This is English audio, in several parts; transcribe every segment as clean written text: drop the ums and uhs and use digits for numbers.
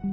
Good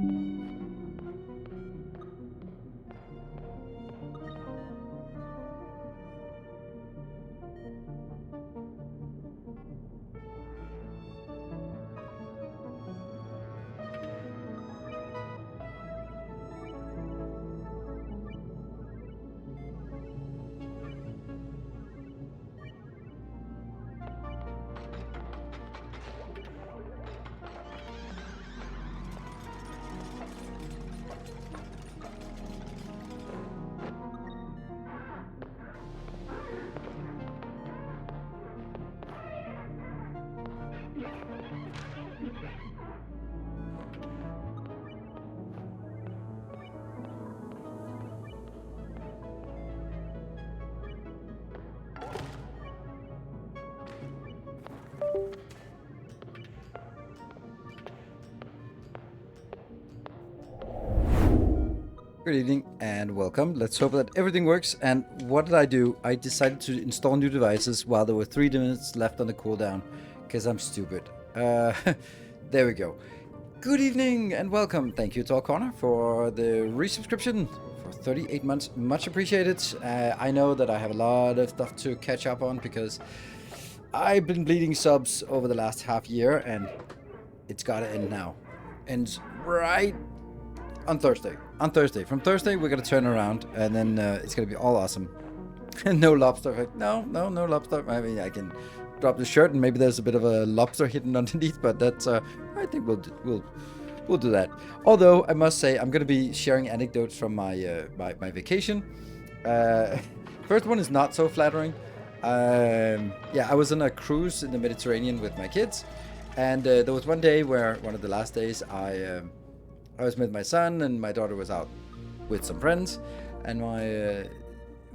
evening and welcome. Let's hope that everything works. And what did I do? I decided to install new devices while there were 3 minutes left on the cooldown because I'm stupid. There we go. Good evening and welcome. Thank you to All Corner for the resubscription for 38 months. Much appreciated. I know that I have a lot of stuff to catch up on because I've been bleeding subs over the last half year and it's gotta end now. And right on Thursday. From Thursday, we're gonna turn around, and then it's gonna be all awesome. No lobster effect. No lobster. I mean, I can drop the shirt, and maybe there's a bit of a lobster hidden underneath, but that's. I think we'll do that. Although I must say, I'm gonna be sharing anecdotes from my my vacation. First one is not so flattering. Yeah, I was on a cruise in the Mediterranean with my kids, and there was one day where one of the last days I was with my son and my daughter was out with some friends, and we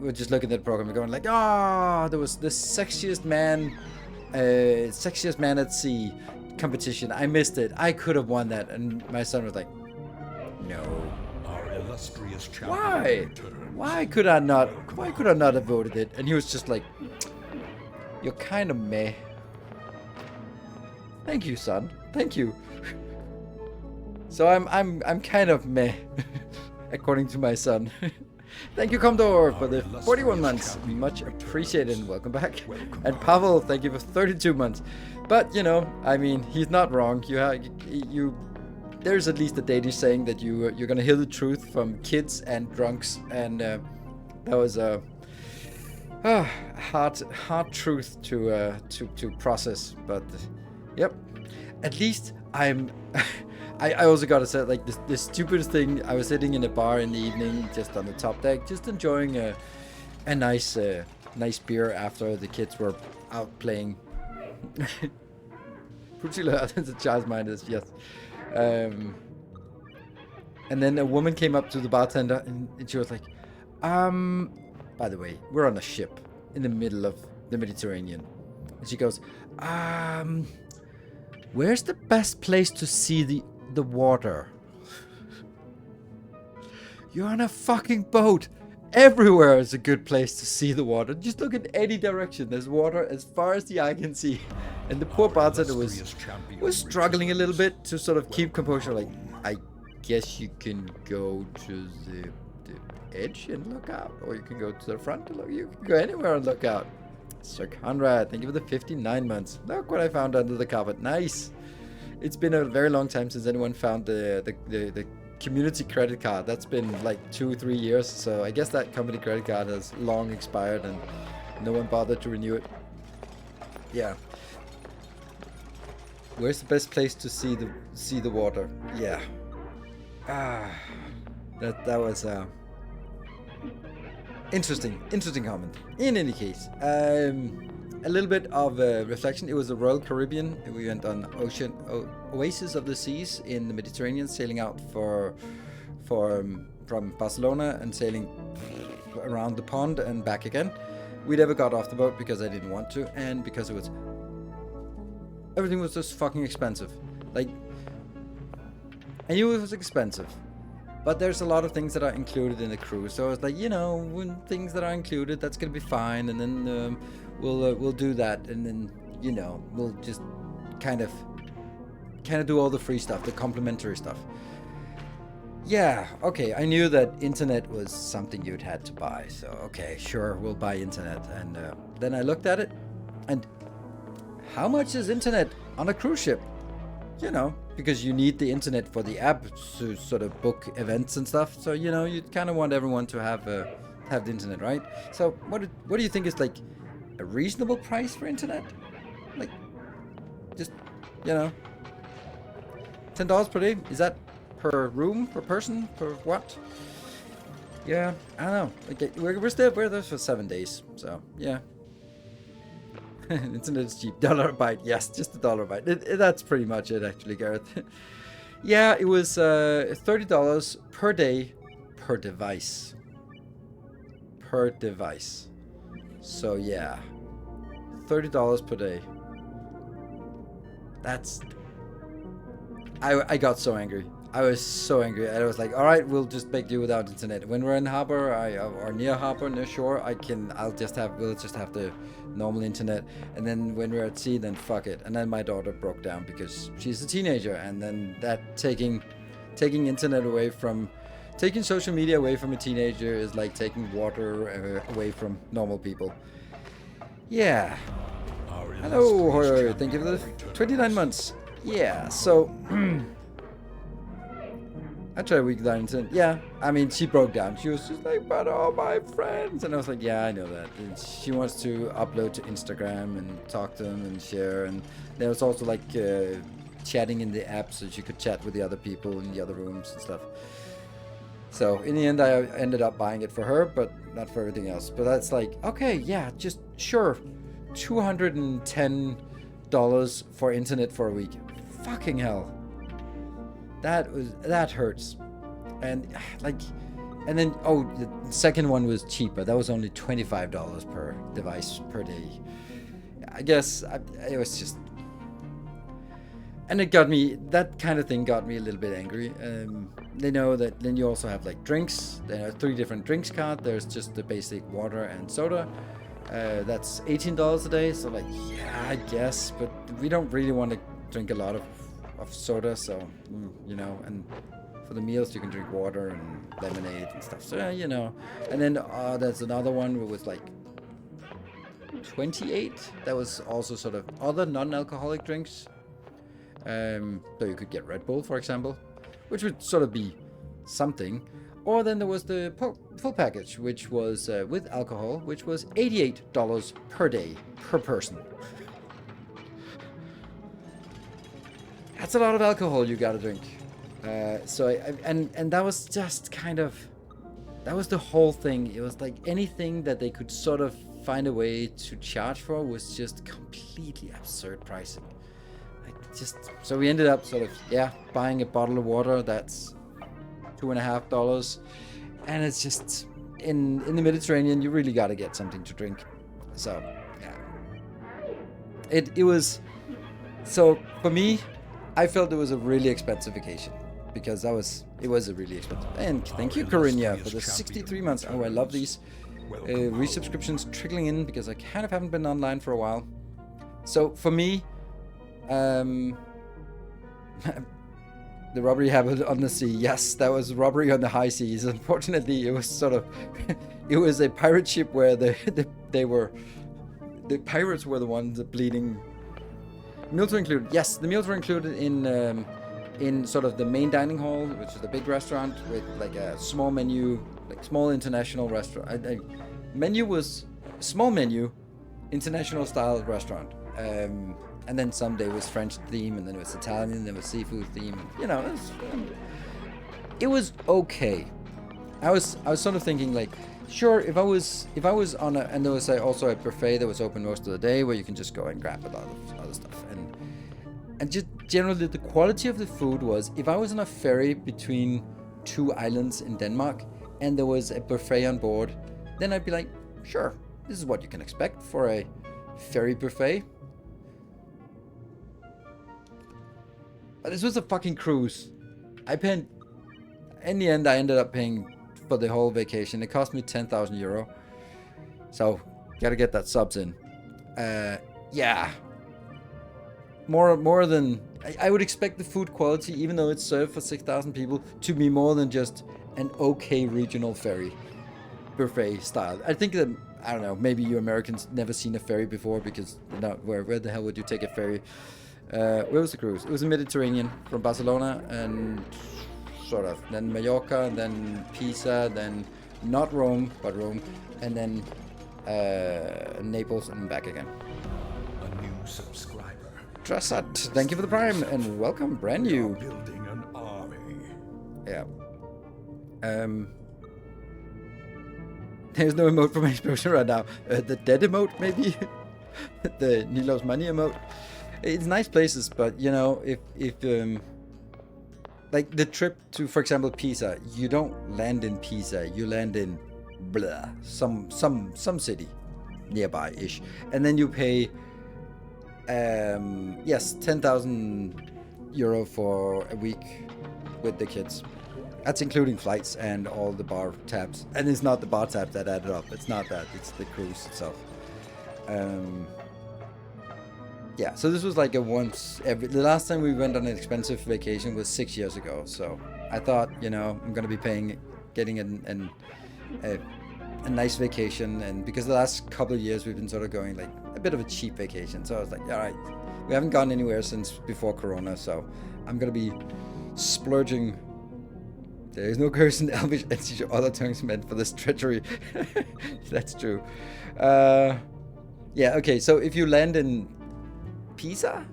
were just looking at the program and going like, there was the sexiest man at sea competition. I missed it. I could have won that. And my son was like, no. Our illustrious champion Why? returns. Why could I not have voted it? And he was just like, you're kind of meh. Thank you, son. Thank you. So I'm kind of meh, according to my son. Thank you, Commodore, for the 41 months. Much appreciated and welcome back. And Pavel, thank you for 32 months. But, you know, I mean, he's not wrong. There's at least a Danish saying that you're going to hear the truth from kids and drunks. And that was a hard truth to process. But, yep, at least I'm... I also gotta say, like, the stupidest thing, I was sitting in a bar in the evening, just on the top deck, just enjoying a nice beer after the kids were out playing. The child's mind is, yes. And then a woman came up to the bartender, and she was like, by the way, we're on a ship in the middle of the Mediterranean. And she goes, where's the best place to see the water? You're on a fucking boat. Everywhere is a good place to see the water. Just look in any direction. There's water as far as the eye can see. And the poor bartender was struggling a little bit to sort of keep composure. Like, I guess you can go to the edge and look out, or you can go to the front and look. You can go anywhere and look out. Sir Conrad, thank you for the 59 months. Look what I found under the carpet. Nice. It's been a very long time since anyone found the community credit card. That's been like 2-3 years. So I guess that company credit card has long expired and no one bothered to renew it. Yeah. Where's the best place to see the water? Yeah. That was interesting comment. In any case, a little bit of reflection. It was the Royal Caribbean. We went on Oasis of the Seas in the Mediterranean, sailing out from Barcelona and sailing around the pond and back again. We never got off the boat because I didn't want to, and because everything was just fucking expensive. Like, I knew it was expensive, but there's a lot of things that are included in the cruise. So I was like, you know, when things that are included, that's gonna be fine, and then we'll do that, and then, you know, we'll just kind of do all the free stuff, the complimentary stuff. Yeah, okay, I knew that internet was something you'd had to buy, so okay, sure, we'll buy internet. And then I looked at it, and how much is internet on a cruise ship? You know, because you need the internet for the app to sort of book events and stuff. So you know, you kind of want everyone to have the internet, right? So what do you think is like a reasonable price for internet? Like, just you know, $10 per day? Is that per room, per person, per what? Yeah, I don't know. Okay, we're there for 7 days, so yeah. Internet is cheap. Dollar a byte. Yes, just a dollar a byte. That's pretty much it, actually, Gareth. Yeah, it was $30 per day per device. Per device. So yeah, $30 per day. That's. I got so angry. I was so angry. I was like, all right, we'll just make do without internet. When we're in harbor, or near harbor, near shore, we'll just have the normal internet. And then when we're at sea, then fuck it. And then my daughter broke down because she's a teenager, and then that taking internet away from, taking social media away from a teenager is like taking water away from normal people. Yeah. Hello, Hoyer. Thank you for the 29 months. Yeah. So. I tried week internet. Yeah, I mean, she broke down. She was just like, but all my friends. And I was like, yeah, I know that. And she wants to upload to Instagram and talk to them and share. And there was also like chatting in the app so she could chat with the other people in the other rooms and stuff. So in the end, I ended up buying it for her, but not for everything else. But that's like, okay, yeah, just sure. $210 for internet for a week. Fucking hell. That hurts. And like, and then the second one was cheaper. That was only $25 per device per day. I guess it was just, and it got me, that kind of thing got me a little bit angry. They know that then you also have like drinks. There are 3 different drinks card. There's just the basic water and soda. That's $18 a day. So like, yeah, I guess, but we don't really want to drink a lot of soda, so you know, and for the meals you can drink water and lemonade and stuff, so you know. And then there's another one where it was like 28. That was also sort of other non-alcoholic drinks, so you could get Red Bull, for example, which would sort of be something. Or then there was the full package, which was with alcohol, which was $88 per day per person. That's a lot of alcohol you gotta drink. So and that was just kind of, that was the whole thing. It was like anything that they could sort of find a way to charge for was just completely absurd pricing. Like just, so we ended up sort of, yeah, buying a bottle of water that's $2.50, and it's just in the Mediterranean you really gotta get something to drink. So yeah, it was, so for me, I felt it was a really expensive vacation because it was a really expensive. And thank you, Corinna, for the 63 months. Oh, I love these resubscriptions trickling in because I kind of haven't been online for a while. So for me, the robbery happened on the sea. Yes, that was robbery on the high seas. Unfortunately, it was sort of, it was a pirate ship where the pirates were the ones bleeding. Meals were included. Yes, the meals were included in sort of the main dining hall, which is the big restaurant with like a small menu, like small international restaurant. Menu was small menu, international style restaurant. And then someday was French theme, and then it was Italian, and then it was seafood theme. You know, it was okay. I was sort of thinking like, sure, if I was on a, and there was also a buffet that was open most of the day where you can just go and grab a lot of other stuff, and just generally the quality of the food was, if I was on a ferry between 2 islands in Denmark and there was a buffet on board, then I'd be like, sure, this is what you can expect for a ferry buffet. But this was a fucking cruise. In the end, I ended up paying for the whole vacation. It cost me 10,000 euro. So, gotta get that subs in. Yeah. More than I would expect the food quality, even though it's served for 6,000 people, to be more than just an okay regional ferry buffet style. I think that, I don't know, maybe you Americans never seen a ferry before because where the hell would you take a ferry? Where was the cruise? It was the Mediterranean from Barcelona and sort of then Mallorca and then Pisa, then not Rome but Rome, and then Naples and back again. A new subscriber. Trasat, thank you for the prime and welcome, brand new. Building an army. Yeah. There's no emote for my explosion right now. The dead emote, maybe? The Nilo's money emote. It's nice places, but you know, if like the trip to, for example, Pisa, you don't land in Pisa, you land in some city nearby-ish, and then you pay yes, 10,000 euro for a week with the kids. That's including flights and all the bar tabs. And it's not the bar tab that added up. It's not that. It's the cruise itself. Yeah, so this was like a once every... The last time we went on an expensive vacation was 6 years ago. So I thought, you know, I'm going to be getting a nice vacation. And because the last couple of years we've been sort of going like a bit of a cheap vacation. So I was like, all right, we haven't gone anywhere since before Corona. So I'm going to be splurging. There is no curse in Elvish and teach other tongues meant for this treachery. That's true. Yeah, okay, so if you land in Pisa,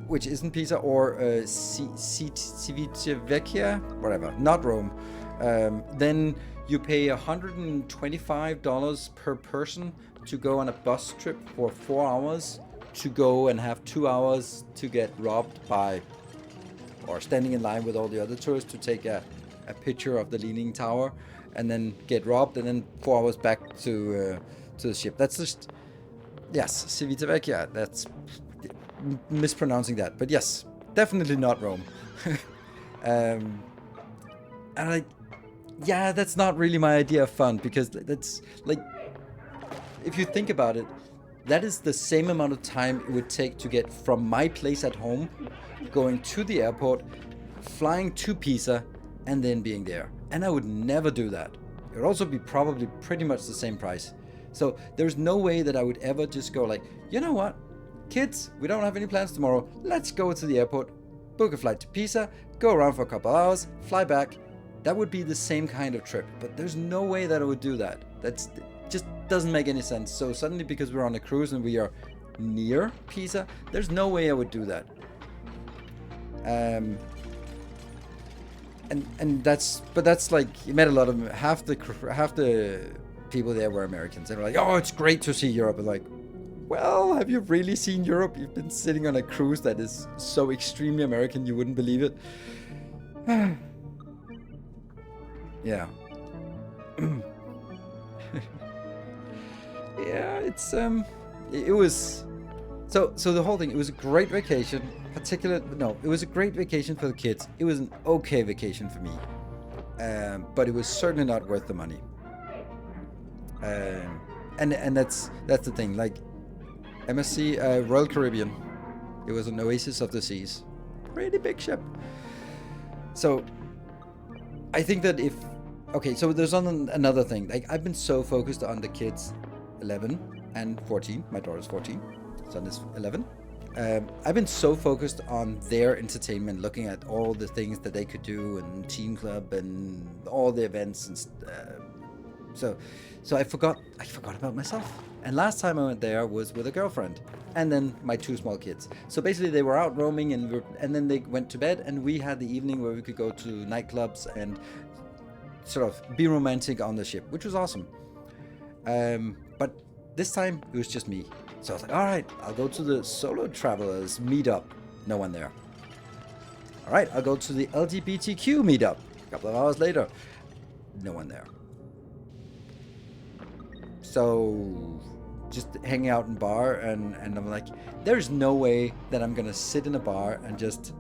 which isn't Pisa, or Civitavecchia, whatever, not Rome, then you pay $125 per person to go on a bus trip for 4 hours to go and have 2 hours to get robbed by, or standing in line with all the other tourists to take a picture of the Leaning Tower, and then get robbed, and then 4 hours back to the ship. That's just, yes, Civitavecchia. That's mispronouncing that, but yes, definitely not Rome. And yeah, that's not really my idea of fun, because that's like, if you think about it, that is the same amount of time it would take to get from my place at home, going to the airport, flying to Pisa, and then being there. And I would never do that. It would also be probably pretty much the same price. So there's no way that I would ever just go like, you know what, kids, we don't have any plans tomorrow. Let's go to the airport, book a flight to Pisa, go around for a couple hours, fly back. That would be the same kind of trip. But there's no way that I would do that. That's just doesn't make any sense. So suddenly, because we're on a cruise and we are near Pisa, there's no way I would do that. And that's like, you met a lot of half the people there were Americans. They were like, oh, it's great to see Europe. And like, well, have you really seen Europe? You've been sitting on a cruise that is so extremely American you wouldn't believe it. Yeah. Yeah, it's it was so the whole thing, it was a great vacation. It was a great vacation for the kids. It was an okay vacation for me, but it was certainly not worth the money. And that's the thing. Like MSC Royal Caribbean, it was an Oasis of the Seas, pretty big ship. So I think that so there's another thing. Like, I've been so focused on the kids, 11 and 14. My daughter's 14, son is 11. I've been so focused on their entertainment, looking at all the things that they could do, and team club and all the events, and so I forgot about myself. And last time I went there was with a girlfriend, and then my 2 small kids. So basically, they were out roaming, and then they went to bed, and we had the evening where we could go to nightclubs and sort of be romantic on the ship, which was awesome. But this time it was just me. So I was like, all right, I'll go to the solo travelers meetup. No one there. All right, I'll go to the LGBTQ meetup. A couple of hours later, no one there. So just hanging out in bar, and I'm like, there's no way that I'm gonna sit in a bar and just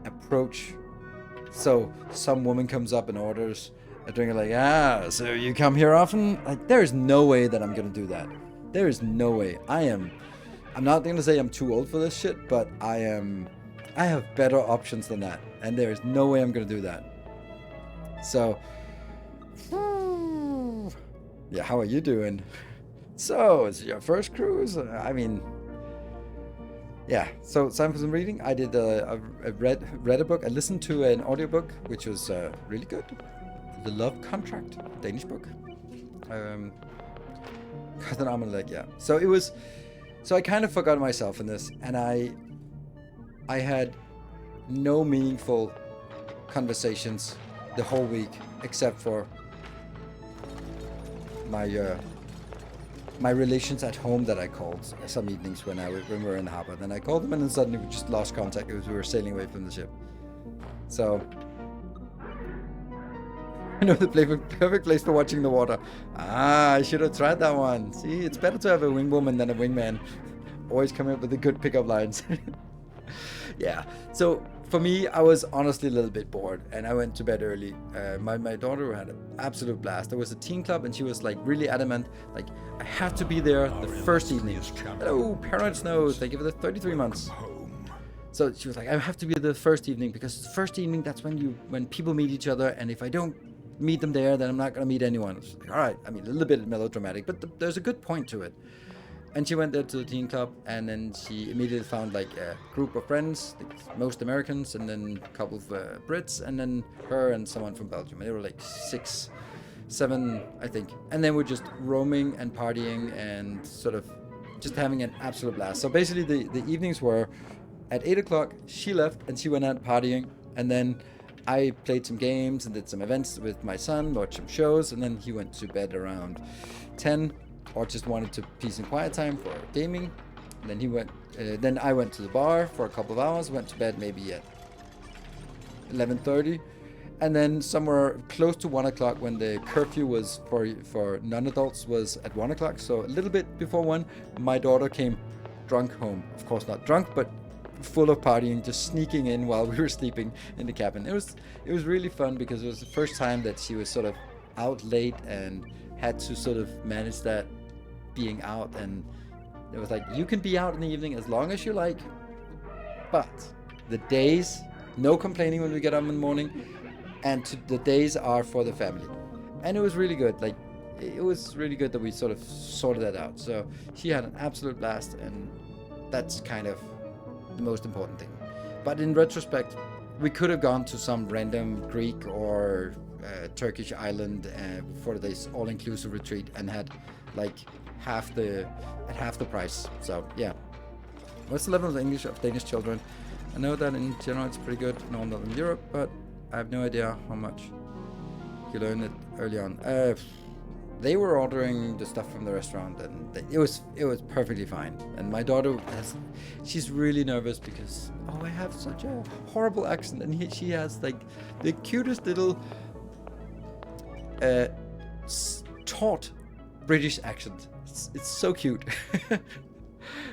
approach. So some woman comes up and orders a drink, like, so you come here often? Like, there's no way that I'm gonna do that. There is no way. I'm not gonna say I'm too old for this shit, but I am I have better options than that, and there is no way I'm gonna do that. So, yeah, how are you doing? So, it's your first cruise? I mean, yeah. So, time for some reading. I did read a book. I listened to an audiobook, which was really good. The Love Contract, Danish book. Got an arm and a leg, yeah. So it was. So I kind of forgot myself in this, and I had no meaningful conversations the whole week, except for my relations at home that I called some evenings when we were in the harbor. Then I called them, and then suddenly we just lost contact because we were sailing away from the ship. So I know the perfect place for watching the water. I should have tried that one. See, it's better to have a wingwoman than a wingman. Always coming up with the good pickup lines. Yeah. So for me, I was honestly a little bit bored, and I went to bed early. My daughter had an absolute blast. There was a teen club, and she was like really adamant, like I have to be there the first evening. Oh, Paranoid Snows! They give it 33 months. So she was like, I have to be the first evening because the first evening that's when people meet each other, and if I don't meet them there, then I'm not gonna meet anyone. Like, all right, I mean a little bit melodramatic, but there's a good point to it. And she went there to the teen club, and then she immediately found like a group of friends, like most Americans, and then a couple of Brits, and then her and someone from Belgium. And they were like 6, 7, I think. And then we're just roaming and partying and sort of just having an absolute blast. So basically the evenings were at 8 o'clock, she left and she went out partying, and then I played some games and did some events with my son, watched some shows, and then he went to bed around 10, or just wanted to peace and quiet time for gaming. And then he went. Then I went to the bar for a couple of hours. Went to bed maybe at 11:30, and then somewhere close to 1 o'clock, when the curfew was for non-adults was at 1 o'clock. So a little bit before 1, my daughter came drunk home. Of course not drunk, but full of partying, just sneaking in while we were sleeping in the cabin. It was really fun because it was the first time that she was sort of out late and had to sort of manage that being out. And it was like, you can be out in the evening as long as you like, but the days, no complaining when we get up in the morning, and the days are for the family. And it was really good. Like, it was really good that we sort of sorted that out. So she had an absolute blast, and that's kind of the most important thing. But in retrospect, we could have gone to some random Greek or Turkish island for this all-inclusive retreat and had like half the price. So yeah. What's the level of English of Danish children? I know that in general it's pretty good in all Northern Europe, but I have no idea how much you learn it early on. They were ordering the stuff from the restaurant, and it was perfectly fine. And my daughter she's really nervous because I have such a horrible accent, and she has like the cutest little taught British accent. It's so cute.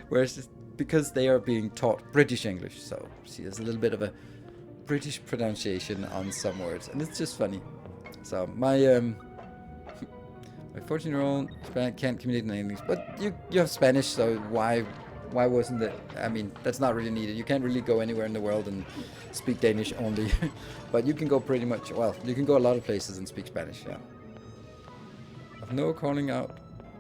Whereas because they are being taught British English, so she has a little bit of a British pronunciation on some words, and it's just funny. So my 14-year-old can't communicate in English, but you have Spanish, so why wasn't it? I mean, that's not really needed. You can't really go anywhere in the world and speak Danish only, but you can go pretty much, you can go a lot of places and speak Spanish, yeah. Of no calling out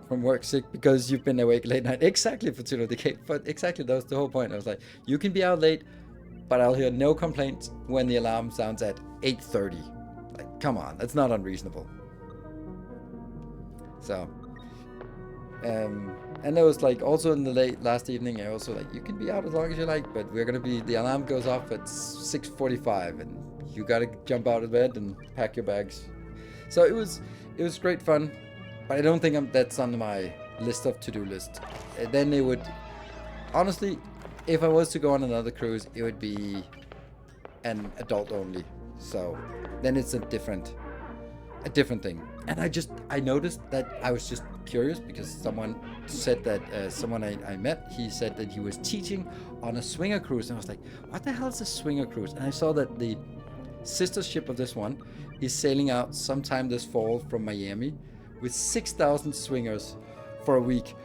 from work sick because you've been awake late night. Exactly, Fortuno Decay, but exactly, that was the whole point. I was like, you can be out late, but I'll hear no complaints when the alarm sounds at 8:30. Like, come on, that's not unreasonable. So, and there was like also in the last evening, I also like, you can be out as long as you like, but the alarm goes off at 6:45, and you gotta jump out of bed and pack your bags. So it was great fun, but I don't think that's on my list of to-do list. Then it would, honestly, if I was to go on another cruise, it would be an adult only. So then it's a different thing. And I noticed that I was just curious because someone said that someone I met, he said that he was teaching on a swinger cruise, and I was like, what the hell is a swinger cruise? And I saw that the sister ship of this one is sailing out sometime this fall from Miami with 6,000 swingers for a week.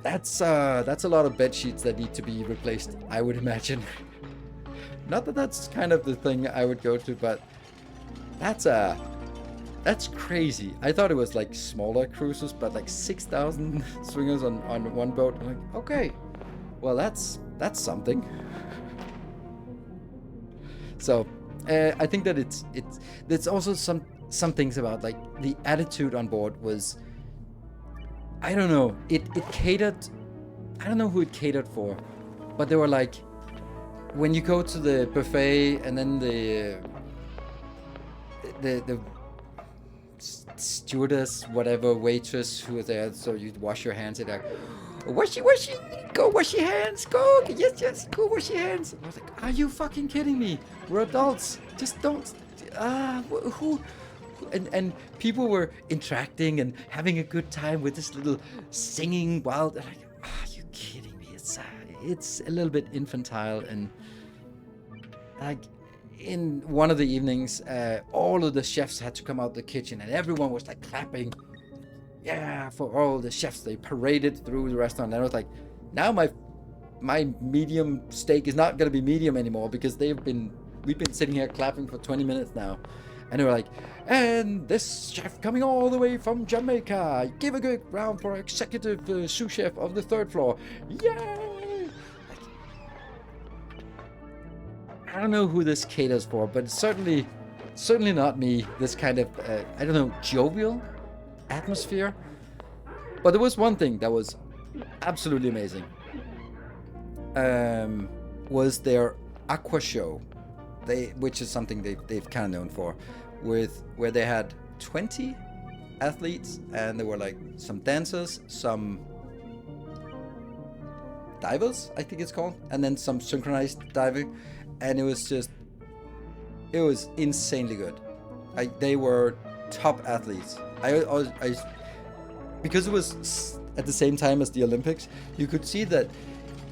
that's a lot of bed sheets that need to be replaced, I would imagine. Not that that's kind of the thing I would go to, but that's crazy. I thought it was like smaller cruises, but like 6,000 swingers on one boat. I'm like, okay, well that's something. So I think that there's also some things about like the attitude on board was, I don't know, it catered, I don't know who it catered for, but they were like, when you go to the buffet and then the stewardess, whatever, waitress who was there, so you wash your hands, and like, washy, go wash your hands, go, yes, go wash your hands. I was like, are you fucking kidding me? We're adults, just don't, who? And people were interacting and having a good time with this little singing while, like, are you kidding me? It's a little bit infantile, and like, in one of the evenings, all of the chefs had to come out the kitchen, and everyone was like clapping, yeah, for all the chefs. They paraded through the restaurant, and I was like, now my medium steak is not gonna be medium anymore, because we've been sitting here clapping for 20 minutes now, and they were like, and this chef coming all the way from Jamaica, give a good round for executive sous chef of the 3rd floor, yay! I don't know who this caters for, but it's certainly not me. This kind of, I don't know, jovial atmosphere. But there was one thing that was absolutely amazing. Was their aqua show, which is something they've kind of known for, where they had 20 athletes, and there were like some dancers, some divers, I think it's called, and then some synchronized diving. And it was insanely good. They were top athletes. Because it was at the same time as the Olympics, you could see that.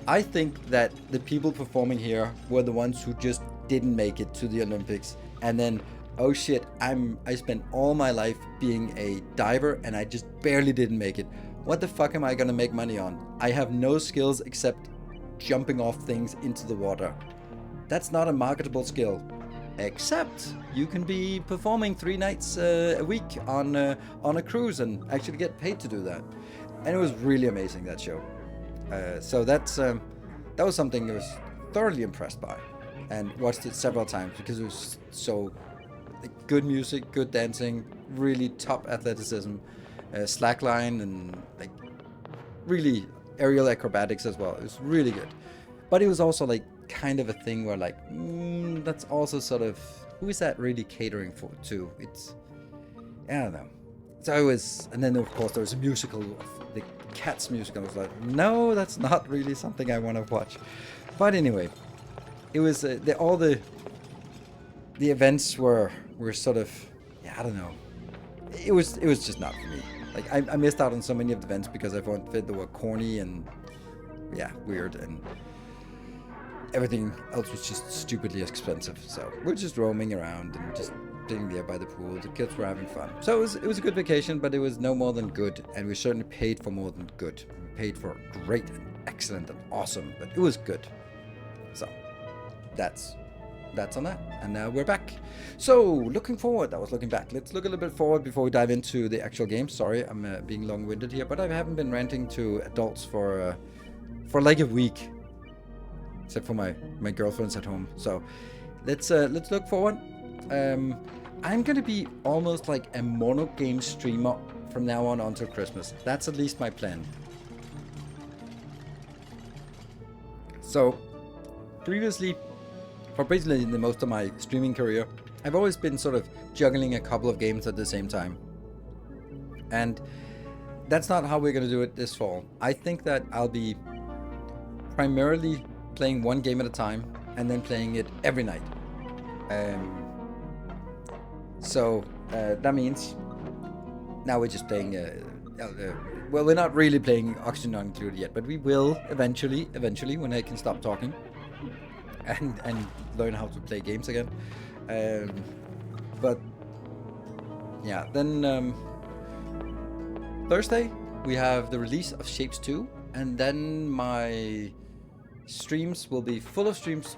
I think that the people performing here were the ones who just didn't make it to the Olympics, and then, oh shit, I spent all my life being a diver and I just barely didn't make it. What the fuck am I gonna make money on? I have no skills except jumping off things into the water. That's not a marketable skill, except you can be performing 3 nights a week on a cruise and actually get paid to do that. And it was really amazing, that show. So that was something I was thoroughly impressed by, and watched it several times because it was so good music, good dancing, really top athleticism, slackline, and like really aerial acrobatics as well. It was really good, but it was also like kind of a thing where like that's also sort of, who is that really catering to? It's, I don't know. So it was, and then of course there was a musical, the Cats musical. I was like, no, that's not really something I want to watch. But anyway, it was all the events were sort of, yeah, I don't know. It was just not for me. Like I missed out on so many of the events because I found that they were corny and yeah, weird, and everything else was just stupidly expensive. So we're just roaming around and just sitting there by the pool. The kids were having fun. So it was a good vacation, but it was no more than good, and we certainly paid for more than good. We paid for great and excellent and awesome, but it was good. So that's on that. And now we're back. So looking forward, I was looking back. Let's look a little bit forward before we dive into the actual game. Sorry, I'm being long-winded here, but I haven't been ranting to adults for like a week, except for my girlfriends at home. So let's look forward. I'm gonna be almost like a mono game streamer from now on until Christmas. That's at least my plan. So previously, for basically the most of my streaming career, I've always been sort of juggling a couple of games at the same time, and that's not how we're gonna do it this fall. I think that I'll be primarily playing one game at a time and then playing it every night. So that means now we're just playing. Well, we're not really playing Oxygen Not Included yet, but we will eventually when I can stop talking and learn how to play games again. But yeah, then Thursday we have the release of Shapes 2, and then my streams will be full of streams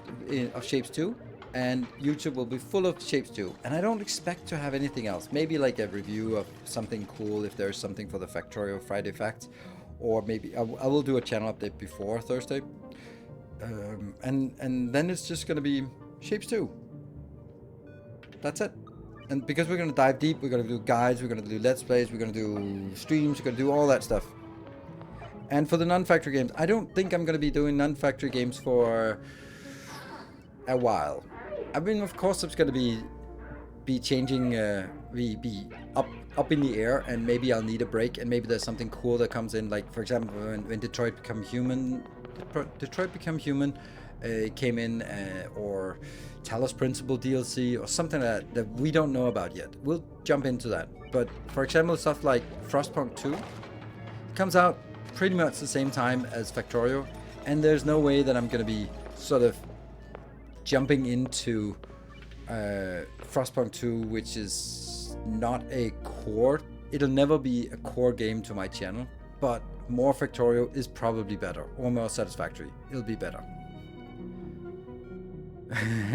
of Shapes 2, and YouTube will be full of Shapes 2. And I don't expect to have anything else. Maybe like a review of something cool if there's something for the Factorio Friday Facts, or maybe I will do a channel update before Thursday. And then it's just gonna be Shapes 2. That's it. And because we're gonna dive deep, we're gonna do guides, we're gonna do let's plays, we're gonna do streams, we're gonna do all that stuff. And for the non-factory games, I don't think I'm gonna be doing non-factory games for a while. I mean, of course, it's gonna be changing, be up in the air, and maybe I'll need a break, and maybe there's something cool that comes in, like for example, when Detroit Become Human, came in, or Talos Principle DLC, or something that we don't know about yet. We'll jump into that. But for example, stuff like Frostpunk 2 comes out pretty much the same time as Factorio, and there's no way that I'm gonna be sort of jumping into Frostpunk 2, which is not a core. It'll never be a core game to my channel, but more Factorio is probably better, or more satisfactory. It'll be better.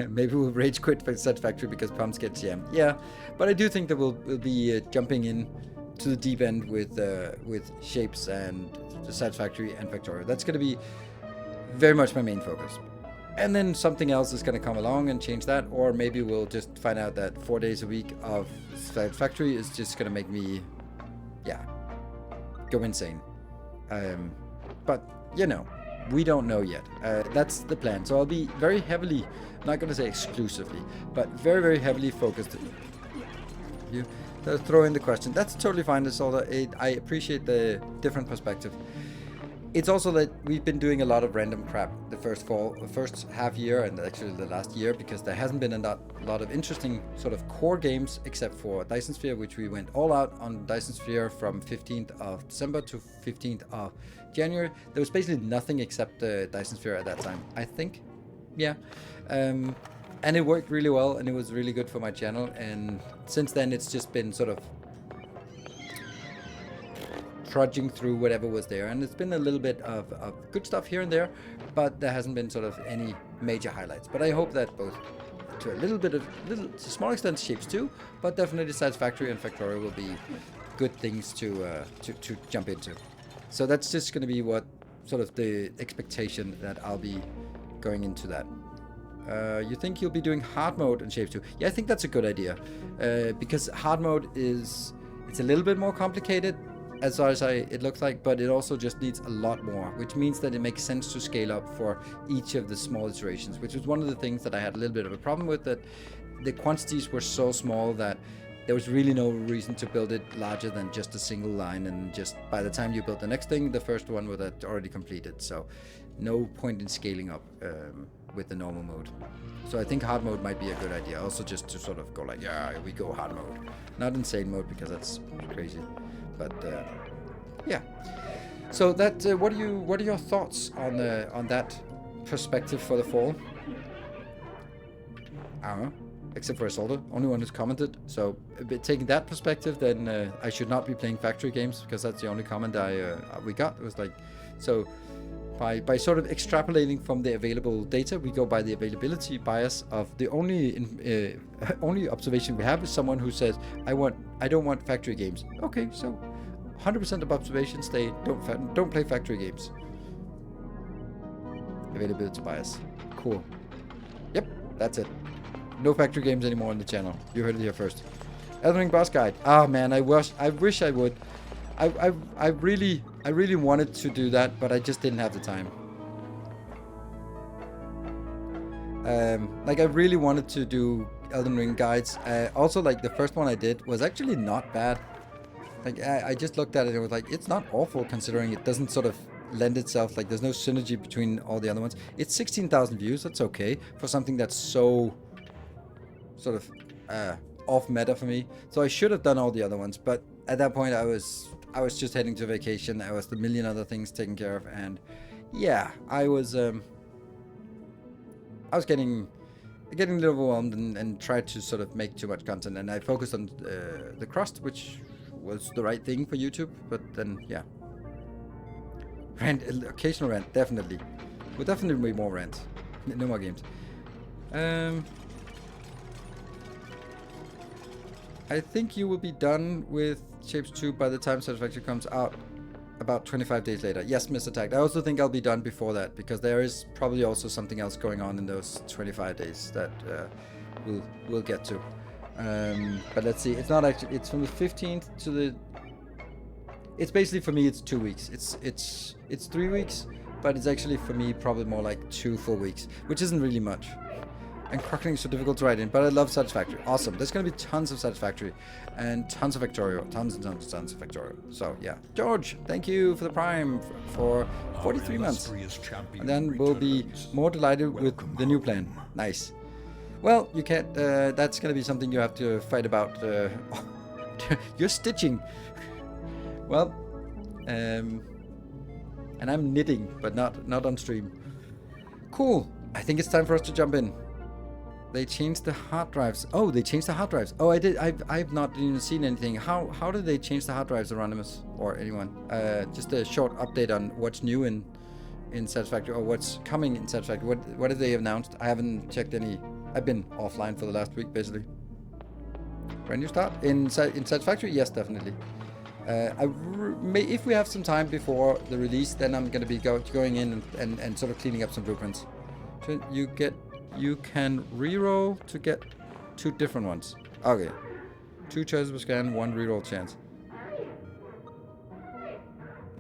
Maybe we'll rage quit for Satisfactory because Pumps gets jammed. Yeah, but I do think that we'll be jumping in to the deep end with Shapes and the Satisfactory and Factorio. That's going to be very much my main focus. And then something else is going to come along and change that, or maybe we'll just find out that 4 days a week of Satisfactory is just going to make me, go insane. But you know, we don't know yet. That's the plan. So I'll be very heavily, not going to say exclusively, but very, very heavily focused. You throw in the question. That's totally fine. That's all. I appreciate the different perspective. It's also that we've been doing a lot of random crap the first half year, and actually the last year, because there hasn't been a lot of interesting sort of core games except for Dyson Sphere, which we went all out on Dyson Sphere from 15th of December to 15th of January. There was basically nothing except the Dyson Sphere at that time, I think. Yeah. And it worked really well, and it was really good for my channel. And since then, it's just been sort of trudging through whatever was there, and it's been a little bit of good stuff here and there, but there hasn't been sort of any major highlights. But I hope that both, to a small extent, Shapes 2, but definitely Satisfactory and Factorio will be good things to jump into. So that's just going to be what sort of the expectation that I'll be going into that. You think you'll be doing hard mode in Shapes 2? Yeah, I think that's a good idea, because hard mode it's a little bit more complicated as far as it looks like, but it also just needs a lot more, which means that it makes sense to scale up for each of the small iterations, which was one of the things that I had a little bit of a problem with, that the quantities were so small that there was really no reason to build it larger than just a single line, and just by the time you built the next thing, the first one was already completed. So no point in scaling up with the normal mode. So I think hard mode might be a good idea, also just to sort of go like, yeah, we go hard mode, not insane mode, because that's crazy. But yeah. So that what are your thoughts on that perspective for the fall? I don't know. Except for Assaulter, only one who's commented. So taking that perspective, then I should not be playing factory games, because that's the only comment we got. It was like, so by sort of extrapolating from the available data, we go by the availability bias of the only observation we have is someone who says, I don't want factory games. Okay, so 100% of observations say don't play factory games. Availability bias. Cool. Yep, that's it. No factory games anymore on the channel. You heard it here first. Elden Ring boss guide. Ah man, I wish I would. I really wanted to do that, but I just didn't have the time. Like I really wanted to do Elden Ring guides. Also, like the first one I did was actually not bad. Like I just looked at it and was like, it's not awful considering it doesn't sort of lend itself, like there's no synergy between all the other ones. It's 16,000 views. That's okay for something that's so sort of off meta for me. So I should have done all the other ones, but at that point I was just heading to vacation. I was the million other things taken care of, and yeah, I was getting a little overwhelmed and tried to sort of make too much content, and I focused on the crust, which was the right thing for YouTube, but then yeah. Rent, occasional rent, definitely. Will definitely be more rent. No more games. I think you will be done with Shapes 2 by the time Satisfactory comes out about 25 days later. Yes, Mr. Tagged. I also think I'll be done before that, because there is probably also something else going on in those 25 days that we'll get to. But let's see. It's not actually. It's from the 15th to the. It's basically for me. It's 2 weeks. It's 3 weeks, but it's actually for me probably more like 2 full weeks, which isn't really much. And Crocketing is so difficult to write in, but I love Satisfactory. Awesome. There's going to be tons of Satisfactory and tons of Factorio. Tons and tons and tons of Factorio. So, yeah. George, thank you for the Prime for 43 months. And then we'll be more delighted with the new plan. Nice. Well, you can't... that's going to be something you have to fight about. You're stitching. Well, and I'm knitting, but not on stream. Cool. I think it's time for us to jump in. They changed the hard drives. Oh, they changed the hard drives. Oh, I did. I've not even seen anything. How did they change the hard drives, Anonymous or anyone? Just a short update on what's new in Satisfactory, or what's coming in Satisfactory. What did they announced? I haven't checked any. I've been offline for the last week, basically. When you start in Satisfactory, yes, definitely. If we have some time before the release, then I'm gonna be going in and sort of cleaning up some blueprints. So you can reroll to get 2 different ones. Okay. 2 choices per scan, 1 reroll chance.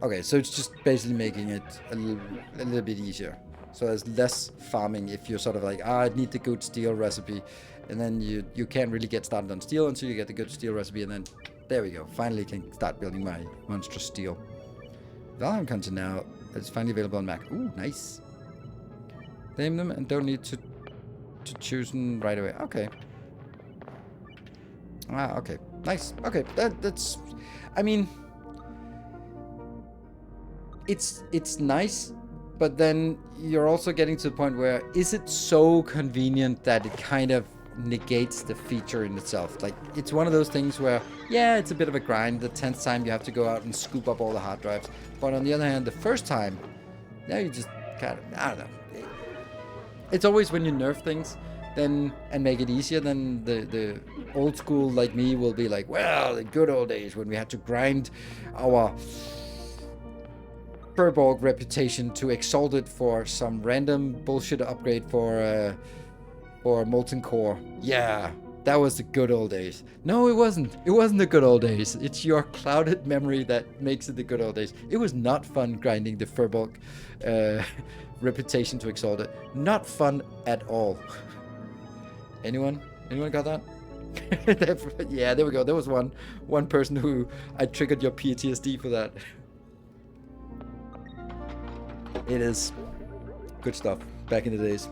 Okay, so it's just basically making it a little bit easier. So there's less farming if you're sort of like, I need the good steel recipe. And then you can't really get started on steel until you get the good steel recipe. And then, there we go. Finally can start building my monstrous steel. Valheim content now. It's finally available on Mac. Ooh, nice. Name them and don't need to choose them right away. Okay. Okay. Nice. Okay. That's... I mean... It's nice, but then you're also getting to the point where, is it so convenient that it kind of negates the feature in itself? Like, it's one of those things where, yeah, it's a bit of a grind. The 10th time you have to go out and scoop up all the hard drives. But on the other hand, the first time, now you just kind of... I don't know. It's always when you nerf things then and make it easier, then the old school like me will be like, well, the good old days when we had to grind our Furbolg reputation to exalt it for some random bullshit upgrade for Molten Core. Yeah, that was the good old days. No, it wasn't. It wasn't the good old days. It's your clouded memory that makes it the good old days. It was not fun grinding the Furbolg reputation to exalt it. Not fun at all. Anyone got that? Yeah, there we go. There was one person who I triggered your PTSD for that. It is good stuff back in the days.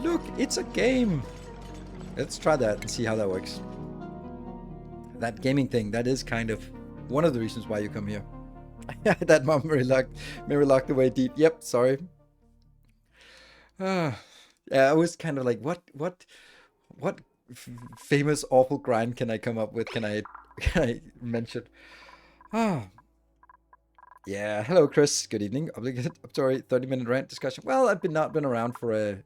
Look, it's a game. Let's try that and see how that works. That gaming thing, that is kind of one of the reasons why you come here. That memory locked away deep. Yep, sorry. Yeah, I was kind of like, what famous awful grind can I come up with? Can I mention? Yeah, hello Chris. Good evening. Obligated. Sorry, 30-minute rant discussion. Well, I've not been around for a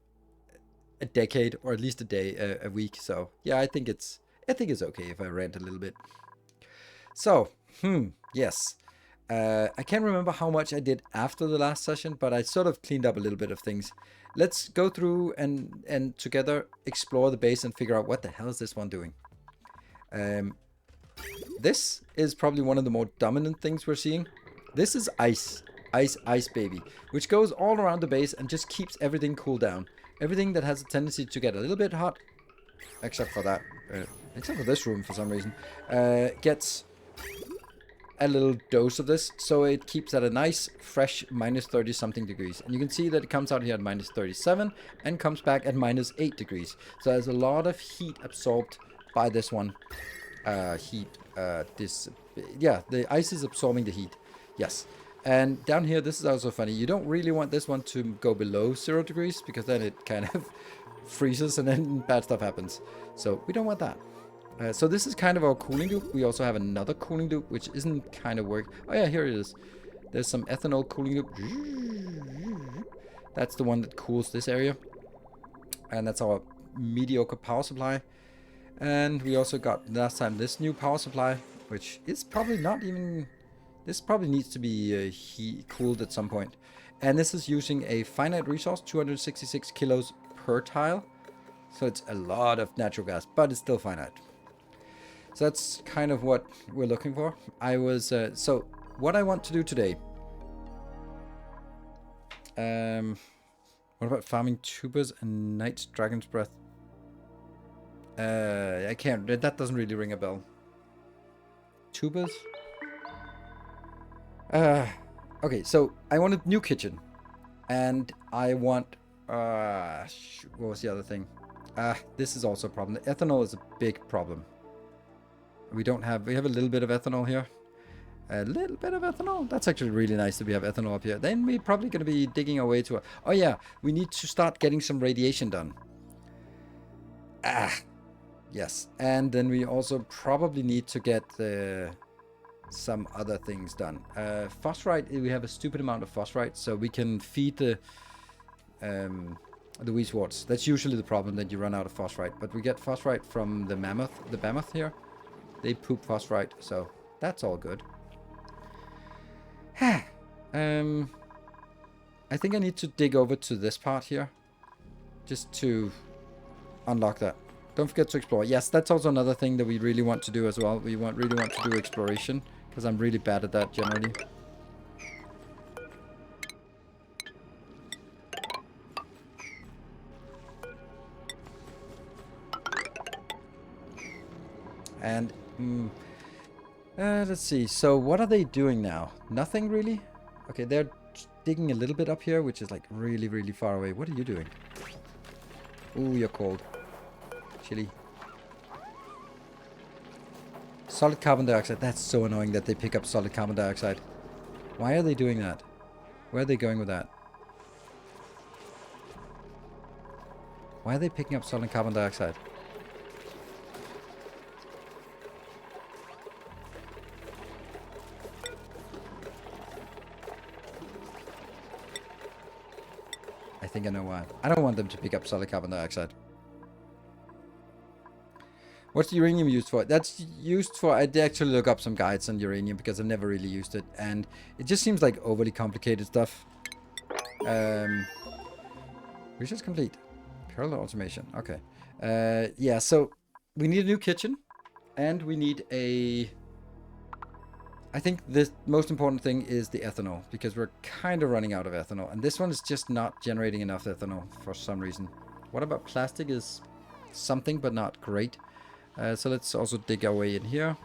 decade, or at least a week. So yeah, I think it's okay if I rant a little bit. So, yes. I can't remember how much I did after the last session, but I sort of cleaned up a little bit of things. Let's go through and together explore the base and figure out what the hell is this one doing. This is probably one of the more dominant things we're seeing. This is ice, baby, which goes all around the base and just keeps everything cool down. Everything that has a tendency to get a little bit hot, except for that, except for this room for some reason, gets a little dose of this, so it keeps at a nice fresh minus 30 something degrees. And you can see that it comes out here at minus 37 and comes back at minus 8 degrees. So there's a lot of heat absorbed by this one. Yeah, the ice is absorbing the heat. Yes. And down here, this is also funny. You don't really want this one to go below 0 degrees, because then it kind of freezes and then bad stuff happens. So we don't want that. So this is kind of our cooling loop. We also have another cooling loop, which isn't kind of work. Oh yeah, here it is. There's some ethanol cooling loop. That's the one that cools this area. And that's our mediocre power supply. And we also got last time this new power supply, which is probably not even... This probably needs to be cooled at some point. And this is using a finite resource, 266 kilos per tile. So it's a lot of natural gas, but it's still finite. So that's kind of what we're looking for. So what I want to do today... what about farming tubers and Knight's Dragon's Breath? I can't. That doesn't really ring a bell. Tubers? Okay, so I want a new kitchen. And I want... what was the other thing? This is also a problem. The ethanol is a big problem. We have a little bit of ethanol here. A little bit of ethanol. That's actually really nice that we have ethanol up here. Then we're probably going to be digging our way to... Oh yeah, we need to start getting some radiation done. Yes. And then we also probably need to get some other things done. Phosphorite, we have a stupid amount of phosphorite, so we can feed the weezeworts. That's usually the problem, that you run out of phosphorite. But we get phosphorite from the mammoth here. They poop phosphorite, so that's all good. I think I need to dig over to this part here, just to unlock that. Don't forget to explore. Yes, that's also another thing that we really want to do as well. We really want to do exploration, because I'm really bad at that generally. And let's see. So what are they doing now? Nothing really? Okay, they're digging a little bit up here, which is like really, really far away. What are you doing? Ooh, you're cold. Chilly. Solid carbon dioxide. That's so annoying that they pick up solid carbon dioxide. Why are they doing that? Where are they going with that? Why are they picking up solid carbon dioxide? I think I know why. I don't want them to pick up solid carbon dioxide. What's the uranium used for? That's used for... I did actually look up some guides on uranium because I've never really used it. And it just seems like overly complicated stuff. Research complete. Parallel automation. Okay. Yeah, so we need a new kitchen. And we need a... I think the most important thing is the ethanol, because we're kind of running out of ethanol. And this one is just not generating enough ethanol for some reason. What about plastic is something, but not great. So let's also dig our way in here.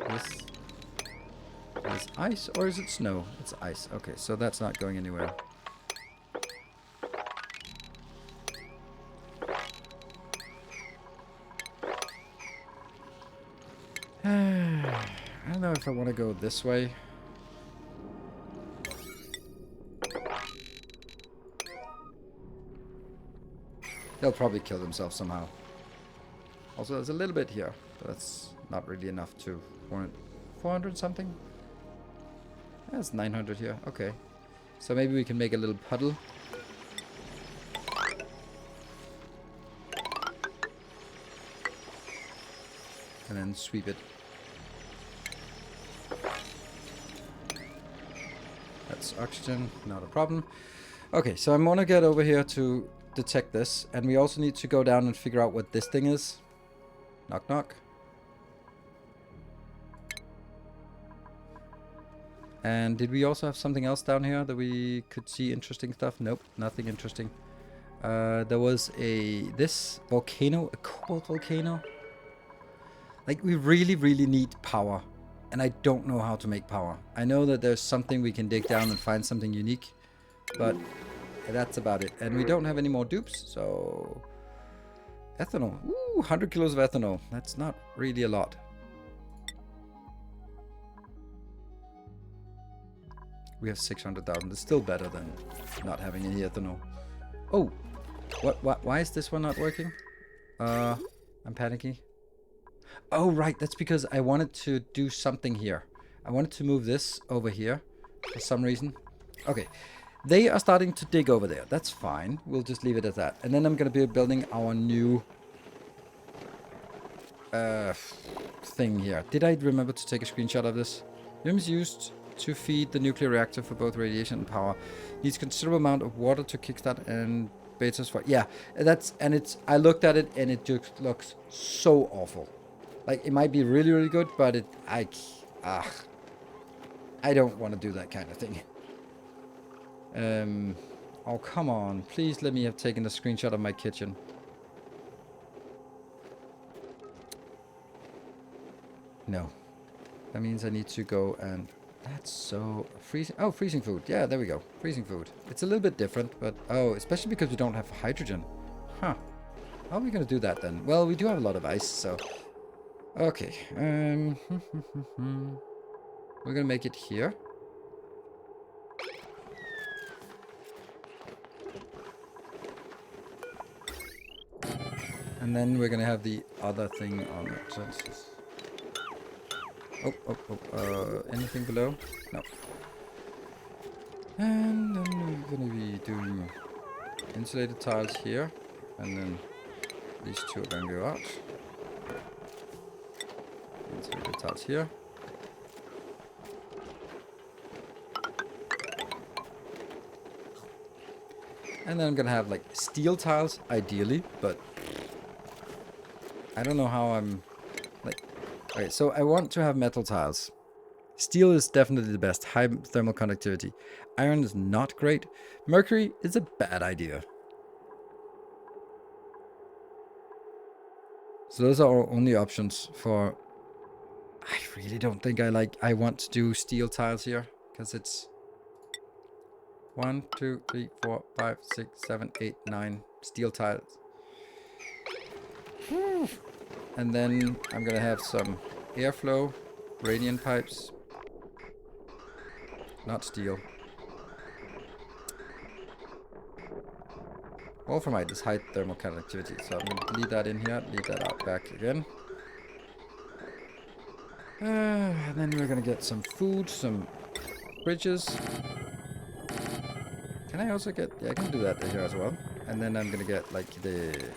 This is ice, or is it snow? It's ice. Okay, so that's not going anywhere. I don't know if I want to go this way. They'll probably kill themselves somehow. Also, there's a little bit here, but that's not really enough to warrant 400 something. That's 900 here. Okay. So maybe we can make a little puddle. And then sweep it. That's oxygen, not a problem. Okay, so I'm gonna get over here to detect this, and we also need to go down and figure out what this thing is. Knock knock. And did we also have something else down here that we could see interesting stuff? Nope, nothing interesting. There was this volcano, a cobalt volcano. Like, we really need power, and I don't know how to make power. I know that there's something we can dig down and find something unique, but that's about it. And we don't have any more dupes, so... Ethanol. Ooh, 100 kilos of ethanol. That's not really a lot. We have 600,000. It's still better than not having any ethanol. Oh! What? Why is this one not working? I'm panicking. Oh, right. That's because I wanted to do something here. I wanted to move this over here for some reason. Okay. They are starting to dig over there. That's fine. We'll just leave it at that. And then I'm going to be building our new thing here. Did I remember to take a screenshot of this? Limbs used to feed the nuclear reactor for both radiation and power. Needs considerable amount of water to kickstart and betas for. Yeah, I looked at it and it just looks so awful. Like it might be really, really good, but I don't want to do that kind of thing. Oh come on! Please let me have taken a screenshot of my kitchen. No. That means I need to go and... That's so... Freezing... Oh, freezing food. Yeah, there we go. Freezing food. It's a little bit different, but... Oh, especially because we don't have hydrogen. Huh. How are we going to do that then? Well, we do have a lot of ice, so... Okay. We're going to make it here. And then we're going to have the other thing on it. So it's just... anything below? No. And then we're going to be doing insulated tiles here. And then these two are going to go out. Insulated tiles here. And then I'm going to have like steel tiles, ideally, but I don't know how I'm like... Okay, so I want to have metal tiles. Steel is definitely the best. High thermal conductivity. Iron is not great. Mercury is a bad idea. So those are our only options for... I really don't think I want to do steel tiles here. Because it's... 1, 2, 3, 4, 5, 6, 7, 8, 9 steel tiles. And then I'm going to have some airflow, radiant pipes. Not steel. Wolframite is high thermal conductivity, so I'm going to leave that in here, leave that out back again. And then we're going to get some food, some bridges. Can I also get... Yeah, I can do that here as well. And then I'm going to get like the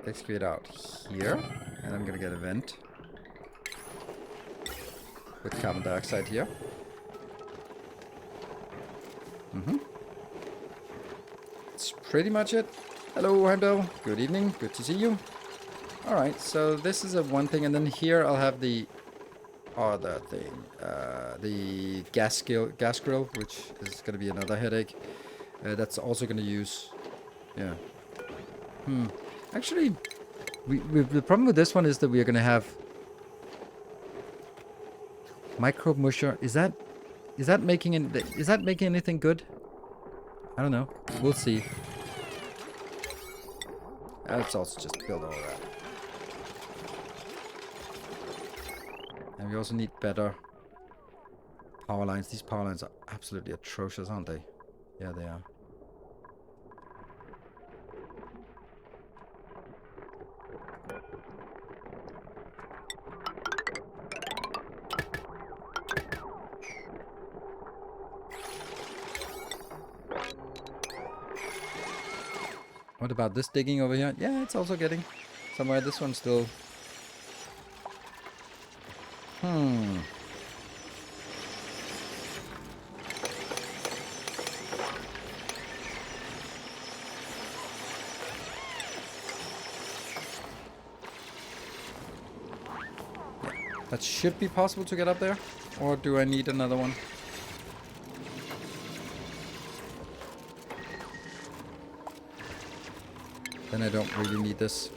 excavate out here. And I'm going to get a vent with carbon dioxide here. That's pretty much it. Hello, Heimdall. Good evening. Good to see you. Alright, so this is a one thing. And then here I'll have the other thing. The gas grill, which is going to be another headache. That's also going to use... Yeah. Actually, the problem with this one is that we are going to have... Microbe musher. Is that making anything good? I don't know. We'll see. Let's also just build all that. And we also need better power lines. These power lines are absolutely atrocious, aren't they? Yeah, they are. What about this digging over here? Yeah, it's also getting somewhere. This one's still... That should be possible to get up there. Or do I need another one? Then I don't really need this.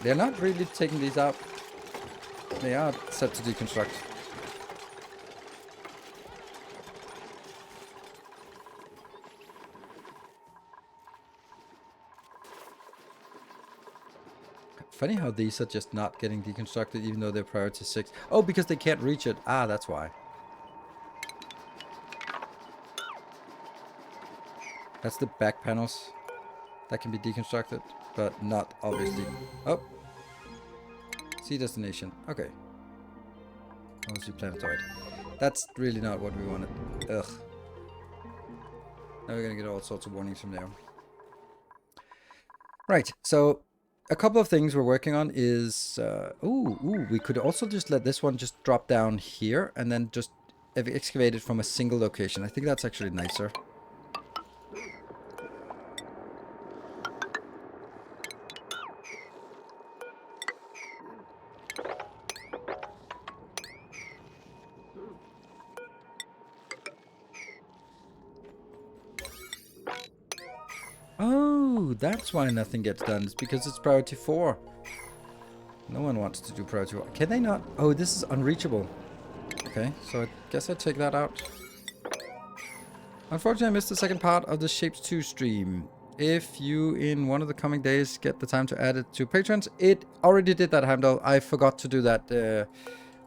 They're not really taking these out. They are set to deconstruct. Funny how these are just not getting deconstructed even though they're priority 6. Oh, because they can't reach it. Ah, that's why. That's the back panels that can be deconstructed, but not obviously. Oh, see destination. Okay. Obviously planetoid. That's really not what we wanted. Ugh. Now we're gonna get all sorts of warnings from there. Right, so a couple of things we're working on is... we could also just let this one just drop down here and then just excavate it from a single location. I think that's actually nicer. Oh, that's why nothing gets done. It's because it's priority 4. No one wants to do priority 4. Can they not? Oh, this is unreachable. Okay, so I guess I take that out. Unfortunately, I missed the second part of the Shapes 2 stream. If you, in one of the coming days, get the time to add it to patrons, it already did that, Heimdall. I forgot to do that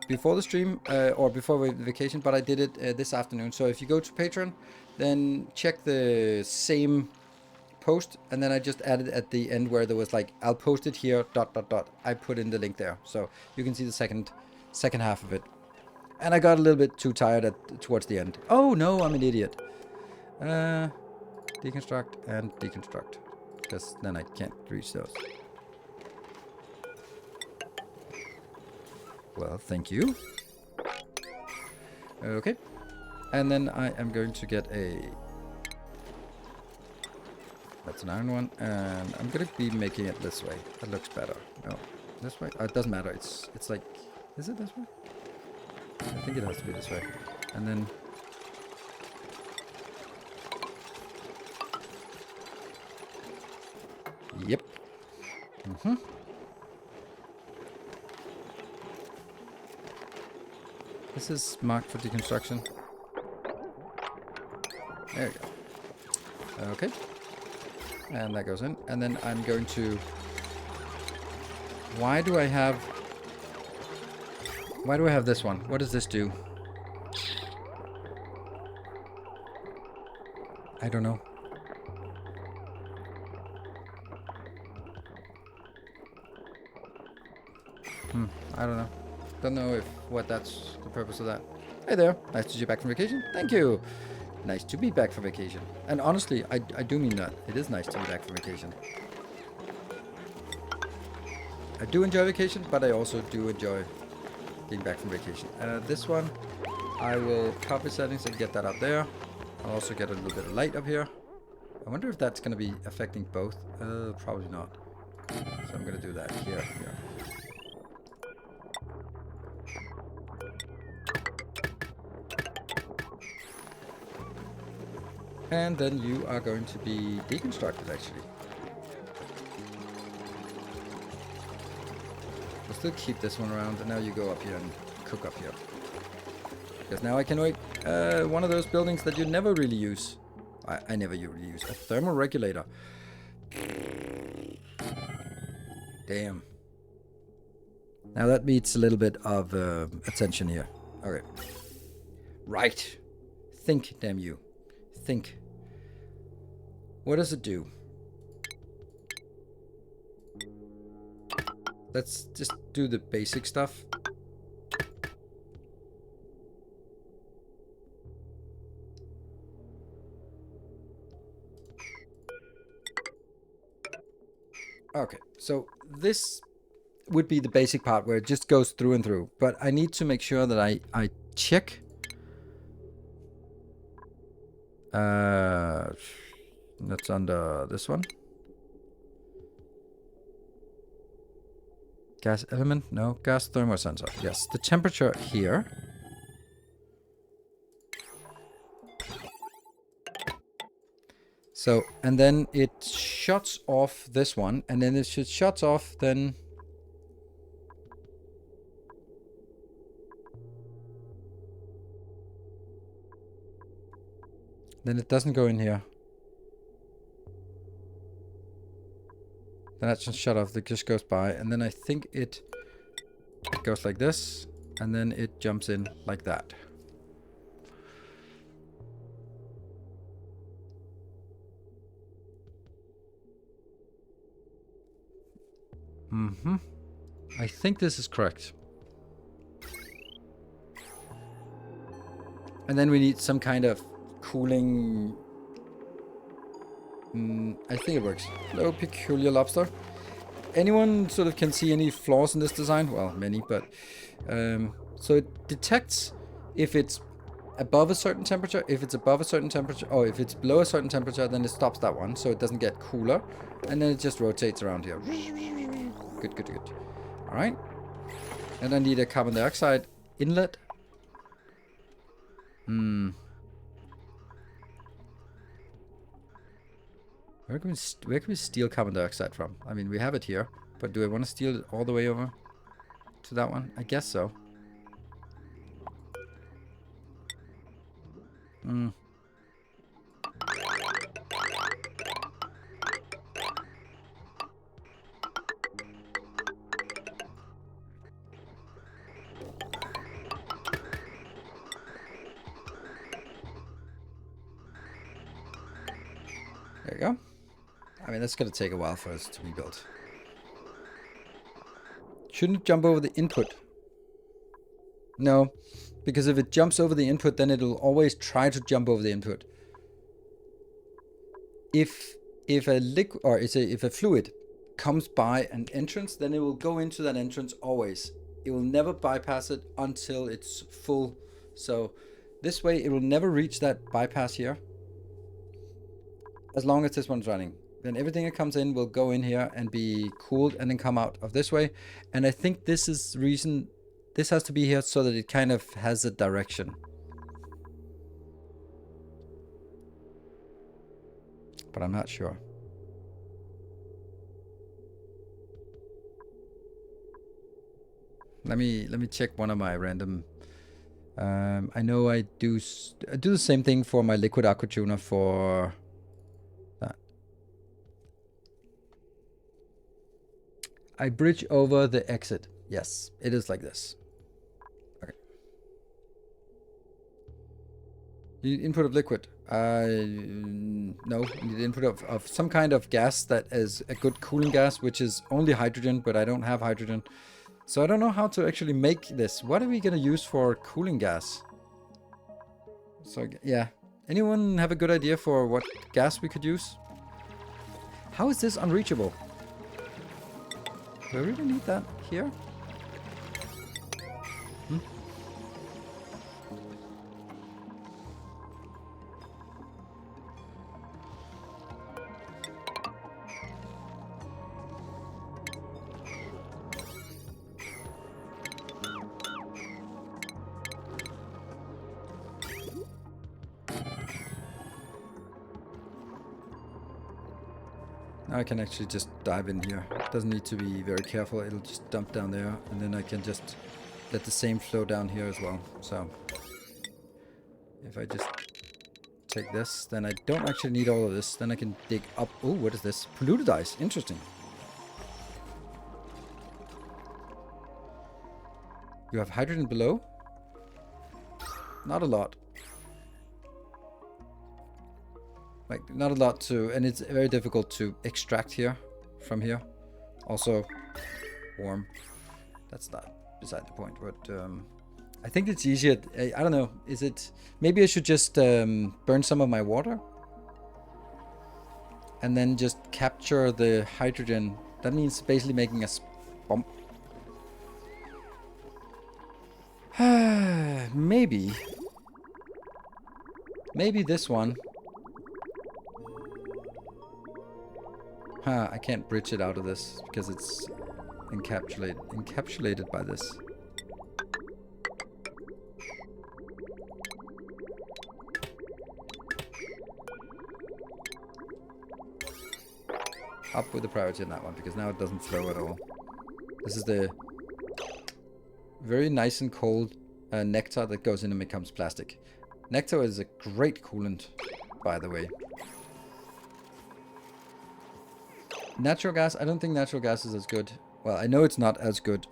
before the stream, or before vacation, but I did it this afternoon. So if you go to Patreon, then check the same post, and then I just added at the end where there was like, I'll post it here, ... I put in the link there, so you can see the second half of it. And I got a little bit too tired towards the end. Oh no, I'm an idiot. Deconstruct and deconstruct, because then I can't reach those. Well, thank you. Okay, and then I am going to get a... That's an iron one, and I'm gonna be making it this way. That looks better. No, this way? Oh, it doesn't matter. It's like... Is it this way? I think it has to be this way. And then... Yep. Mm-hmm. This is marked for deconstruction. There you go. Okay. And that goes in. And then I'm going to... Why do I have this one? What does this do? I don't know. I don't know. Don't know what that's the purpose of that. Hey there. Nice to see you back from vacation. Thank you. Nice to be back from vacation. And honestly, I do mean that. It is nice to be back from vacation. I do enjoy vacation, but I also do enjoy being back from vacation. This one, I will copy settings and get that up there. I'll also get a little bit of light up here. I wonder if that's going to be affecting both. Probably not. So I'm going to do that here. And then you are going to be deconstructed, actually. We'll still keep this one around, and now you go up here and cook up here. Because now I can make one of those buildings that you never really use. I never really use. A thermal regulator. Damn. Now that needs a little bit of attention here. Okay. Right. Think, damn you. Think. What does it do? Let's just do the basic stuff. Okay, so this would be the basic part where it just goes through and through. But I need to make sure that I check. That's under this one. Gas element? No. Gas thermosensor. Yes. The temperature here. So, and then it shuts off this one. And then if it shuts off, then... then it doesn't go in here. Then that just shut off. It just goes by, and then I think it goes like this, and then it jumps in like that. I think this is correct. And then we need some kind of cooling. I think it works. Hello, peculiar lobster. Anyone sort of can see any flaws in this design? Well, many, but so it detects if it's above a certain temperature, if it's above a certain temperature, or if it's below a certain temperature, then it stops that one, so it doesn't get cooler, and then it just rotates around here. Good, good, good. All right, and I need a carbon dioxide inlet. Where can we steal carbon dioxide from? I mean, we have it here, but do I want to steal it all the way over to that one? I guess so. There you go. I mean, that's going to take a while for us to be built. Shouldn't it jump over the input? No, because if it jumps over the input, then it'll always try to jump over the input. If a liquid or if a fluid comes by an entrance, then it will go into that entrance always. It will never bypass it until it's full. So this way, it will never reach that bypass here. As long as this one's running, then everything that comes in will go in here and be cooled and then come out of this way. And I think this is the reason this has to be here, so that it kind of has a direction. But I'm not sure. Let me check one of my random. I know I do the same thing for my liquid aqua tuner for. I bridge over the exit. Yes, it is like this. Okay. You need input of liquid. No, you need input of some kind of gas that is a good cooling gas, which is only hydrogen, but I don't have hydrogen. So I don't know how to actually make this. What are we going to use for cooling gas? So, yeah. Anyone have a good idea for what gas we could use? How is this unreachable? Do I really need that here? Now I can actually just dive in here. It doesn't need to be very careful. It'll just dump down there, and then I can just let the same flow down here as well. So if I just take this, then I don't actually need all of this. Then I can dig up. Oh, what is this? Polluted ice. Interesting. You have hydrogen below? Not a lot. Like, not a lot to, and it's very difficult to extract here, from here. Also, warm. That's not beside the point, but I think it's easier. I don't know, is it, maybe I should just burn some of my water? And then just capture the hydrogen. That means basically making a bomb. Maybe. Maybe this one. I can't bridge it out of this because it's encapsulated by this. Up with the priority on that one, because now it doesn't flow at all. This is the very nice and cold nectar that goes in and becomes plastic. Nectar is a great coolant, by the way. Natural gas, I don't think natural gas is as good. Well, I know it's not as good.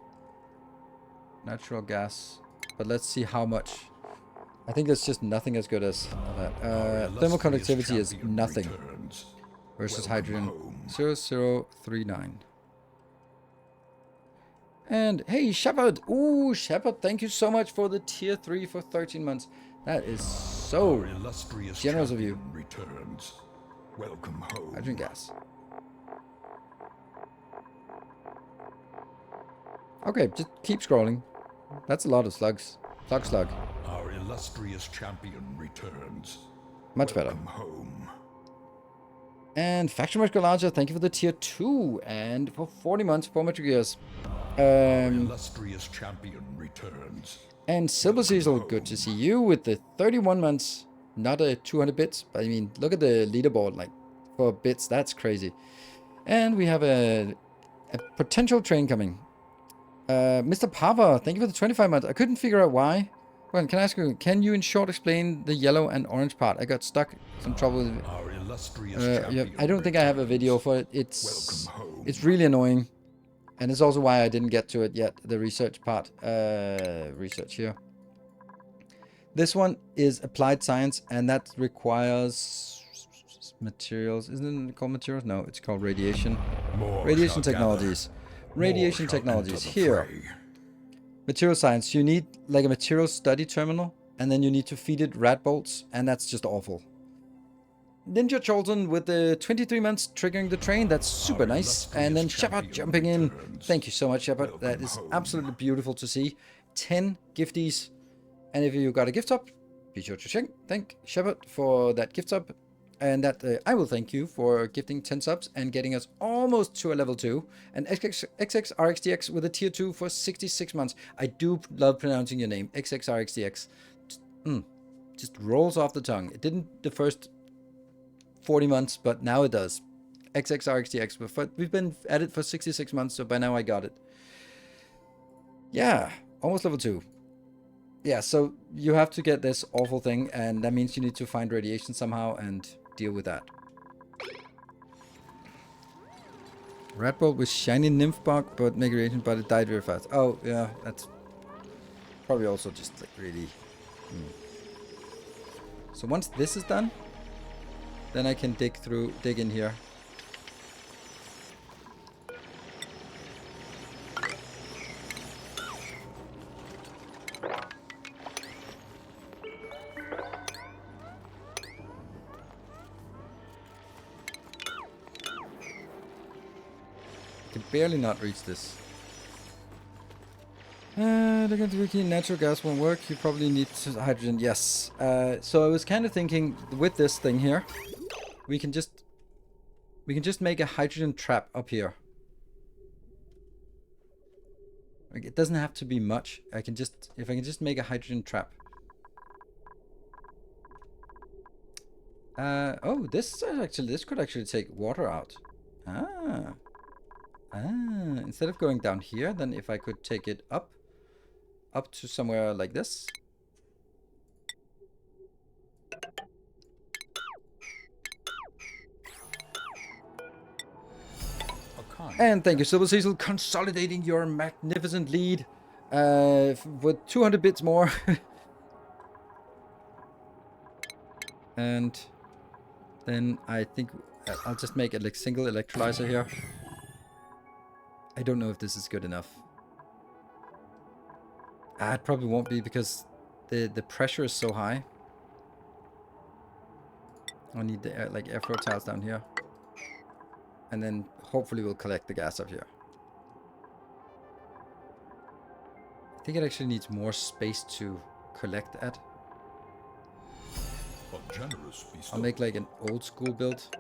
Natural gas. But let's see how much. I think there's just nothing as good as that. Thermal conductivity is nothing. Versus hydrogen. 0039. And hey, Shepard! Ooh, Shepard, thank you so much for the tier 3 for 13 months. That is so generous of you. Returns. Welcome home. Hydrogen gas. Okay, just keep scrolling. That's a lot of slugs. Slug. Our illustrious champion returns. Much better. Welcome home. And Faction Musculager, thank you for the tier 2 and for 40 months, 4 metric years. Our illustrious champion returns. And Silver Cecil, good to see you with the 31 months. Not a 200 bits, but I mean, look at the leaderboard, like, for bits, that's crazy. And we have a potential train coming. Mr. Pava, thank you for the 25 months. I couldn't figure out why. Well, can I ask you, can you in short explain the yellow and orange part? I got stuck, some trouble with it. Our illustrious Yeah, I don't think I have a video for it. It's really annoying. And it's also why I didn't get to it yet, the research part. Research here. This one is applied science, and that requires materials. Isn't it called materials? No, it's called radiation. Radiation technologies. Radiation technologies. Here. Material science. You need like a material study terminal, and then you need to feed it rat bolts, and that's just awful. Ninja Cholton with the 23 months triggering the train. That's super nice. And then Shepard jumping in. Thank you so much, Shepard. That is absolutely beautiful to see. 10 gifties. And if you got a gift sub, be sure to thank Shepard for that gift sub. And that I will thank you for gifting 10 subs and getting us almost to a level 2. And XXRXDX with a tier 2 for 66 months. I do love pronouncing your name. XXRXDX. Just rolls off the tongue. It didn't the first 40 months, but now it does. XXRXDX. We've been at it for 66 months, so by now I got it. Yeah, almost level 2. Yeah, so you have to get this awful thing, and that means you need to find radiation somehow and deal with that. Rat bolt with shiny nymph bark, but mega radiation, but it died very fast. Oh, yeah, that's probably also just like really... So once this is done, then I can dig in here. I can barely not reach this. They're going to be keen. Natural gas won't work. You probably need hydrogen. Yes. So I was kind of thinking with this thing here, we can just make a hydrogen trap up here. Like, it doesn't have to be much. If I can just make a hydrogen trap. Oh, this could actually take water out. Instead of going down here, then if I could take it up to somewhere like this. And thank you, Silver Cecil, consolidating your magnificent lead with 200 bits more. And then I think I'll just make a single electrolyzer here. I don't know if this is good enough. It probably won't be because the pressure is so high. I need the airflow tiles down here. And then hopefully we'll collect the gas up here. I think it actually needs more space to collect at. I'll make like an old school build.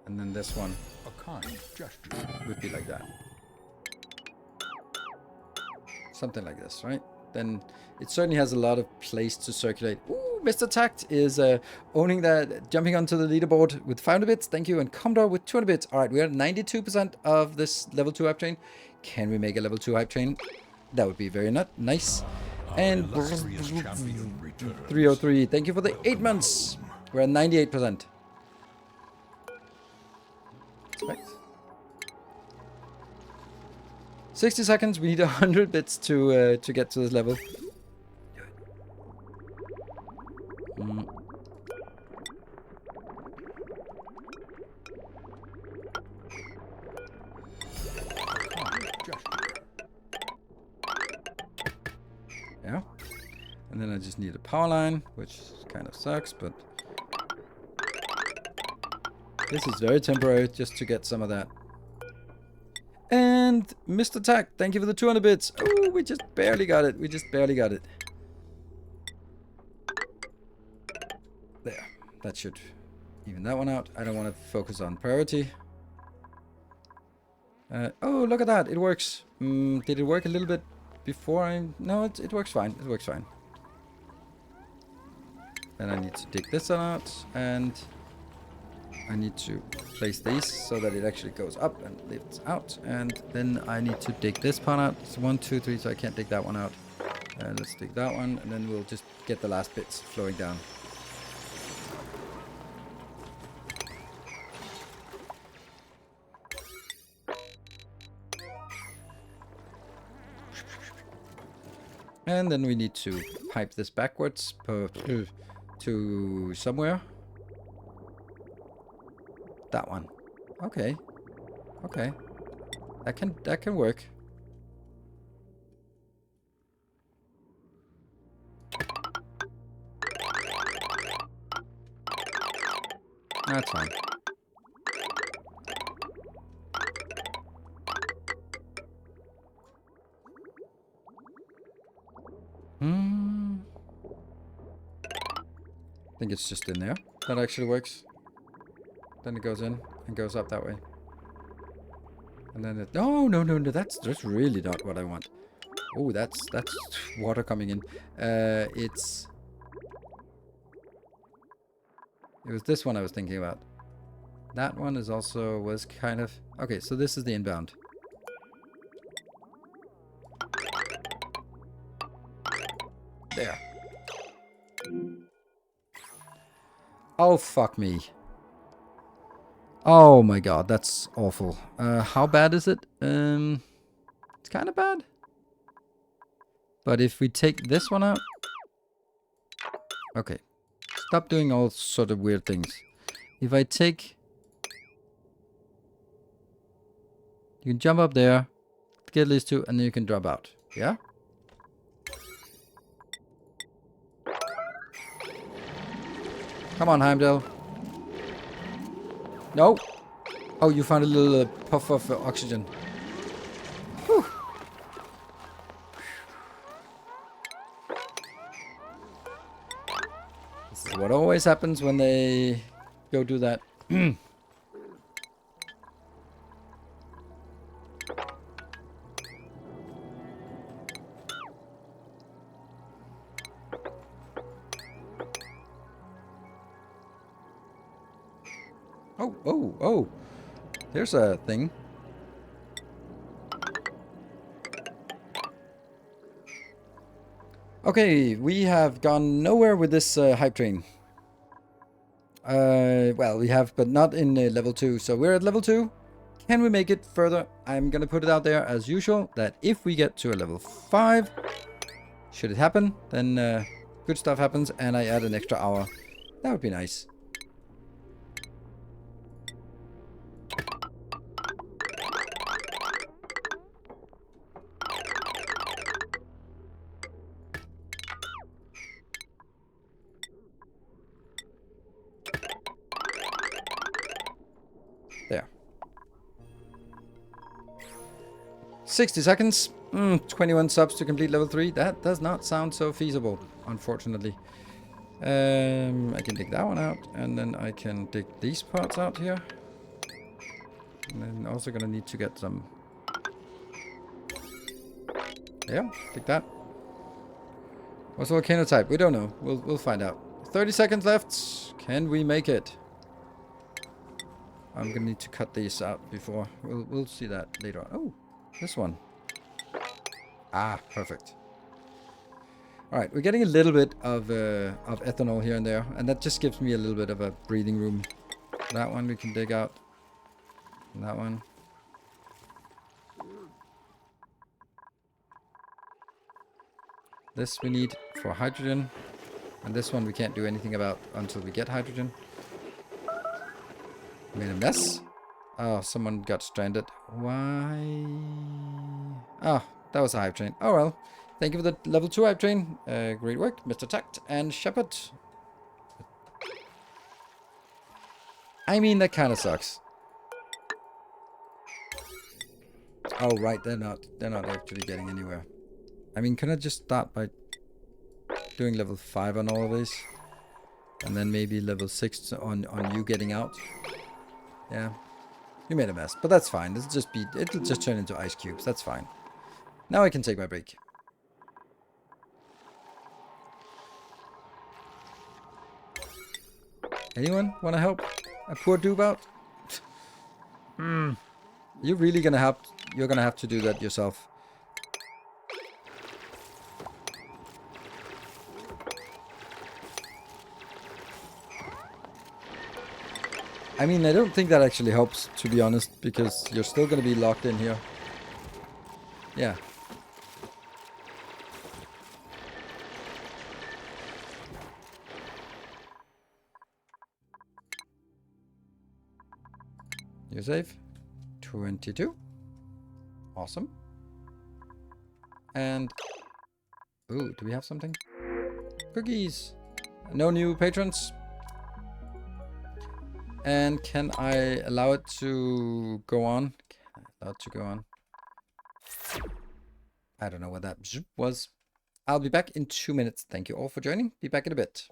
And then this one would be like that. Something like this, right? Then it certainly has a lot of place to circulate. Ooh, Mr. Tact is owning that, jumping onto the leaderboard with 500 bits. Thank you. And Commodore with 200 bits. All right, we are at 92% of this level 2 hype train. Can we make a level 2 hype train? That would be very nice. And illustrious champion returns. 303. Thank you for the 8 months. We're at 98%. Expect. 60 seconds. We need 100 bits to get to this level. Yeah. And then I just need a power line, which kind of sucks, but this is very temporary just to get some of that. And Mr. Tack, thank you for the 200 bits. Oh, we just barely got it. We just barely got it. There. That should even that one out. I don't want to focus on priority. Oh, look at that. It works. Did it work a little bit before I... No, it works fine. It works fine. Then I need to dig this one out. And I need to place these so that it actually goes up and lifts out. And then I need to dig this part out. It's 1, 2, 3, so I can't dig that one out. Let's dig that one. And then we'll just get the last bits flowing down. And then we need to pipe this backwards to somewhere. That one. Okay. Okay. That can work. That's fine. I think it's just in there. That actually works. Then it goes in and goes up that way. And then it... Oh, no, that's really not what I want. Oh, that's water coming in. It was this one I was thinking about. That one is also was kind of... Okay, so this is the inbound. There. Oh, fuck me. Oh my god, that's awful. How bad is it? It's kind of bad. But if we take this one out... Okay. Stop doing all sort of weird things. If I take... You can jump up there, get these two, and then you can drop out. Yeah? Come on, Heimdall. No. Oh, you found a little puff of oxygen. Whew. This is what always happens when they go do that. Oh. There's a thing. Okay, we have gone nowhere with this hype train. Well, we have, but not in level 2. So we're at level 2. Can we make it further? I'm gonna put it out there as usual that if we get to a level 5, should it happen, then good stuff happens and I add an extra hour. That would be nice. There. 60 seconds. 21 subs to complete level 3. That does not sound so feasible, unfortunately. I can dig that one out, and then I can dig these parts out here. And then also gonna need to get some... Yeah, dig that. What's the volcano type? We don't know. We'll find out. 30 seconds left. Can we make it? I'm gonna need to cut these out before. We'll see that later on. Oh, this one. Ah, perfect. All right, we're getting a little bit of ethanol here and there, and that just gives me a little bit of a breathing room. That one we can dig out. And that one. This we need for hydrogen. And this one we can't do anything about until we get hydrogen. Made a mess. Oh, someone got stranded. Why? Oh, that was a hype train. Oh well. Thank you for the level 2 hype train. Great work, Mr. Tact and Shepard. I mean, that kind of sucks. Oh right, they're not actually getting anywhere. I mean, can I just start by doing level 5 on all of these? And then maybe level 6 on you getting out? Yeah. You made a mess, but that's fine. It'll just turn into ice cubes. That's fine. Now I can take my break. Anyone want to help a poor doob out? You're really gonna help. You're gonna have to do that yourself. I mean, I don't think that actually helps, to be honest, because you're still gonna be locked in here. Yeah. You're safe. 22. Awesome. And... ooh, do we have something? Cookies! No new patrons. And can I allow it to go on? Can I allow it to go on? I don't know what that was. I'll be back in 2 minutes. Thank you all for joining. Be back in a bit.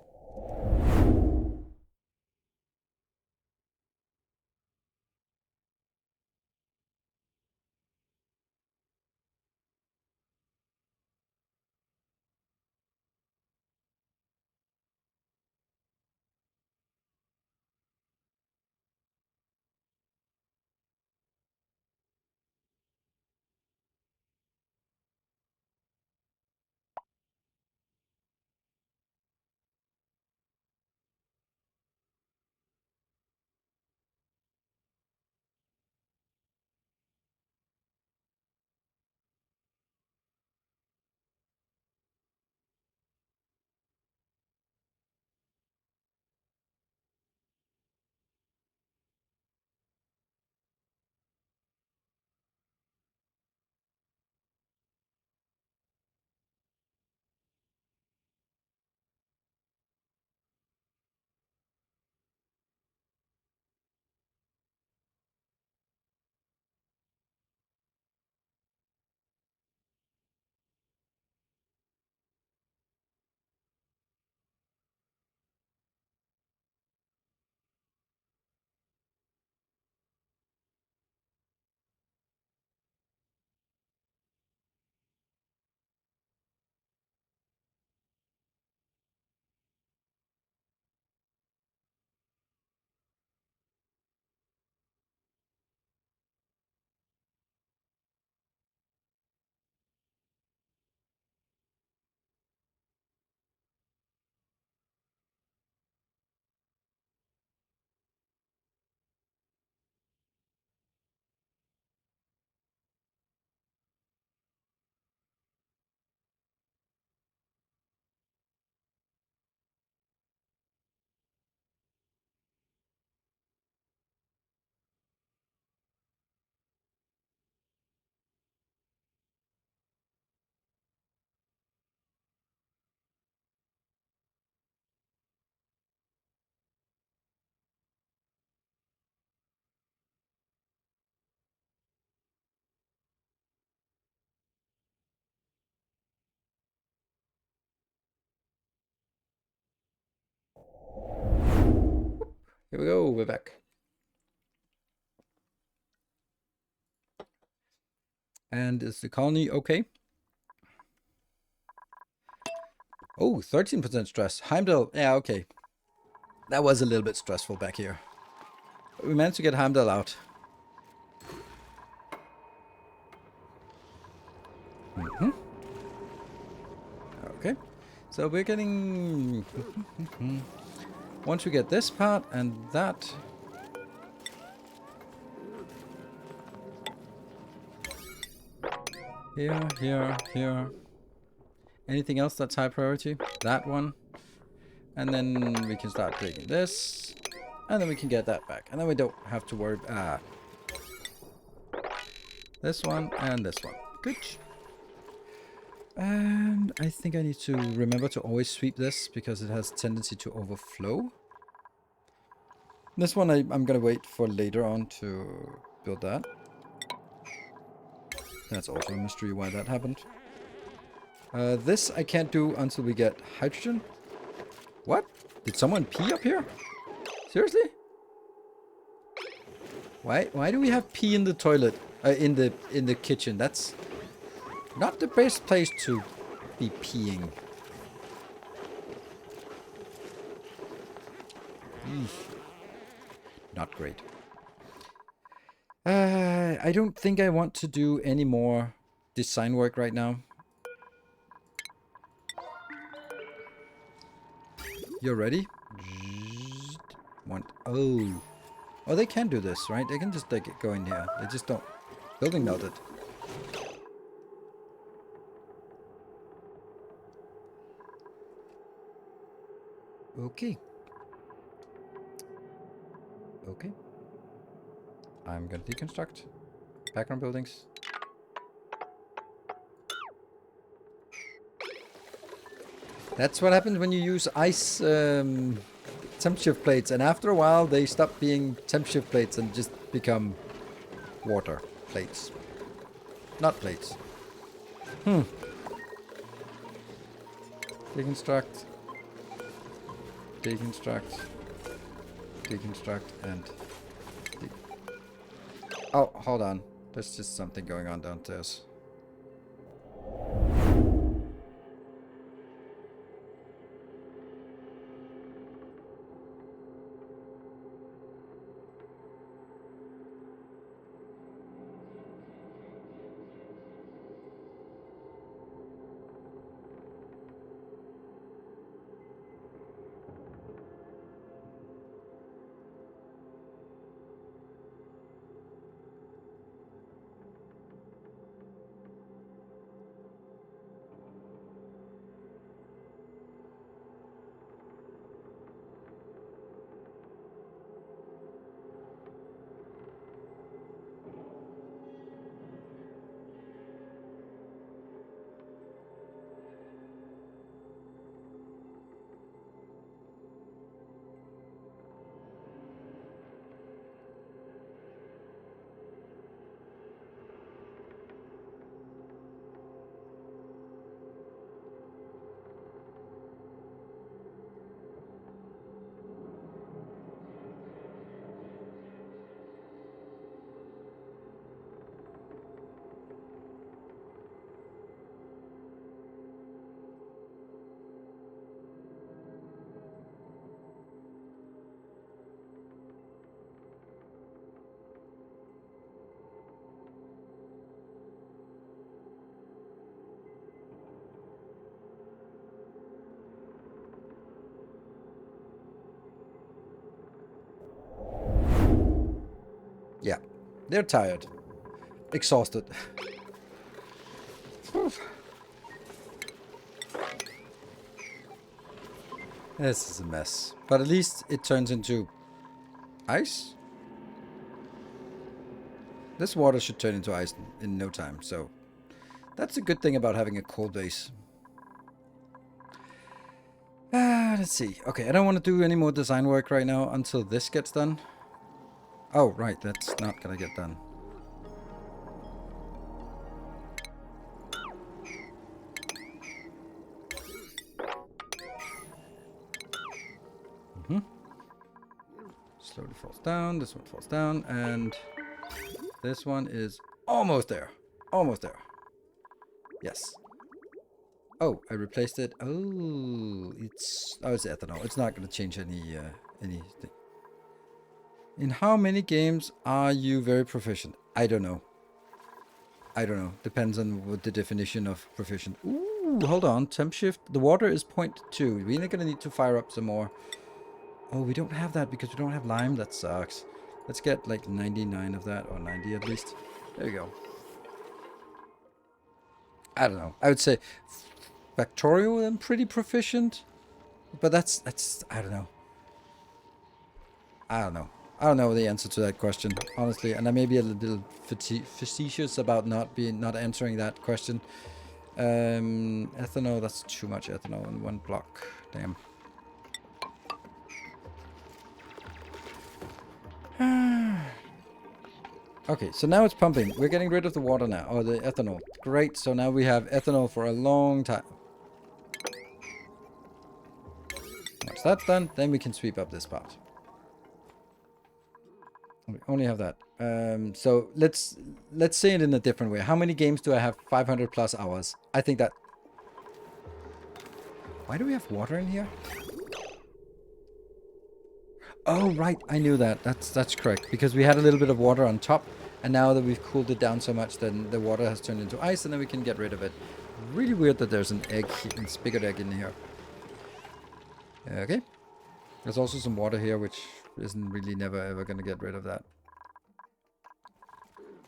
Here we go. We're back. And is the colony okay? Oh, 13% stress. Heimdall. Yeah, okay. That was a little bit stressful back here. But we managed to get Heimdall out. Okay. So we're getting... Once we get this part and that... Here, here, here. Anything else that's high priority? That one. And then we can start digging this. And then we can get that back. And then we don't have to worry... This one and this one. Good. And I think I need to remember to always sweep this because it has tendency to overflow. This one I'm gonna wait for later on to build that. That's also a mystery why that happened. This I can't do until we get hydrogen. What? Did someone pee up here? Seriously? Why do we have pee in the toilet? In the kitchen? That's not the best place to be peeing. Not great. I don't think I want to do any more design work right now. You're ready? Oh, they can do this, right? They can just like go in here. They just don't. Building noted. Okay. Okay. I'm gonna deconstruct background buildings. That's what happens when you use ice temp shift plates, and after a while they stop being temp shift plates and just become water plates. Not plates. Deconstruct. Deconstruct. Deconstruct and... Oh, hold on. There's just something going on downstairs. Yeah, they're tired. Exhausted. This is a mess. But at least it turns into ice. This water should turn into ice in no time, so that's a good thing about having a cold base. Let's see. Okay, I don't want to do any more design work right now until this gets done. Oh, right, that's not gonna get done. Slowly falls down, this one falls down, and this one is almost there. Almost there. Yes. Oh, I replaced it. Oh, it's ethanol. It's not gonna change anything. In how many games are you very proficient? I don't know. I don't know. Depends on what the definition of proficient. Ooh. Ooh, hold on. Temp shift. The water is 0.2. We're gonna need to fire up some more. Oh, we don't have that because we don't have lime. That sucks. Let's get like 99 of that, or 90 at least. There we go. I don't know. I would say Factorial, I'm pretty proficient. But that's I don't know. I don't know. I don't know the answer to that question, honestly. And I may be a little facetious about not answering that question. Ethanol, that's too much ethanol in one block. Damn. Okay, so now it's pumping. We're getting rid of the water now. Oh, the ethanol. Great, so now we have ethanol for a long time. Once that's done, then we can sweep up this part. We only have that. So let's say it in a different way. How many games do I have 500 plus hours? I think that... Why do we have water in here? Oh, right. I knew that. That's correct. Because we had a little bit of water on top. And now that we've cooled it down so much, then the water has turned into ice. And then we can get rid of it. Really weird that there's an egg, a spigot egg in here. Okay. There's also some water here, which isn't really never ever going to get rid of that.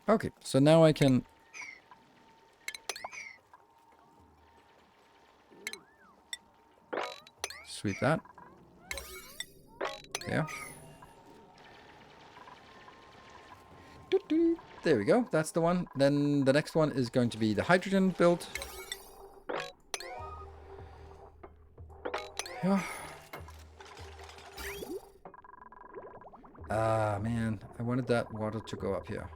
Okay. So now I can... sweep that. Yeah. There we go. That's the one. Then the next one is going to be the hydrogen build. Yeah. Ah, man. I wanted that water to go up here.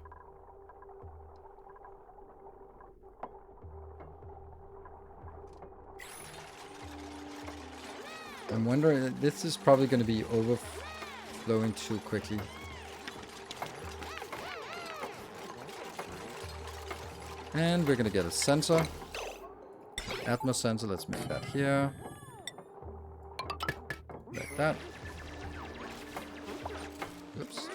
I'm wondering, this is probably going to be overflowing too quickly. And we're going to get a sensor. Atmos sensor, let's make that here. Like that. Oops.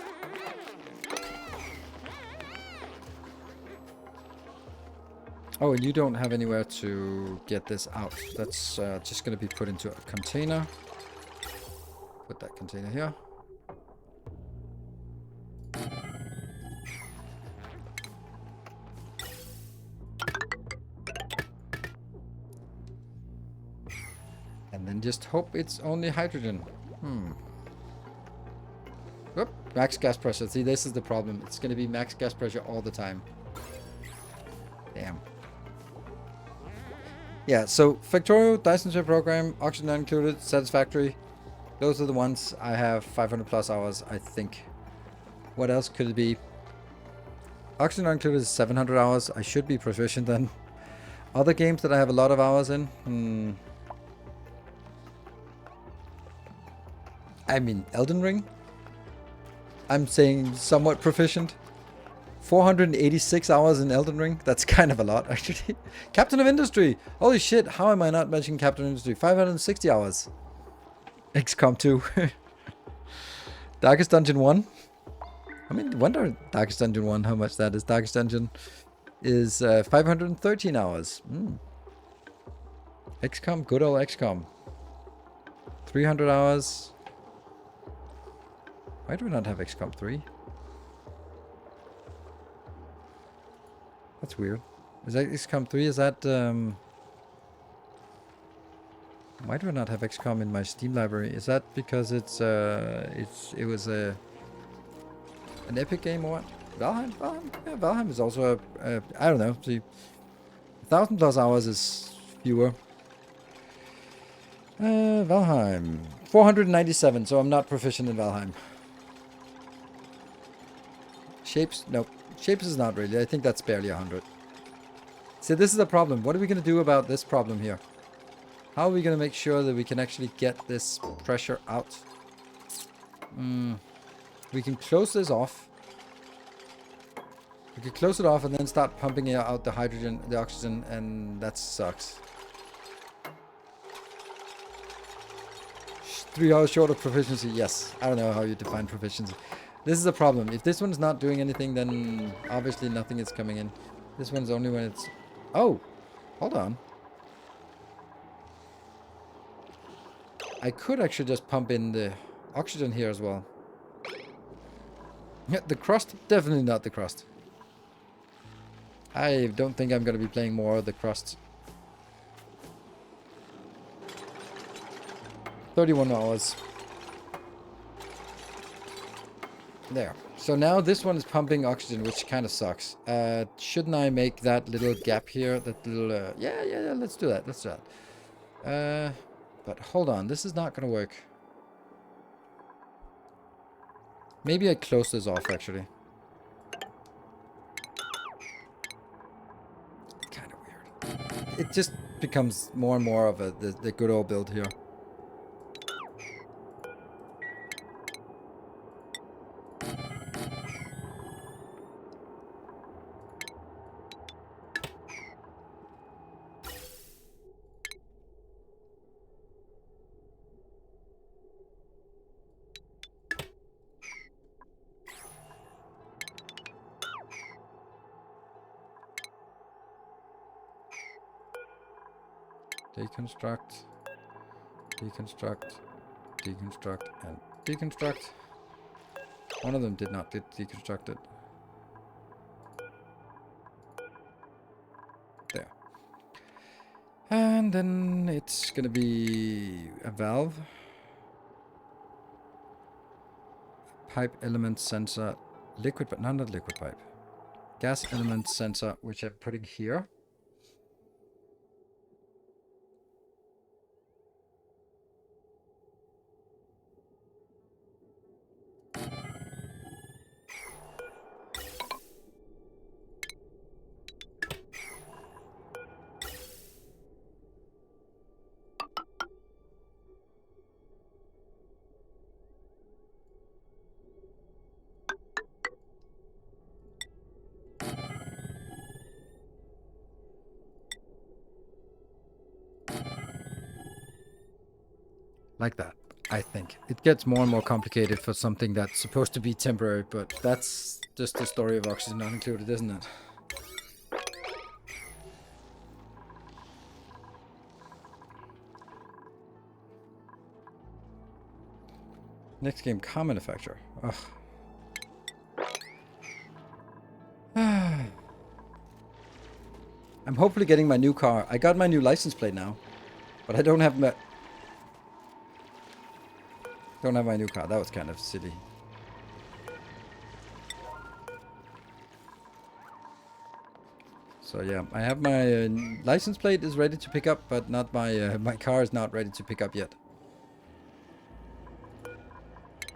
Oh, and you don't have anywhere to get this out. That's just going to be put into a container. Put that container here. And then just hope it's only hydrogen. Whoop, max gas pressure. See, this is the problem. It's going to be max gas pressure all the time. Damn. Yeah, so Factorial, Dyson Sphere program, oxygen not included, satisfactory. Those are the ones I have 500 plus hours, I think. What else could it be? Oxygen not included is 700 hours. I should be proficient then. Other games that I have a lot of hours in? I mean, Elden Ring? I'm saying somewhat proficient. 486 hours in Elden Ring. That's kind of a lot, actually. Captain of Industry. Holy shit, how am I not mentioning Captain of Industry? 560 hours. XCOM 2. Darkest Dungeon 1. I mean, wonder Darkest Dungeon 1, how much that is. Darkest Dungeon is 513 hours. XCOM, good old XCOM. 300 hours. Why do we not have XCOM 3? That's weird. Is that XCOM 3? Is that why do I not have XCOM in my Steam library? Is that because it was an Epic game or what? Valheim? Yeah, Valheim is also a I don't know. See, 1,000 plus hours is fewer. Valheim 497. So I'm not proficient in Valheim. Shapes? Nope. Shapes is not really. I think that's barely 100. See, this is the problem. What are we going to do about this problem here? How are we going to make sure that we can actually get this pressure out? We can close this off. We could close it off and then start pumping out the hydrogen, the oxygen, and that sucks. 3 hours short of proficiency. Yes. I don't know how you define proficiency. This is a problem. If this one's not doing anything, then obviously nothing is coming in. This one's only when it's... Oh! Hold on. I could actually just pump in the oxygen here as well. Yeah, the crust? Definitely not the crust. I don't think I'm going to be playing more of the crust. 31 hours. There. So now this one is pumping oxygen, which kind of sucks. Shouldn't I make that little gap here? That little... yeah, let's do that. Let's do that. But hold on. This is not going to work. Maybe I close this off, actually. Kind of weird. It just becomes more and more of the good old build here. Deconstruct, deconstruct, deconstruct, and deconstruct. One of them did not get deconstructed. There. And then it's gonna be a valve. Pipe element sensor. Liquid, but not liquid pipe. Gas element sensor, which I'm putting here. Like that, I think. It gets more and more complicated for something that's supposed to be temporary, but that's just the story of oxygen not included, isn't it? Next game, car manufacturer. Ugh. I'm hopefully getting my new car. I got my new license plate now, but I don't have my... Don't have my new car. That was kind of silly. So yeah, I have my license plate is ready to pick up, but not my my car is not ready to pick up yet.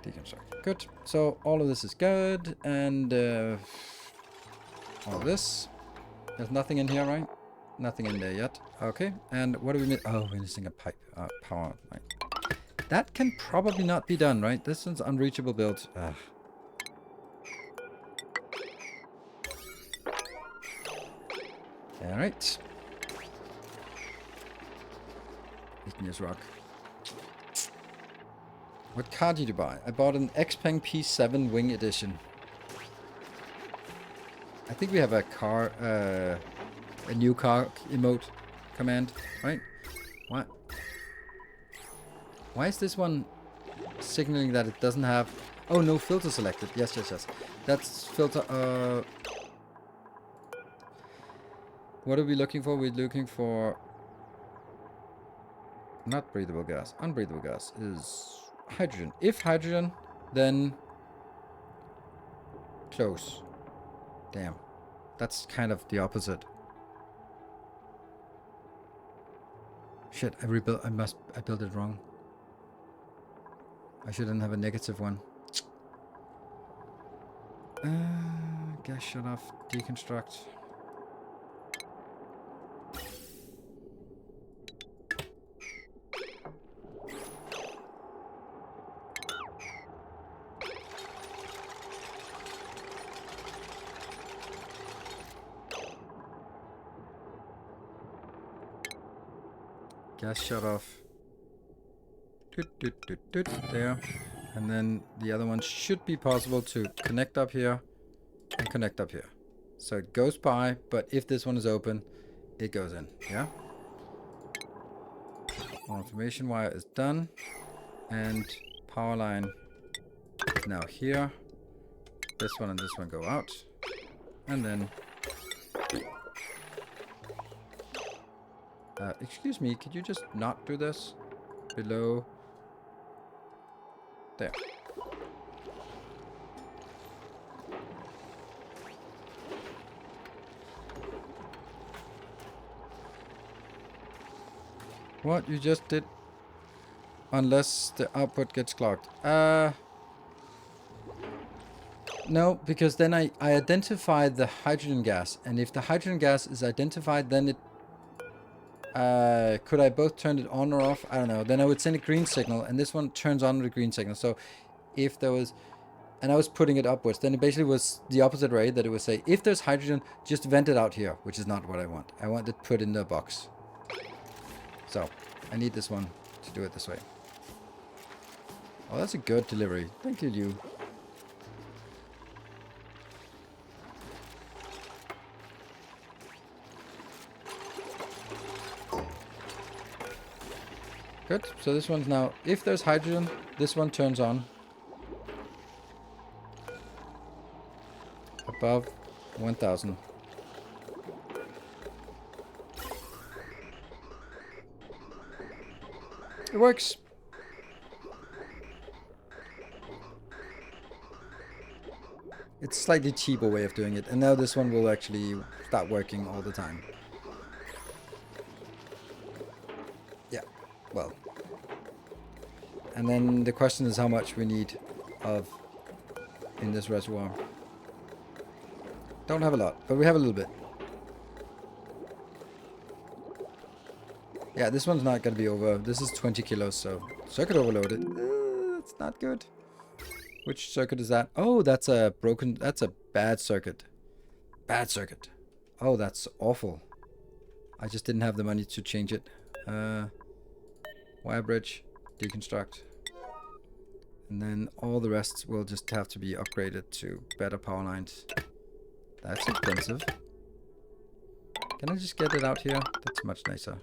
Deconstruct. Good. So all of this is good, and all this. There's nothing in here, right? Nothing in there yet. Okay. And what do we miss? Oh, we're missing a pipe. Power. Right. That can probably not be done, right? This one's unreachable build. Alright. Igneous rock. What car did you buy? I bought an Xpeng P7 Wing Edition. I think we have a car, a new car emote command, right? What? Why is this one signaling that it doesn't have... Oh, no filter selected. Yes. That's filter... What are we looking for? We're looking for... Not breathable gas. Unbreathable gas is hydrogen. If hydrogen, then... Close. Damn. That's kind of the opposite. Shit, I built it wrong. I shouldn't have a negative one. Gas shut off. Deconstruct. Gas shut off. There. And then the other one should be possible to connect up here and connect up here. So it goes by, but if this one is open, it goes in. Yeah? Automation wire is done. And power line is now here. This one and this one go out. And then... excuse me, could you just not do this? Below... There. What you just did? Unless the output gets clogged. No, because then I identified the hydrogen gas. And if the hydrogen gas is identified, then it... could I both turn it on or off? I don't know. Then I would send a green signal, and this one turns on with a green signal. So if there was... And I was putting it upwards. Then it basically was the opposite way, that it would say, if there's hydrogen, just vent it out here, which is not what I want. I want it put in the box. So, I need this one to do it this way. Oh, that's a good delivery. Thank you, you. Good. So this one's now, if there's hydrogen, this one turns on. Above 1000. It works. It's a slightly cheaper way of doing it. And now this one will actually start working all the time. Yeah, well. And then the question is how much we need of in this reservoir. Don't have a lot, but we have a little bit. Yeah, this one's not going to be over. This is 20 kilos, so circuit overloaded. That's not good. Which circuit is that? Oh, that's a broken... That's a bad circuit. Bad circuit. Oh, that's awful. I just didn't have the money to change it. Wire bridge. Deconstruct. And then all the rest will just have to be upgraded to better power lines. That's expensive. Can I just get it out here? That's much nicer.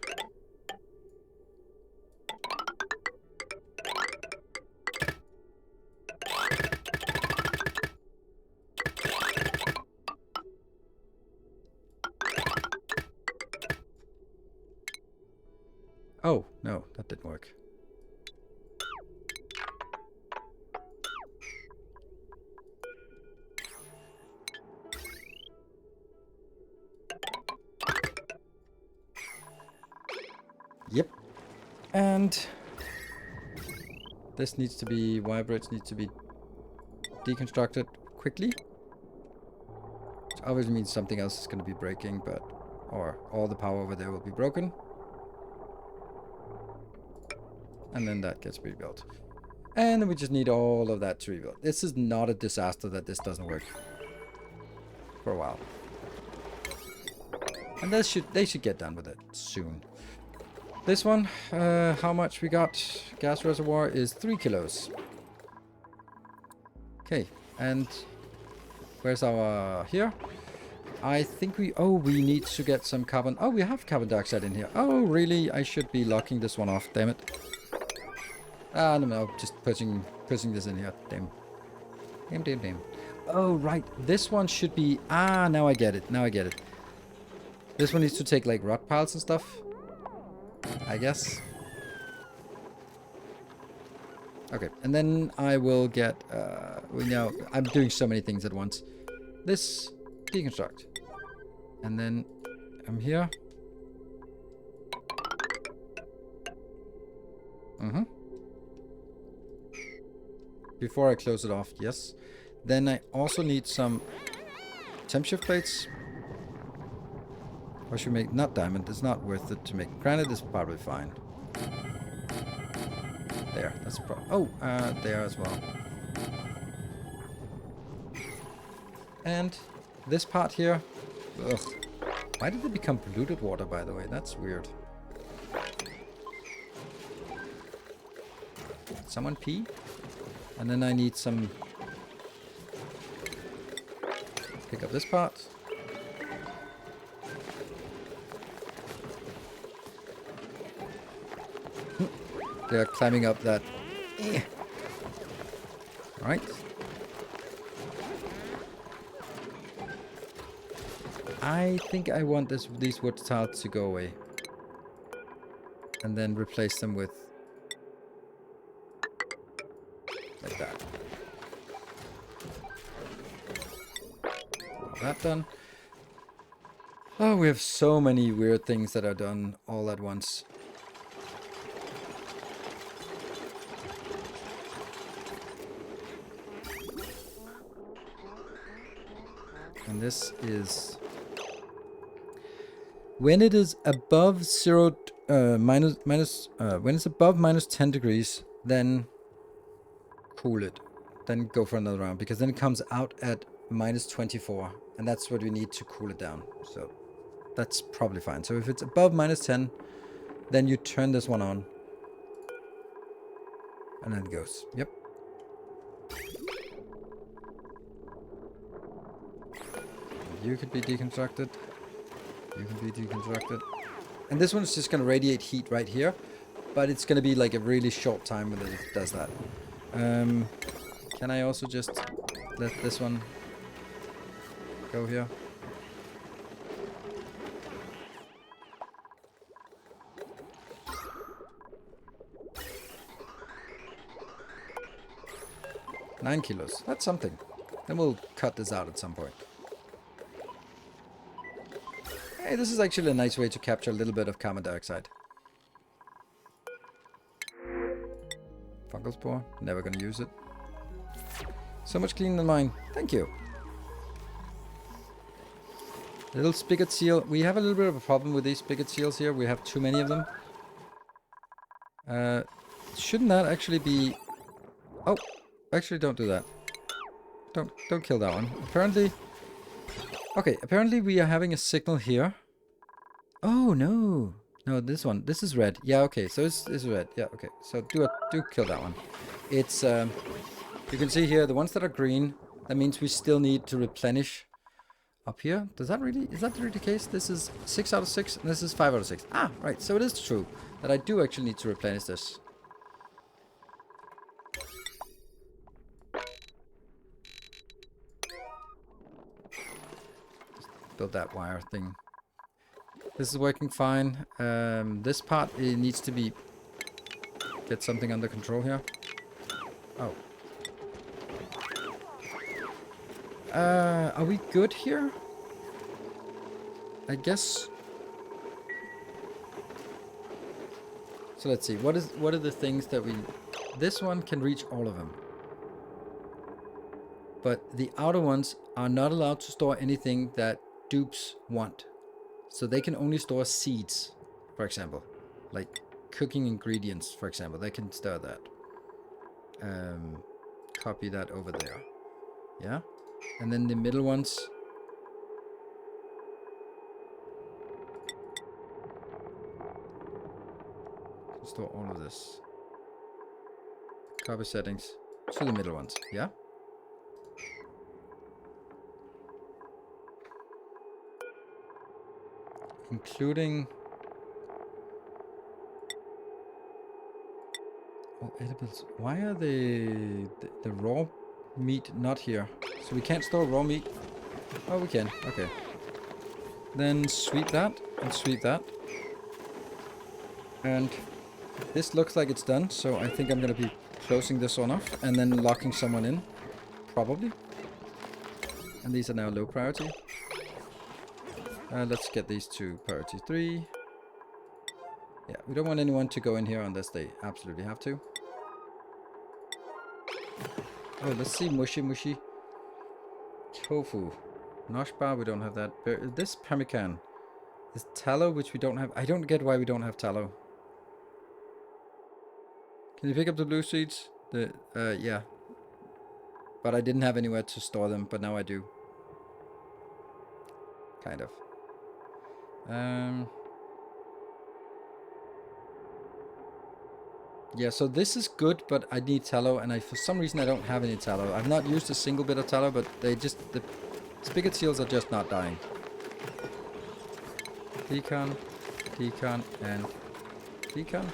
Oh, no, that didn't work. Yep. And this needs to be, wire bridge needs to be deconstructed quickly. Which obviously means something else is going to be breaking, but, or all the power over there will be broken. And then that gets rebuilt. And then we just need all of that to rebuild. This is not a disaster that this doesn't work for a while. And they should get done with it soon. This one, how much we got? Gas reservoir is 3 kilos. Okay, and where's our here? I think we need to get some carbon. Oh, we have carbon dioxide in here. Oh, really? I should be locking this one off. Damn it. Ah, no, just pushing this in here. Damn. Damn. Oh, right. This one should be... Ah, now I get it. This one needs to take, like, rock piles and stuff. I guess. Okay, and then I will get... I'm doing so many things at once. This, deconstruct. And then I'm here. Before I close it off, yes. Then I also need some temp shift plates. Or should we make, not diamond, it's not worth it to make. Granite is probably fine. There, that's there as well. And this part here, ugh. Why did it become polluted water, by the way? That's weird. Someone pee? And then I need some... Pick up this part. They're climbing up that. Alright. I think I want these wood tiles to go away. And then replace them with... like that. All that done. Oh, we have so many weird things that are done all at once. And this is... when it is above when it's above minus 10 degrees, then cool it. Then go for another round, because then it comes out at minus 24, and that's what we need to cool it down. So that's probably fine. So if it's above minus 10, then you turn this one on. And then it goes. Yep. You could be deconstructed. You can be deconstructed. And this one's just going to radiate heat right here. But it's going to be like a really short time when it does that. Can I also just let this one go here? Nine kilos. That's something. Then we'll cut this out at some point. Hey, this is actually a nice way to capture a little bit of carbon dioxide. Fungal spore. Never gonna use it. So much cleaner than mine. Thank you. Little spigot seal. We have a little bit of a problem with these spigot seals here. We have too many of them. Shouldn't that actually be... oh, actually don't do that. Don't kill that one. Apparently... okay, apparently we are having a signal here. Oh, no. No, this one. This is red. Yeah, okay. So it's red. Yeah, okay. So do kill that one. It's... you can see here, the ones that are green, that means we still need to replenish up here. Is that really the case? This is 6 out of 6, and this is 5 out of 6. Ah, right. So it is true that I do actually need to replenish this. Just build that wire thing. This is working fine. This part, it needs to be... get something under control here. Oh. Are we good here? I guess. So let's see. What are the things that we... this one can reach all of them. But the outer ones are not allowed to store anything that dupes want. So they can only store seeds, for example. Like cooking ingredients, for example. They can store that. Copy that over there. Yeah? And then the middle ones. Store all of this. Copy settings to the middle ones. Yeah? Including all edibles. Why are the raw meat not here? So we can't store raw meat? Oh, we can. Okay. Then sweep that and sweep that. And this looks like it's done, so I think I'm going to be closing this one off and then locking someone in. Probably. And these are now low priority. Let's get these to priority 3. Yeah, we don't want anyone to go in here unless they absolutely have to. Oh, let's see. Mushy. Tofu. Nosh bar, we don't have that. This pemmican. This tallow, which we don't have. I don't get why we don't have tallow. Can you pick up the blue seeds? Yeah. But I didn't have anywhere to store them, but now I do. Kind of. Yeah, so this is good, but I need tallow, and for some reason I don't have any tallow. I've not used a single bit of tallow, but the spigot seals are just not dying. Pecan, and pecan.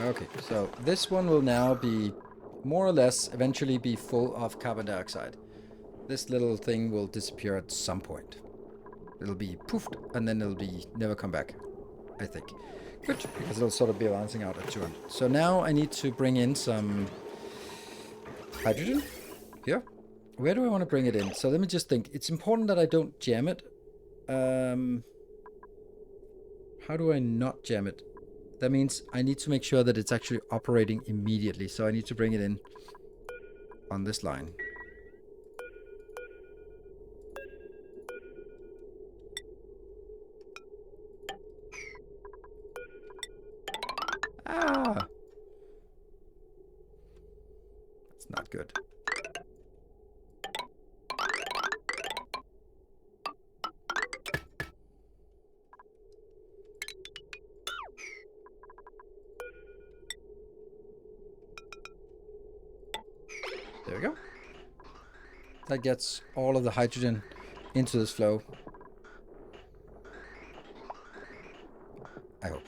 Okay, so this one will now be more or less eventually be full of carbon dioxide. This little thing will disappear at some point. It'll be poofed and then it'll be never come back, I think. Good, because it'll sort of be balancing out at 200. So now I need to bring in some hydrogen here. Where do I want to bring it in? So let me just think. It's important that I don't jam it. How do I not jam it? That means I need to make sure that it's actually operating immediately. So I need to bring it in on this line. Ah! That's not good. There we go. That gets all of the hydrogen into this flow. I hope.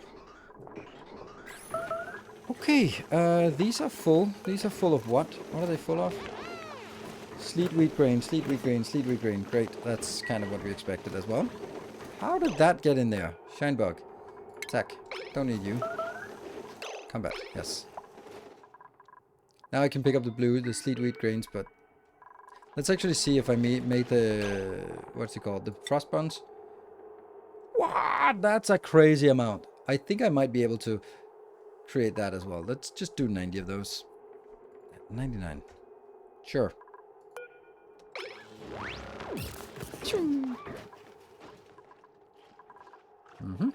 Okay, these are full. These are full of what? What are they full of? Sleet wheat grain, sleet wheat grain, sleet wheat grain. Great, that's kind of what we expected as well. How did that get in there? Shinebug. Attack. Don't need you. Combat, yes. Now I can pick up the blue, the sleet wheat grains, but... Let's actually see if I made the... What's it called? The frost buns? What? That's a crazy amount. I think I might be able to create that as well. Let's just do 90 of those. 99. Sure. Mm-hmm.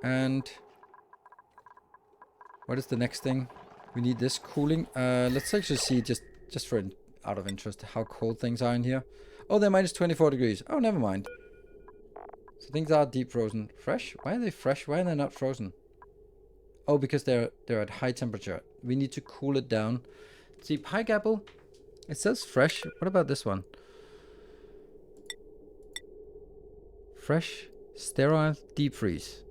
And what is the next thing? We need this cooling. Let's actually see just for out of interest how cold things are in here. Oh, they're minus 24 degrees. Oh, never mind. So things are deep frozen. Fresh? Why are they fresh? Why are they not frozen? Oh, because they're at high temperature. We need to cool it down. See, pike apple. It says fresh. What about this one? Fresh, sterile, deep freeze.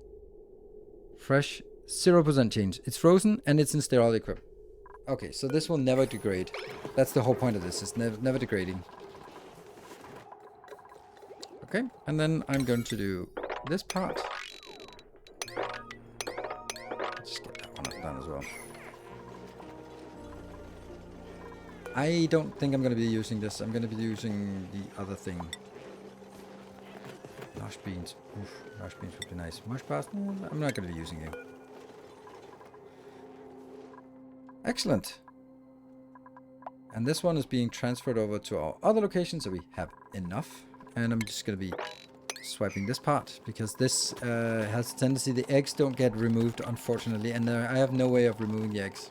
Fresh, 0% change. It's frozen and it's in sterile equipment. Okay, so this will never degrade. That's the whole point of this. It's never degrading. Okay, and then I'm going to do this part. Just get that one done as well. I don't think I'm going to be using this. I'm going to be using the other thing. Marsh beans. Oof, marsh beans would be nice. Marsh pasta? I'm not going to be using you. Excellent. And this one is being transferred over to our other location, so we have enough. And I'm just going to be swiping this part, because this has a tendency, the eggs don't get removed, unfortunately, and I have no way of removing the eggs.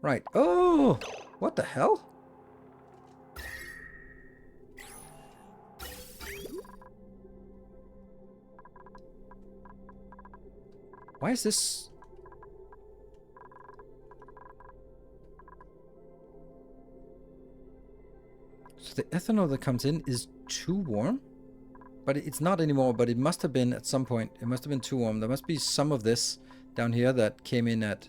Right. Oh! What the hell? Why is this... So the ethanol that comes in is too warm? But it's not anymore, but it must have been at some point. It must have been too warm. There must be some of this down here that came in at...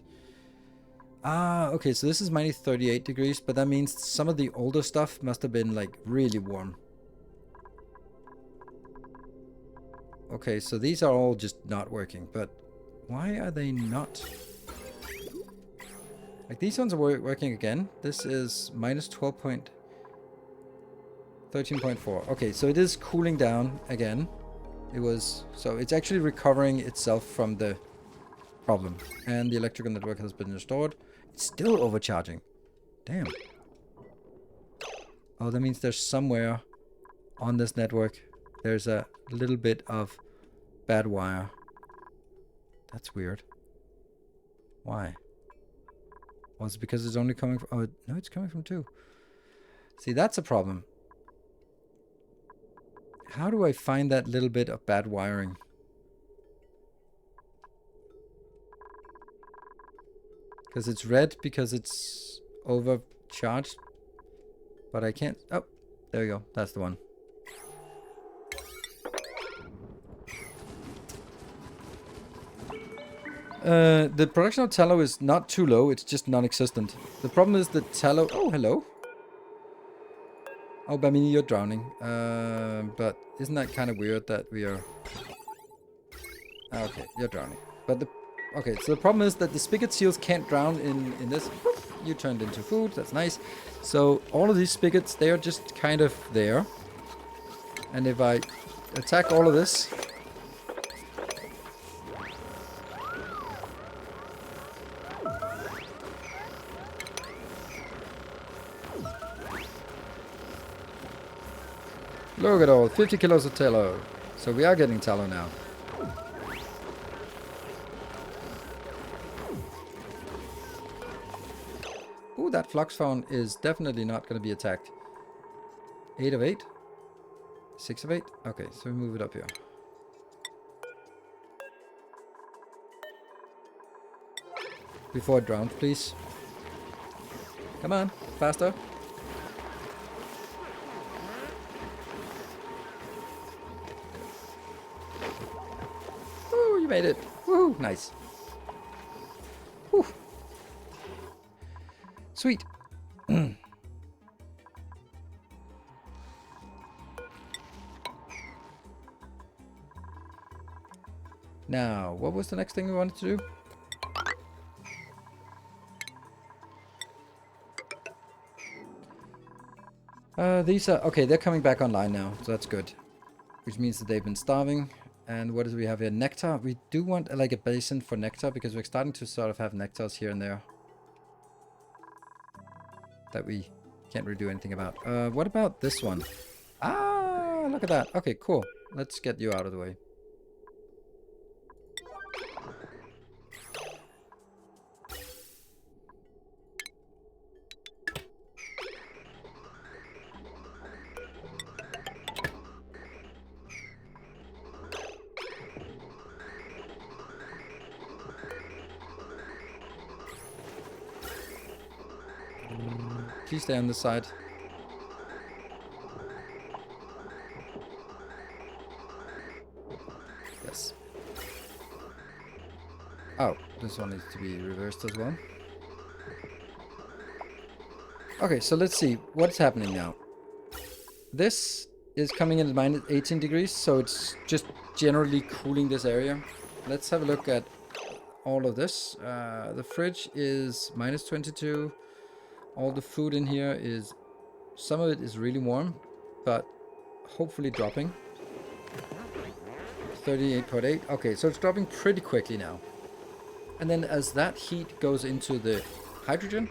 Ah, okay, so this is minus 38 degrees, but that means some of the older stuff must have been, like, really warm. Okay, so these are all just not working, but why are they not? Like, these ones are working again. This is minus 13.4. Okay, so it is cooling down again. It was... So it's actually recovering itself from the problem. And the electrical network has been restored. It's still overcharging. Damn. Oh, that means there's somewhere on this network there's a little bit of bad wire. That's weird. Why? Oh, it's because it's only coming from... Oh, no, it's coming from 2. See, that's a problem. How do I find that little bit of bad wiring? Because it's red because it's overcharged. But I can't... Oh, there we go. That's the one. The production of tallow is not too low, it's just non-existent. The problem is that tallow... Oh, hello. Oh, Bamini, you're drowning. But isn't that kind of weird that we are... Okay, you're drowning. But the... Okay, so the problem is that the spigot seals can't drown in this. You turned into food, that's nice. So all of these spigots, they are just kind of there. And if I attack all of this... Look at all, 50 kilos of tallow. So we are getting tallow now. Ooh, that flux fawn is definitely not going to be attacked. 8 of 8. 6 of 8. Okay, so we move it up here. Before it drowns, please. Come on, faster. Ooh, you made it. Woo, nice. Woo. Sweet. Now, what was the next thing we wanted to do? These are... Okay, they're coming back online now, so that's good. Which means that they've been starving. And what do we have here? Nectar. We do want like a basin for nectar because we're starting to sort of have nectars here and there. That we can't really do anything about. What about this one? Ah, look at that. Okay, cool. Let's get you out of the way. Please stay on this side. Yes. Oh, this one needs to be reversed as well. Okay, so let's see what's happening now. This is coming in at minus 18 degrees, so it's just generally cooling this area. Let's have a look at all of this. The fridge is minus 22. All the food in here is, some of it is really warm, but hopefully dropping. 38.8. Okay, so it's dropping pretty quickly now. And then as that heat goes into the hydrogen,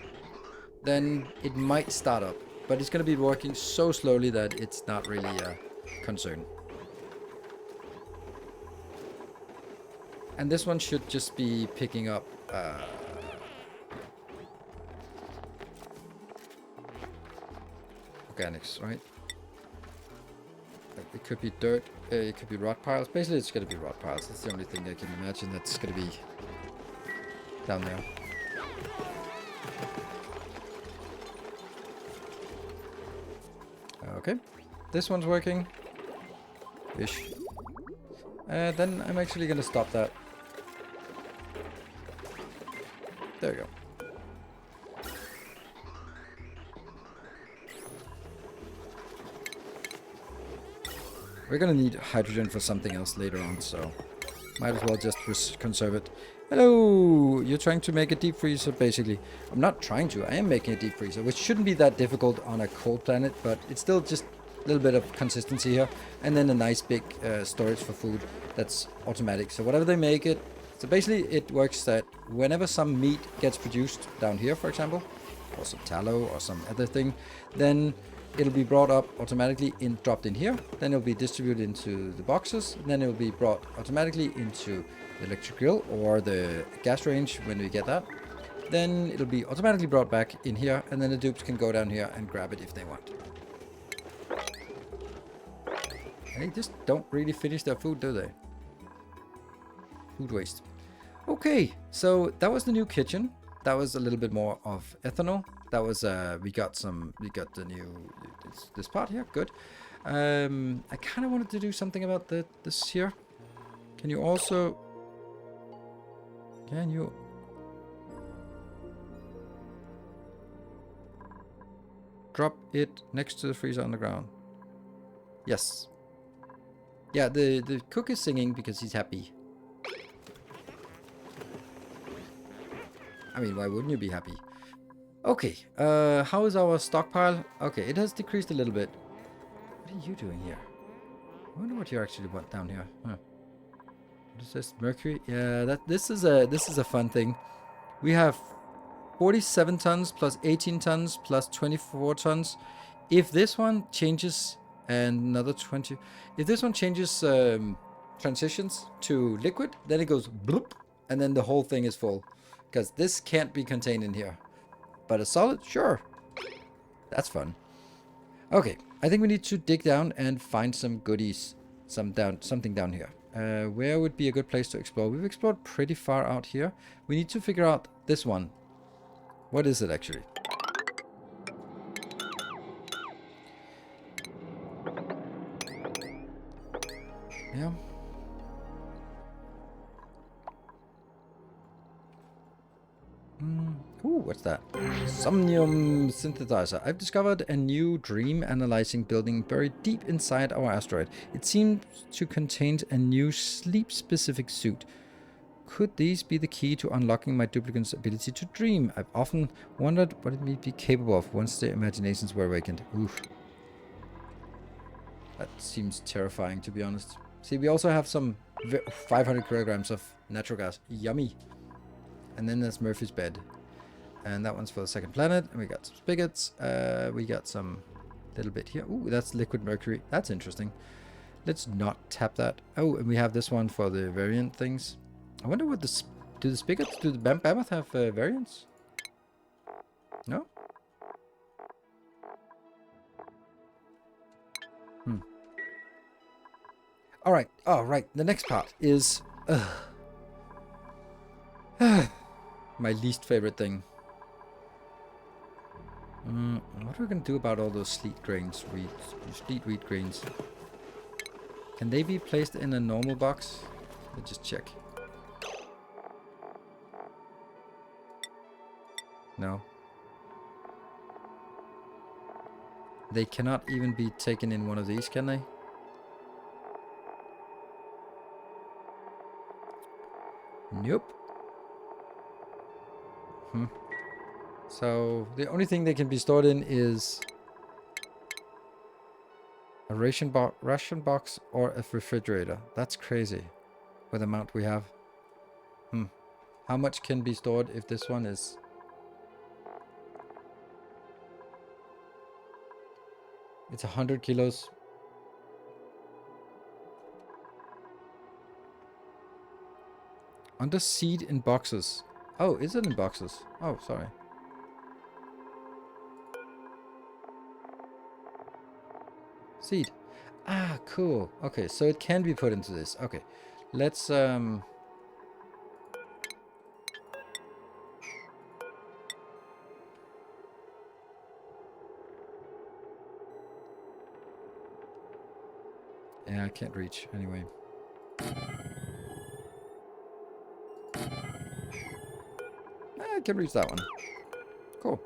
then it might start up. But it's going to be working so slowly that it's not really a concern. And this one should just be picking up... organics, right? It could be dirt, it could be rock piles. Basically, it's going to be rock piles. That's the only thing I can imagine that's going to be down there. Okay, this one's working. Ish. Then I'm actually going to stop that. There we go. We're gonna need hydrogen for something else later on, so might as well just conserve it. Hello! You're trying to make a deep freezer, basically. I'm not trying to, I am making a deep freezer, which shouldn't be that difficult on a cold planet, but it's still just a little bit of consistency here. And then a nice big storage for food that's automatic. So whatever they make it, so basically it works that whenever some meat gets produced down here, for example, or some tallow or some other thing, then it'll be brought up automatically dropped in here, then it'll be distributed into the boxes, and then it'll be brought automatically into the electric grill or the gas range when we get that. Then it'll be automatically brought back in here, and then the dupes can go down here and grab it if they want. They just don't really finish their food, do they? Food waste. Okay, so that was the new kitchen. That was a little bit more of ethanol. That was we got the new this part here. Good. I kind of wanted to do something about this here. Can you Can you? Drop it next to the freezer on the ground. Yes. Yeah, the cook is singing because he's happy. I mean, why wouldn't you be happy? Okay, how is our stockpile? Okay, it has decreased a little bit. What are you doing here? I wonder what you actually want down here. Huh. What is this? Mercury? Yeah, this is a fun thing. We have 47 tons plus 18 tons plus 24 tons. If this one changes and another 20, if this one changes transitions to liquid, then it goes bloop, and then the whole thing is full, because this can't be contained in here. But a solid, sure, that's fun. Okay, I think we need to dig down and find some goodies, something down here. Where would be a good place to explore? We've explored pretty far out here. We need to figure out this one. What is it actually? Yeah. Ooh, what's that? Somnium synthesizer. I've discovered a new dream analyzing building buried deep inside our asteroid. It seems to contain a new sleep-specific suit. Could these be the key to unlocking my duplicant's ability to dream? I've often wondered what it may be capable of once their imaginations were awakened. Oof. That seems terrifying, to be honest. See, we also have some 500 kilograms of natural gas. Yummy. And then there's Murphy's bed. And that one's for the second planet. And we got some spigots. We got some little bit here. Ooh, that's liquid mercury. That's interesting. Let's not tap that. Oh, and we have this one for the variant things. I wonder what the... Do the spigots, do the Mammoth have variants? No? Alright. Oh, right. The next part is... my least favorite thing. What are we going to do about all those sleet grains? Sleet wheat grains. Can they be placed in a normal box? Let's just check. No. They cannot even be taken in one of these, can they? Nope. So the only thing they can be stored in is a ration box or a refrigerator. That's crazy with the amount we have. How much can be stored if this one is... It's 100 kilos. Under seed in boxes. Oh, is it in boxes? Oh, sorry. Seed. Ah, cool. Okay, so it can be put into this. Okay. Let's Yeah, I can't reach anyway. I can reach that one. Cool.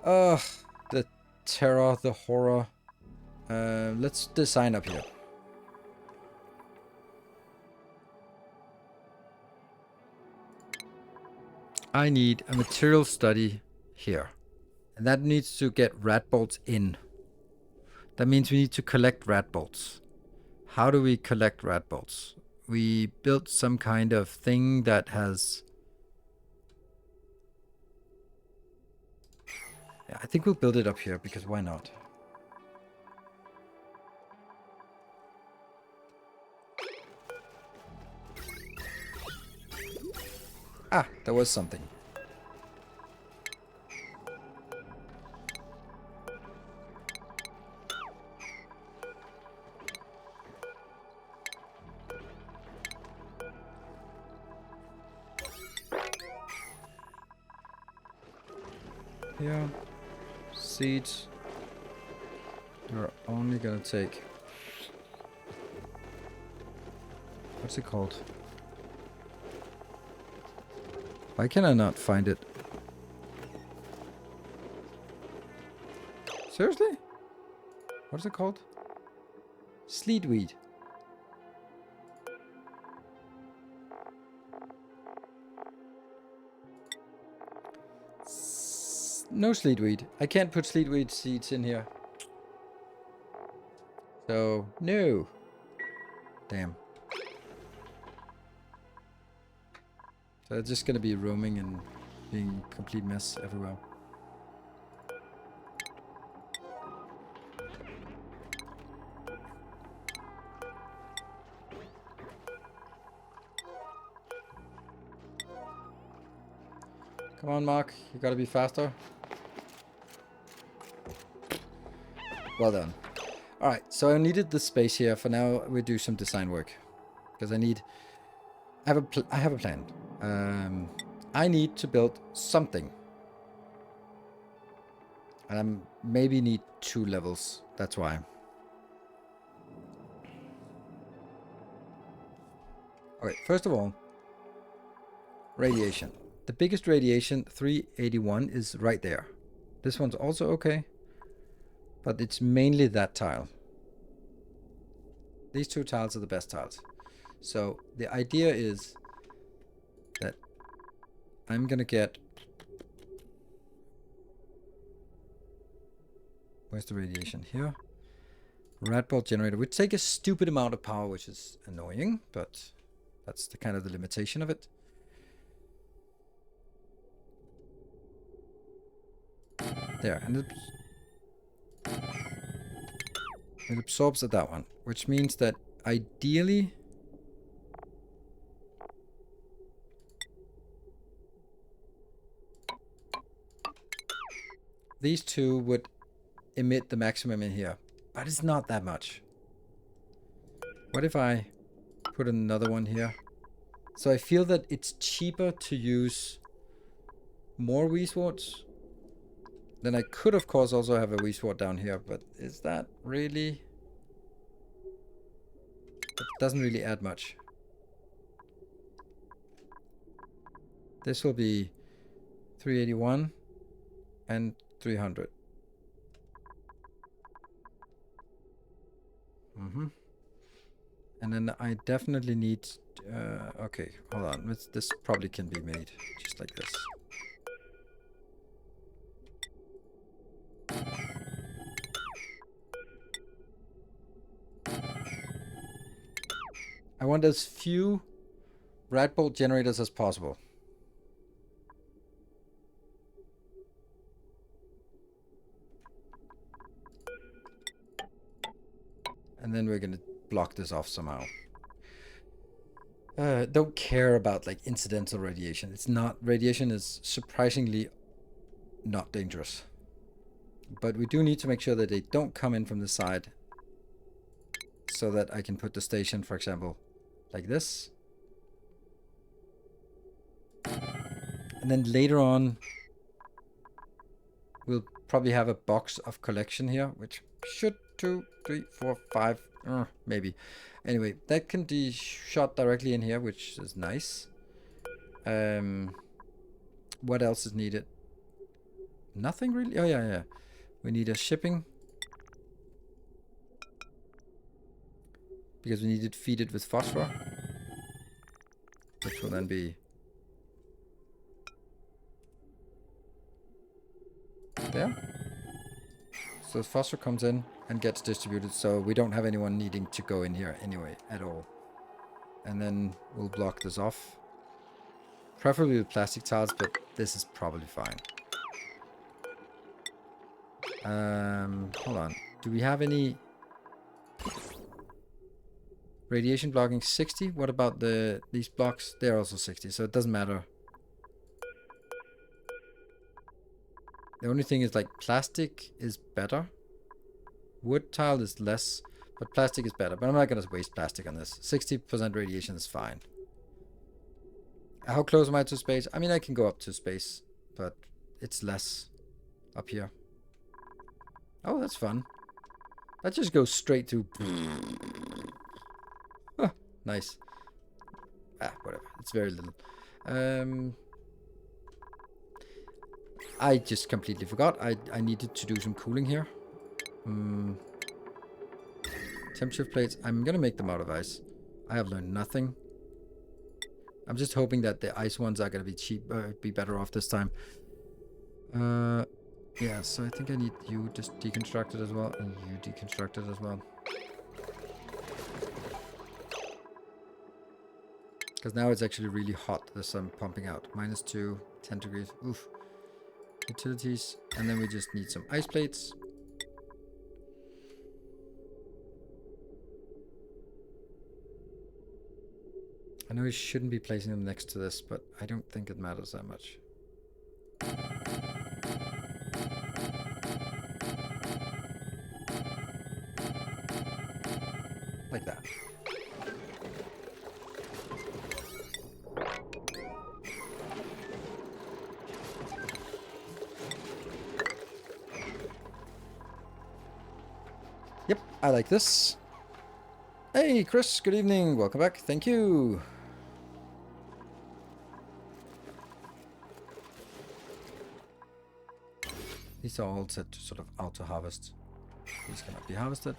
Ugh, the terror, the horror. Let's design up here. I need a material study here. And that needs to get rat bolts in. That means we need to collect rat bolts. How do we collect rat bolts? We built some kind of thing that has... Yeah, I think we'll build it up here, because why not? Ah, there was something. Yeah. Seeds. We're only gonna take What's it called? Why can I not find it? Seriously? What is it called? Sleetweed. No sleetweed. I can't put sleetweed seeds in here. So, no. Damn. So it's just gonna be roaming and being a complete mess everywhere. Come on, Mark. You gotta be faster. Well done. Alright, so I needed the space here. For now, we do some design work. Because I have a plan. I need to build something. And I maybe need 2 levels. That's why. Okay, first of all, radiation. The biggest radiation, 381, is right there. This one's also okay. But it's mainly that tile. These 2 tiles are the best tiles. So the idea is that I'm gonna get... Where's the radiation? Here. Rat ball generator would take a stupid amount of power, which is annoying, but that's the kind of the limitation of it. There, and it absorbs at that one, which means that ideally these 2 would emit the maximum in here, but it's not that much. What if I put another one here? So I feel that it's cheaper to use more Wii Swords. Then I could, of course, also have a Wii Sword down here, but is that really... It doesn't really add much. This will be 381 and 300. And then I definitely need... okay, hold on. This probably can be made just like this. I want as few rat bolt generators as possible. And then we're gonna block this off somehow. Don't care about like incidental radiation. It's not... Radiation is surprisingly not dangerous. But we do need to make sure that they don't come in from the side. So that I can put the station, for example, like this. And then later on, we'll probably have a box of collection here, which should 2, 3, 4, 5, maybe. Anyway, that can be shot directly in here, which is nice. What else is needed? Nothing really? Oh, yeah. We need a shipping. Because we need to feed it with phosphor. Which will then be... there. So phosphor comes in and gets distributed, so we don't have anyone needing to go in here anyway, at all. And then we'll block this off. Preferably with plastic tiles, but this is probably fine. Hold on. Do we have any... Radiation blocking 60? What about these blocks? They're also 60, so it doesn't matter. The only thing is like plastic is better. Wood tile is less, but plastic is better. But I'm not going to waste plastic on this. 60% radiation is fine. How close am I to space? I mean, I can go up to space, but it's less up here. Oh, that's fun. That just goes straight to... Nice. Whatever. It's very little. I just completely forgot. I needed to do some cooling here. Temperature plates. I'm gonna make them out of ice. I have learned nothing. I'm just hoping that the ice ones are gonna be be better off this time. Yeah, so I think I need you just deconstructed as well, and you deconstructed as well. Because now it's actually really hot. The sun pumping out. -2, 10 degrees. Oof. Utilities, and then we just need some ice plates. I know we shouldn't be placing them next to this, but I don't think it matters that much. Like that. Yep, I like this. Hey, Chris, good evening. Welcome back. Thank you. These are all set to sort of auto-harvest. These cannot be harvested.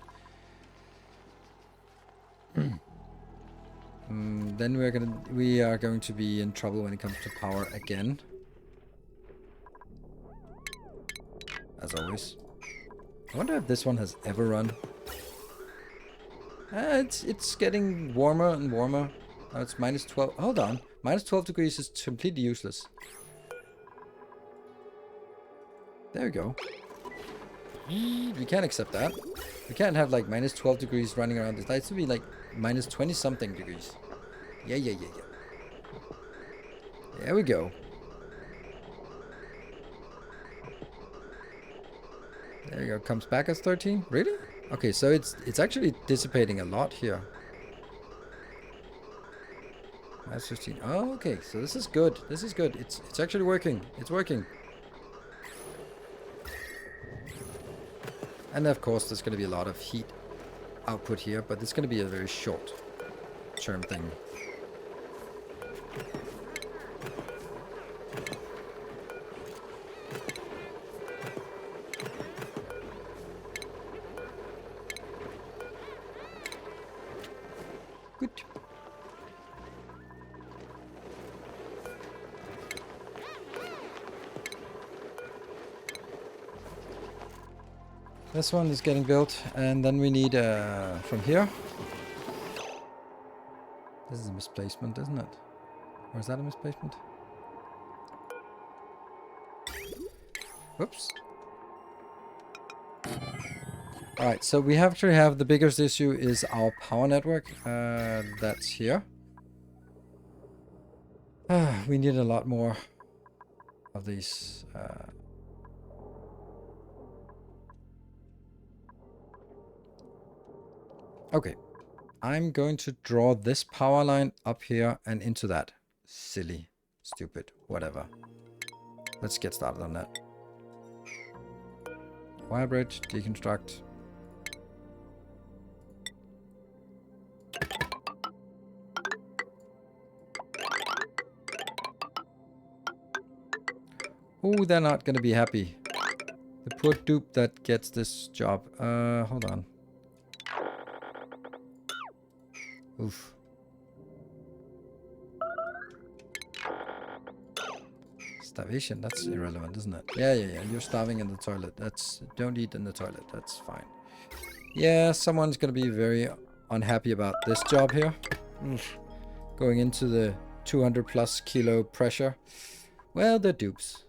Then we are going to be in trouble when it comes to power again. As always. I wonder if this one has ever run. It's getting warmer and warmer. Now it's -12. Hold on. -12 degrees is completely useless. There we go. We can't accept that. We can't have like -12 degrees running around this. It needs to be like -20 something degrees. Yeah. There we go. There you go. Comes back as 13. Really? Okay, so it's actually dissipating a lot here. That's 15. Oh, okay. So this is good. This is good. It's actually working. It's working. And of course, there's going to be a lot of heat output here, but it's going to be a very short-term thing. Good. This one is getting built, and then we need from here. This is a misplacement, isn't it? Or is that a misplacement? Whoops. Alright, so we actually have the biggest issue is our power network. That's here. We need a lot more of these. Okay. I'm going to draw this power line up here and into that. Silly. Stupid. Whatever. Let's get started on that. Wire bridge. Deconstruct. Oh, they're not going to be happy. The poor dupe that gets this job. Hold on. Oof. Starvation, that's irrelevant, isn't it? Yeah. You're starving in the toilet. Don't eat in the toilet. That's fine. Yeah, someone's going to be very unhappy about this job here. Oof. Going into the 200 plus kilo pressure. Well, they're dupes.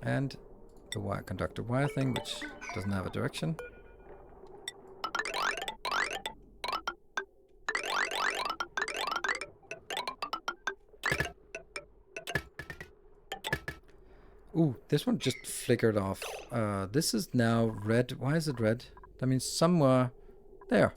And the wire conductor wire thing, which doesn't have a direction. Ooh, this one just flickered off. This is now red. Why is it red? That means somewhere there.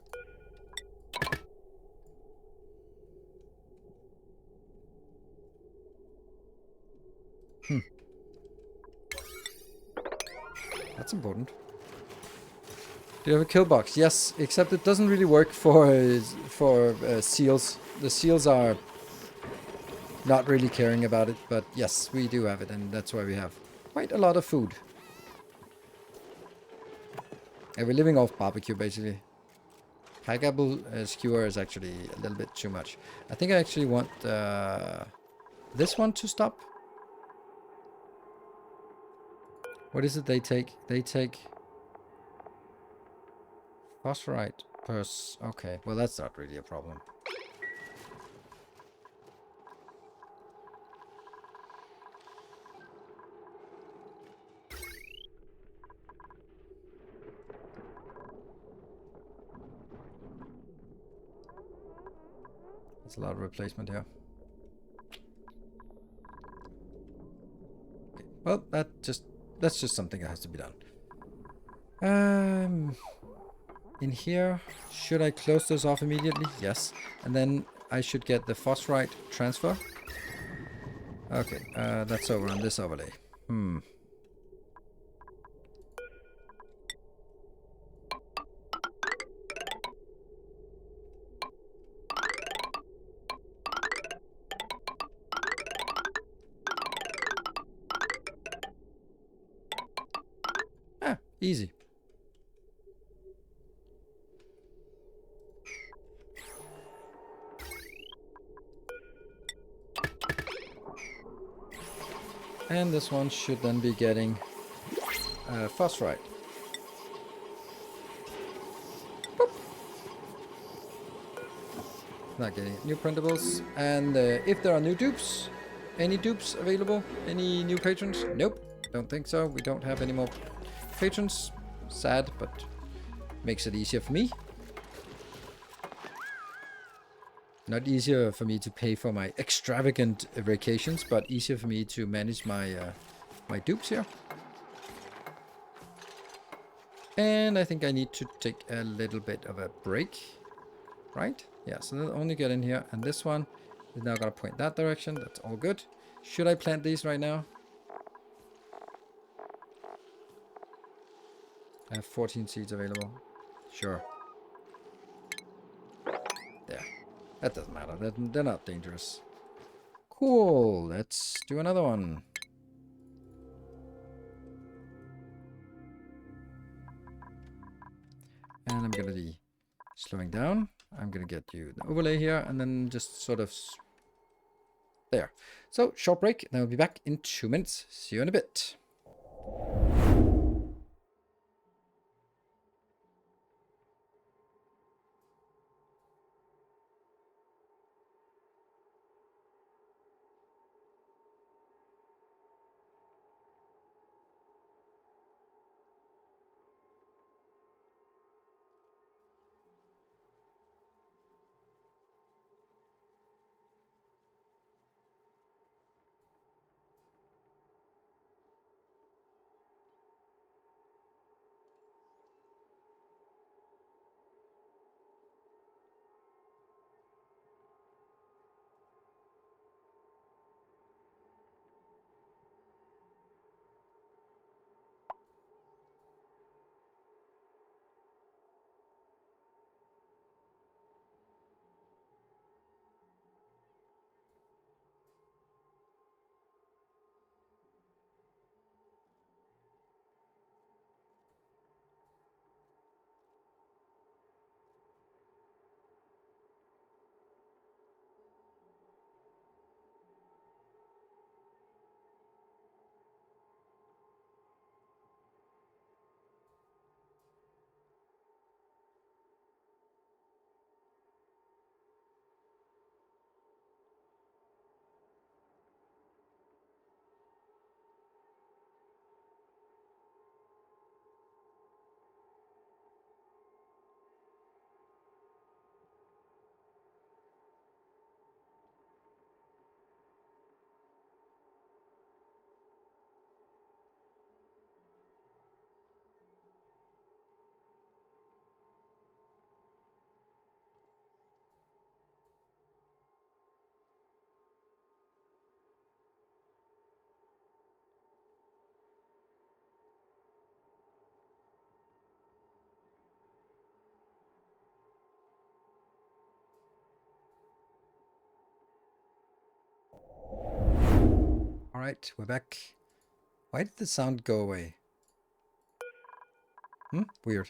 That's important. Do you have a kill box? Yes, except it doesn't really work for seals. The seals are not really caring about it, but yes, we do have it, and that's why we have quite a lot of food. And we're living off barbecue, basically. Pineapple skewer is actually a little bit too much. I think I actually want this one to stop. What is it they take? They take phosphorite per... Okay, well that's not really a problem. There's a lot of replacement here. Okay. Well, that's just something that has to be done. In here, should I close this off immediately? Yes. And then I should get the phosphorite transfer. Okay, that's over on this overlay. Ah, easy. And this one should then be getting phosphorite. Boop. Not getting it. New printables. And if there are new dupes, any dupes available? Any new patrons? Nope. Don't think so. We don't have any more patrons. Sad, but makes it easier for me. Not easier for me to pay for my extravagant vacations, but easier for me to manage my my dupes here. And I think I need to take a little bit of a break, right? Yeah, so they'll only get in here, and this one is now gonna point that direction. That's all good. Should I plant these right now? I have 14 seeds available. Sure. There. That doesn't matter. They're not dangerous. Cool. Let's do another one. And I'm going to be slowing down. I'm going to get you the overlay here and then just sort of... There. So, short break. Then we'll be back in 2 minutes. See you in a bit. Alright, we're back. Why did the sound go away? Weird.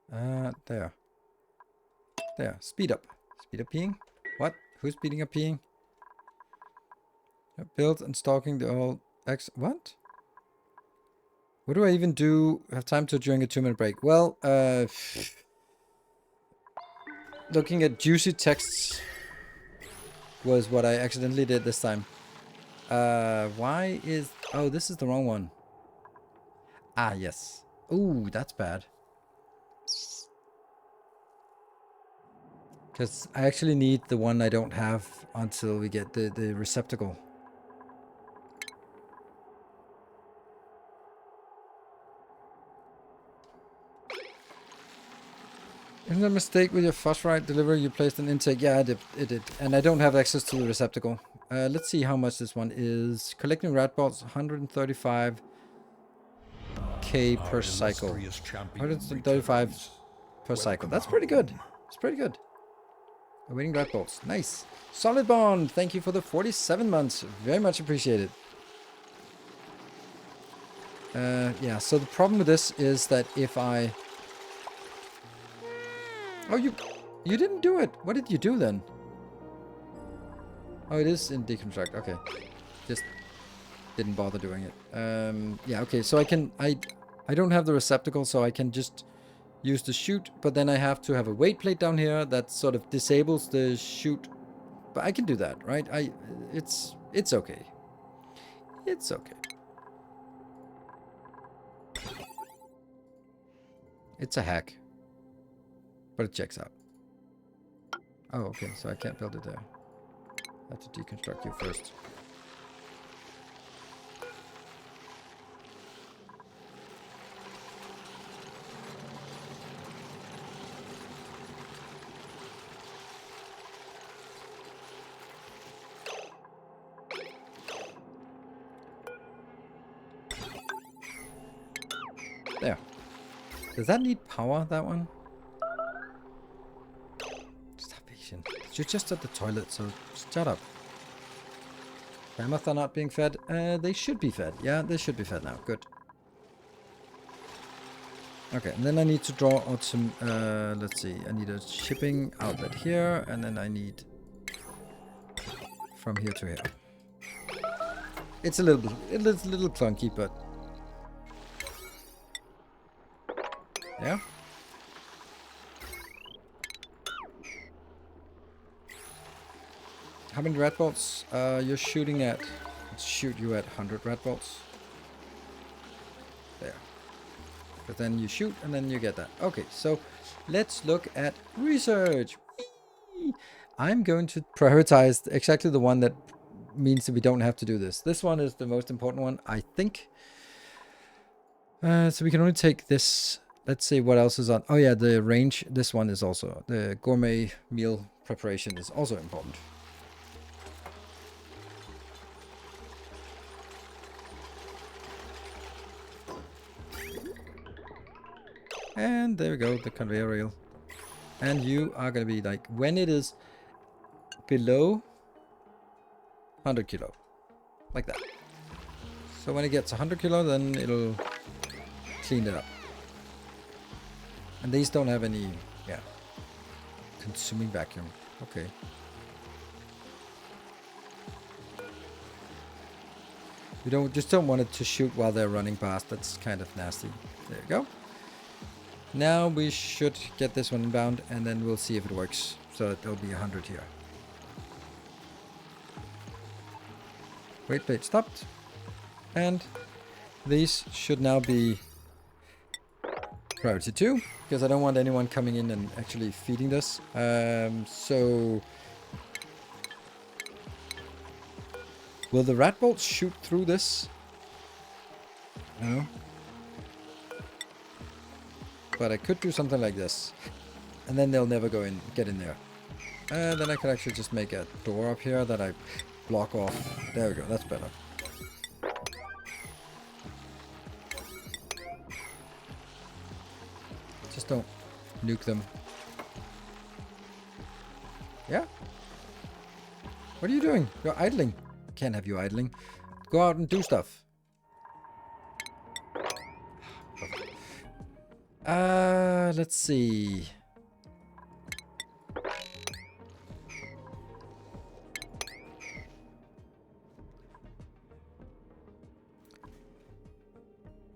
There. There, speed up. Speed up peeing? What? Who's speeding up peeing? Build and stalking the old what? What do I even do? Have time to during a 2-minute break? Well, looking at juicy texts was what I accidentally did this time. Why is... Oh, this is the wrong one. Ah, yes. Ooh, that's bad. Because I actually need the one I don't have until we get the receptacle. Isn't there a mistake with your phosphorite delivery? You placed an intake. Yeah, it did. And I don't have access to the receptacle. Let's see how much this one is. Collecting rat balls, 135k per cycle. 135 per cycle. That's pretty good. It's pretty good. Awaiting rat balls. Nice. Solid Bond, thank you for the 47 months. Very much appreciated. Yeah, so the problem with this is that if I... Oh, you didn't do it. What did you do then? Oh, it is in deconstruct. Okay. Just didn't bother doing it. Yeah, okay. So I don't have the receptacle, so I can just use the chute, but then I have to have a weight plate down here that sort of disables the chute. But I can do that, right? It's okay. It's okay. It's a hack. But it checks out. Oh, okay, so I can't build it there. I have to deconstruct you first. There. Does that need power, that one? You're just at the toilet, so shut up. Mammoth are not being fed. They should be fed. Yeah, they should be fed now. Good. Okay, and then I need to draw out some... let's see. I need a shipping outlet here, and then I need... from here to here. It's a little clunky, but... yeah. How many rat bolts you're shooting at? Let's shoot you at 100 rat bolts. There. But then you shoot and then you get that. Okay, so let's look at research. Whee! I'm going to prioritize exactly the one that means that we don't have to do this. This one is the most important one, I think. So we can only take this. Let's see what else is on. Oh yeah, the range. This one is also. The gourmet meal preparation is also important. And there we go, the conveyor rail. And you are going to be like, when it is below 100 kilo. Like that. So when it gets 100 kilo, then it'll clean it up. And these don't have any, yeah, consuming vacuum. Okay. You don't want it to shoot while they're running past. That's kind of nasty. There you go. Now we should get this one inbound, and then we'll see if it works. So there'll be 100 here. Weight plate stopped. And these should now be priority 2, because I don't want anyone coming in and actually feeding this. So will the rat bolts shoot through this? No. But I could do something like this. And then they'll never get in there. And then I could actually just make a door up here that I block off. There we go, that's better. Just don't nuke them. Yeah? What are you doing? You're idling. Can't have you idling. Go out and do stuff. Let's see.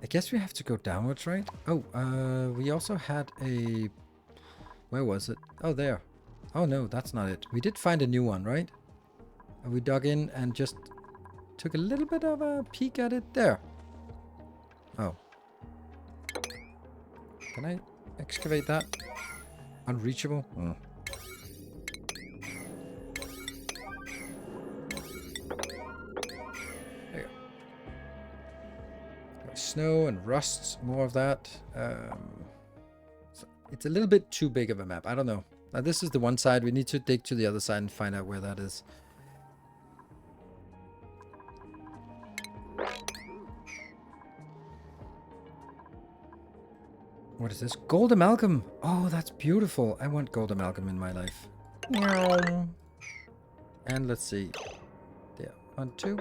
I guess we have to go downwards, right? Oh, we also had a... Where was it? Oh, there. Oh, no, that's not it. We did find a new one, right? And we dug in and just took a little bit of a peek at it there. Oh. Can I excavate that? Unreachable? Oh. There you go. Got snow and rust, more of that. So it's a little bit too big of a map. I don't know. Now this is the one side. We need to dig to the other side and find out where that is. What is this? Gold amalgam. Oh, that's beautiful. I want gold amalgam in my life. Meow. And let's see. There. 1, 2.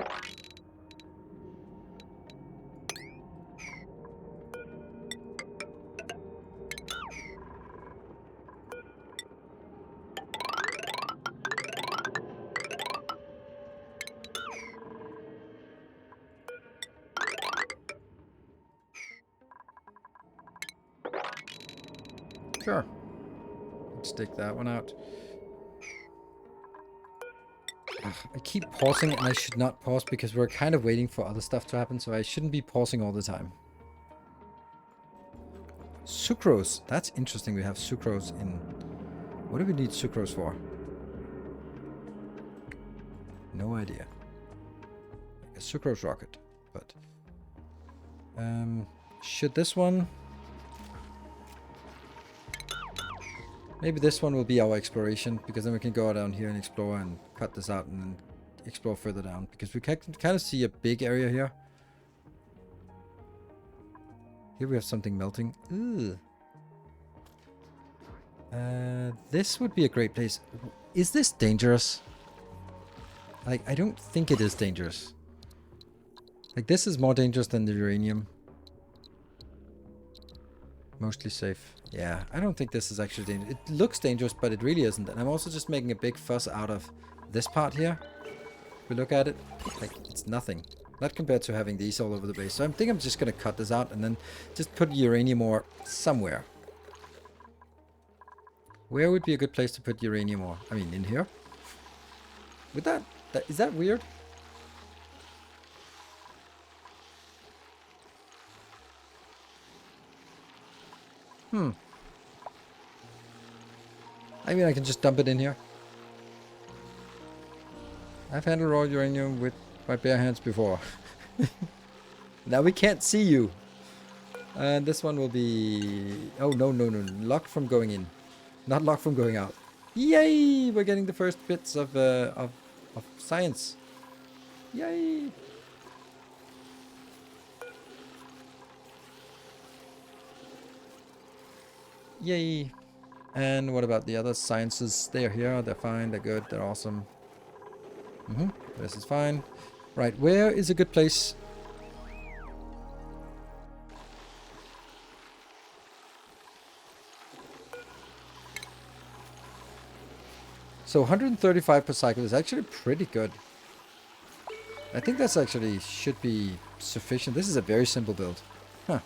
Sure. Let's take that one out. Ugh, I keep pausing and I should not pause because we're kind of waiting for other stuff to happen, so I shouldn't be pausing all the time. Sucrose. That's interesting. We have sucrose in... What do we need sucrose for? No idea. Like a sucrose rocket, but... should this one... Maybe this one will be our exploration, because then we can go down here and explore and cut this out and then explore further down. Because we can kind of see a big area here. Here we have something melting. Ooh. This would be a great place. Is this dangerous? Like, I don't think it is dangerous. Like, this is more dangerous than the uranium. Mostly safe. Yeah, I don't think this is actually dangerous. It looks dangerous, but it really isn't. And I'm also just making a big fuss out of this part here. If we look at it, like, it's nothing. Not compared to having these all over the base. So I think I'm just going to cut this out and then just put uranium ore somewhere. Where would be a good place to put uranium ore? I mean, in here? Would that is that weird? I mean, I can just dump it in here. I've handled raw uranium with my bare hands before. Now we can't see you. And this one will be... Oh, no. Locked from going in. Not locked from going out. Yay! We're getting the first bits of science. Yay! Yay! And what about the other sciences? They are here, they're fine, they're good, they're awesome. This is fine. Right, where is a good place? So 135 per cycle is actually pretty good. I think that's actually should be sufficient. This is a very simple build. Huh.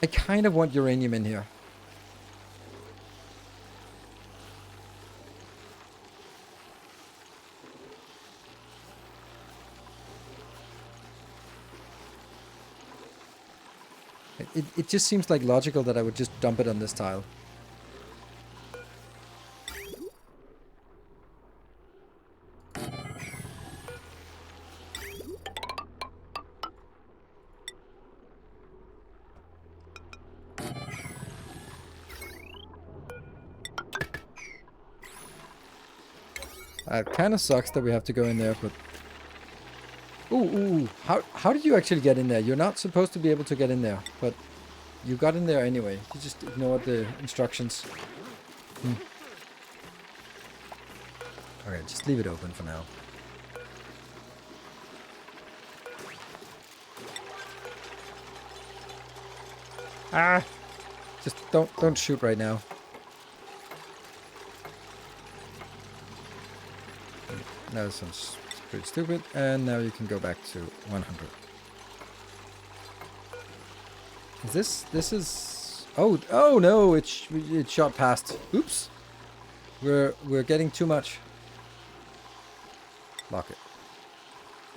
I kind of want uranium in here. It just seems like logical that I would just dump it on this tile. It kind of sucks that we have to go in there, but... Ooh. How did you actually get in there? You're not supposed to be able to get in there, but you got in there anyway. You just ignored the instructions. Okay, just leave it open for now. Ah! Just don't shoot right now. Now this one's pretty stupid, and now you can go back to 100. This is... Oh no, it shot past. Oops. We're getting too much. Lock it.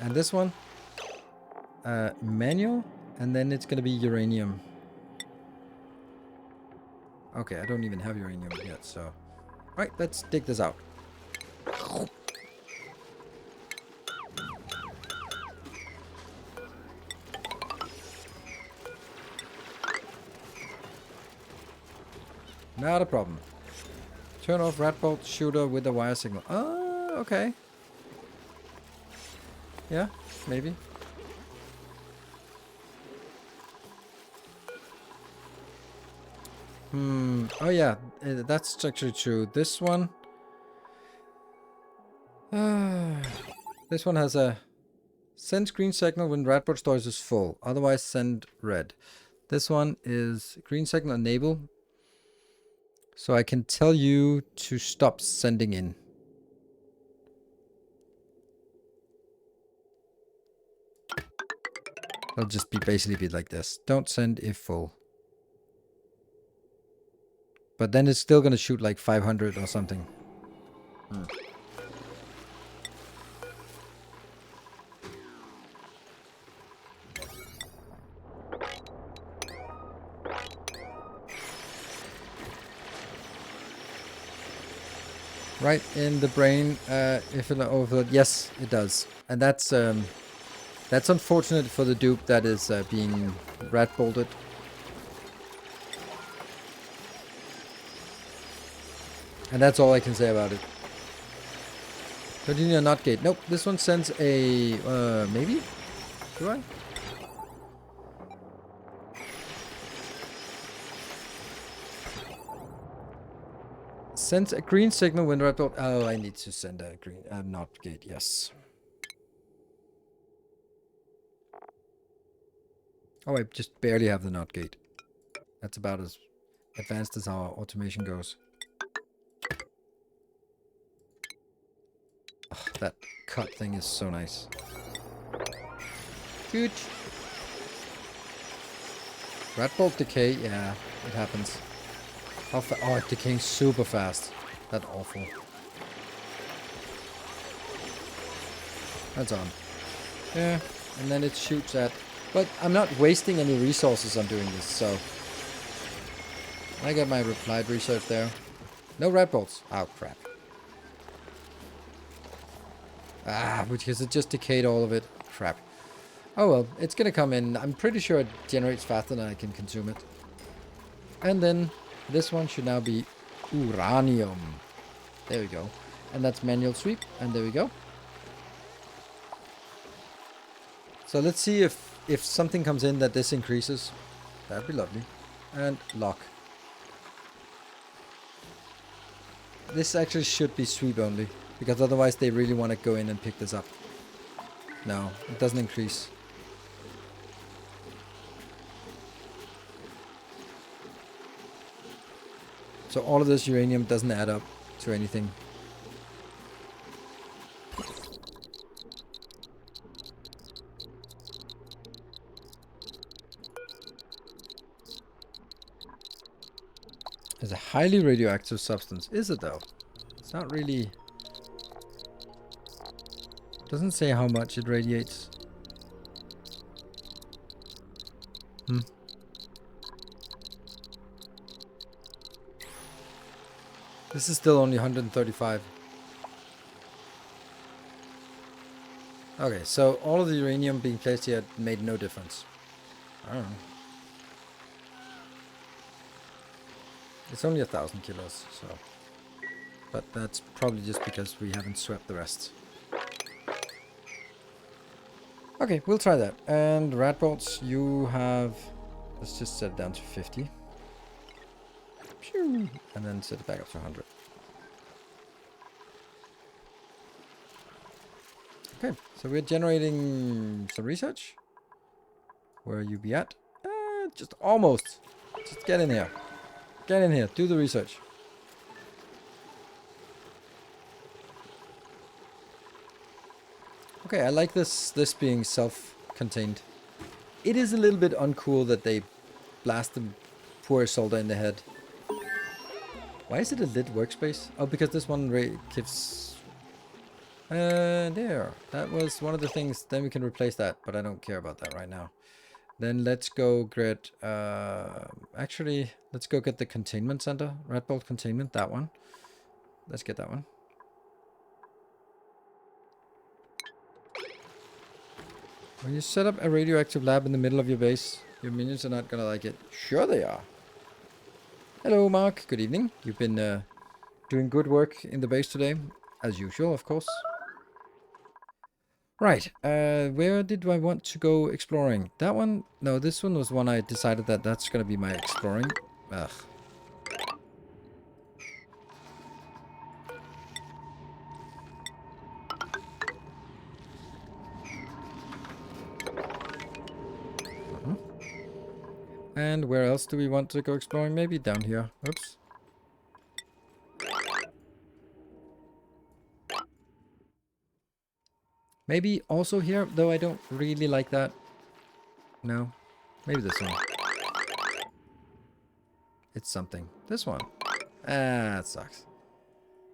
And this one, manual, and then it's gonna be uranium. Okay, I don't even have uranium yet, so... Alright, let's dig this out. Not a problem. Turn off rat bolt shooter with a wire signal. Oh, okay. Yeah, maybe. Oh yeah, that's actually true. This one... this one has a... Send green signal when rat bolt storage is full. Otherwise send red. This one is green signal enable. So I can tell you to stop sending in. It'll just basically be like this. Don't send if full. But then it's still going to shoot like 500 or something. Right in the brain, if it overload, yes, it does. And that's unfortunate for the dupe that is being rat bolted. And that's all I can say about it. Continue not gate. Nope, this one sends a maybe? Do I? Sends a green signal when rat bolt. Oh, I need to send a green not gate, yes. Oh, I just barely have the not gate. That's about as advanced as our automation goes. Oh, that cut thing is so nice. Good. Rat bolt decay, yeah, it happens. How fast? Oh, it's decaying super fast. That's awful. That's on. Yeah, and then it shoots at... But I'm not wasting any resources on doing this, so... I got my applied research there. No rat bolts. Oh, crap. Ah, because it just decayed all of it. Crap. Oh well, it's gonna come in. I'm pretty sure it generates faster than I can consume it. And then... This one should now be uranium. There we go. And that's manual sweep. And there we go. So let's see if something comes in that this increases. That'd be lovely. And lock. This actually should be sweep only. Because otherwise they really want to go in and pick this up. No, it doesn't increase. So all of this uranium doesn't add up to anything. It's a highly radioactive substance. Is it though? It's not really... Doesn't say how much it radiates. This is still only 135. Okay, so all of the uranium being placed here made no difference. I don't know. It's only 1,000 kilos, so... But that's probably just because we haven't swept the rest. Okay, we'll try that. And rat bolts, you have... Let's just set it down to 50. Pew! And then set it back up to 100. Okay, so we're generating some research. Where you be at? Just almost. Just get in here. Get in here. Do the research. Okay, I like this being self-contained. It is a little bit uncool that they blast the poor soldier in the head. Why is it a lit workspace? Oh, because this one gives... there. That was one of the things. Then we can replace that, but I don't care about that right now. Then let's go get... actually, let's go get the containment center. Red Bolt containment, that one. Let's get that one. When you set up a radioactive lab in the middle of your base, your minions are not gonna like it. Sure they are. Hello, Mark. Good evening. You've been doing good work in the base today. As usual, of course. Right. Where did I want to go exploring? That one? No, this one was one I decided that that's gonna be my exploring. Ugh. And where else do we want to go exploring? Maybe down here. Oops. Maybe also here, though I don't really like that. No. Maybe this one. It's something. This one. Ah, it sucks.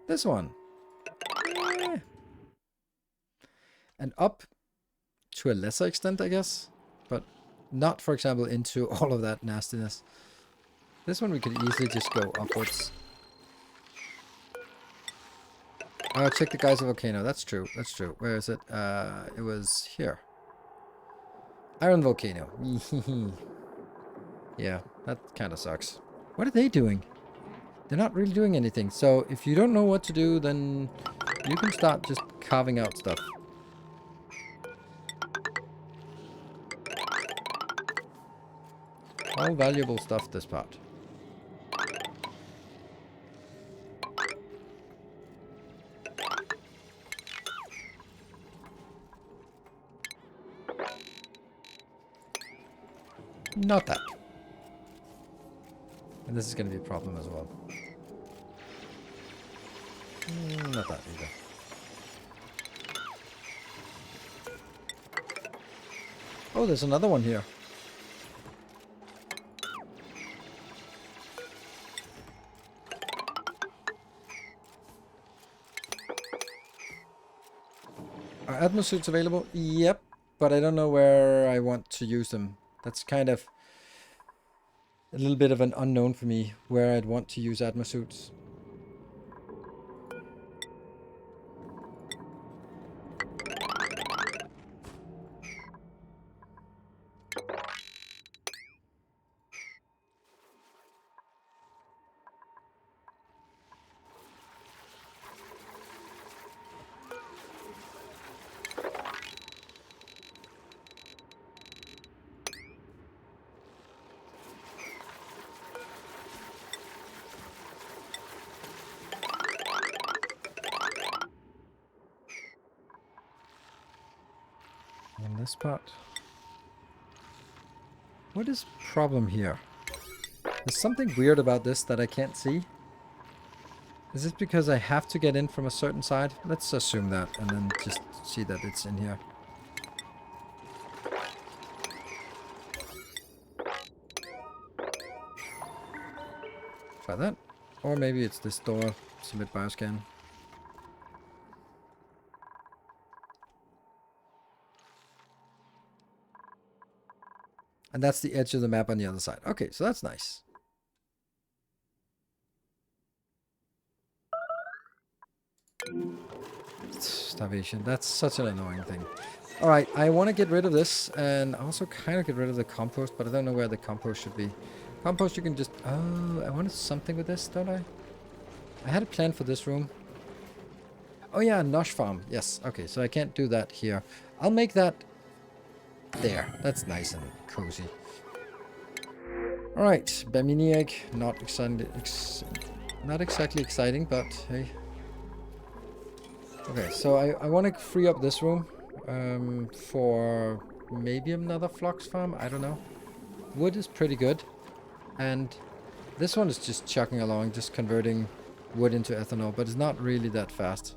This one. Eh. And up to a lesser extent, I guess. But not, for example, into all of that nastiness. This one we could easily just go upwards. Oh, check the Geyser Volcano. That's true. That's true. Where is it? It was here. Iron Volcano. Yeah, that kind of sucks. What are they doing? They're not really doing anything. So if you don't know what to do, then you can start just carving out stuff. All valuable stuff, this part. Not that. And this is going to be a problem as well. Not that either. Oh, there's another one here. Are Atmos suits available? Yep, but I don't know where I want to use them. That's kind of a little bit of an unknown for me, where I'd want to use Atmos suits. In this part. What is problem here? There's something weird about this that I can't see. Is it because I have to get in from a certain side? Let's assume that and then just see that it's in here. Try that. Or maybe it's this door. Submit bioscan. And that's the edge of the map on the other side. Okay, so that's nice. Starvation. That's such an annoying thing. Alright, I want to get rid of this and also kind of get rid of the compost, but I don't know where the compost should be. Compost you can just... Oh, I wanted something with this, don't I? I had a plan for this room. Oh yeah, Nosh Farm. Yes, okay, so I can't do that here. I'll make that... There. That's nice and cozy. Alright, Baminiac. Not exciting. Not exactly exciting, but hey. Okay, so I want to free up this room. for maybe another flux farm. I don't know. Wood is pretty good, and this one is just chugging along, just converting wood into ethanol, but it's not really that fast.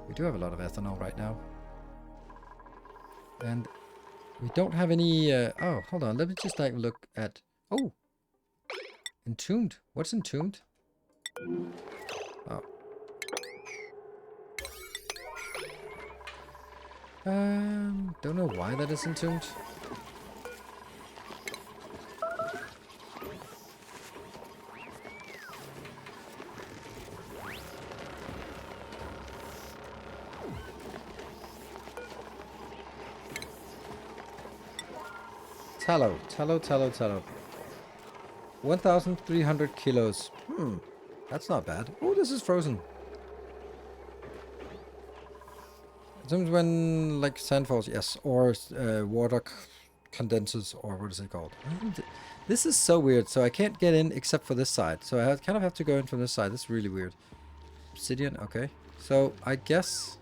We do have a lot of ethanol right now, and we don't have any. Oh, hold on. Let me just like look at. Oh, entombed. What's entombed? Oh. Don't know why that is entombed. Tallow, tallow, tallow, tallow. 1,300 kilos. That's not bad. Oh, this is frozen. Sometimes when like sand falls, yes, or water condenses, or what is it called? This is so weird. So I can't get in except for this side. So I kind of have to go in from this side. This is really weird. Obsidian, okay. So I guess.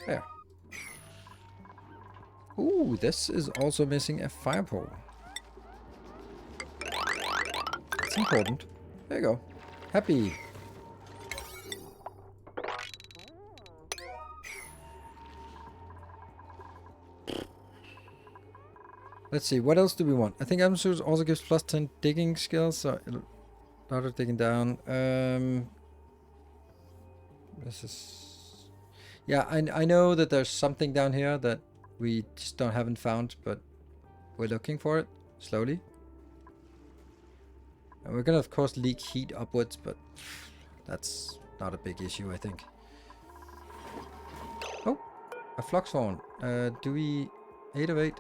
There. Ooh, this is also missing a fire pole. That's important. There you go. Happy. Let's see, what else do we want? I think Amazon also gives plus 10 digging skills, so it'll start digging down. This is... Yeah, I know that there's something down here that we just haven't found, but we're looking for it slowly. And we're gonna of course leak heat upwards, but that's not a big issue, I think. Oh, a flux horn. Do we 8 of 8,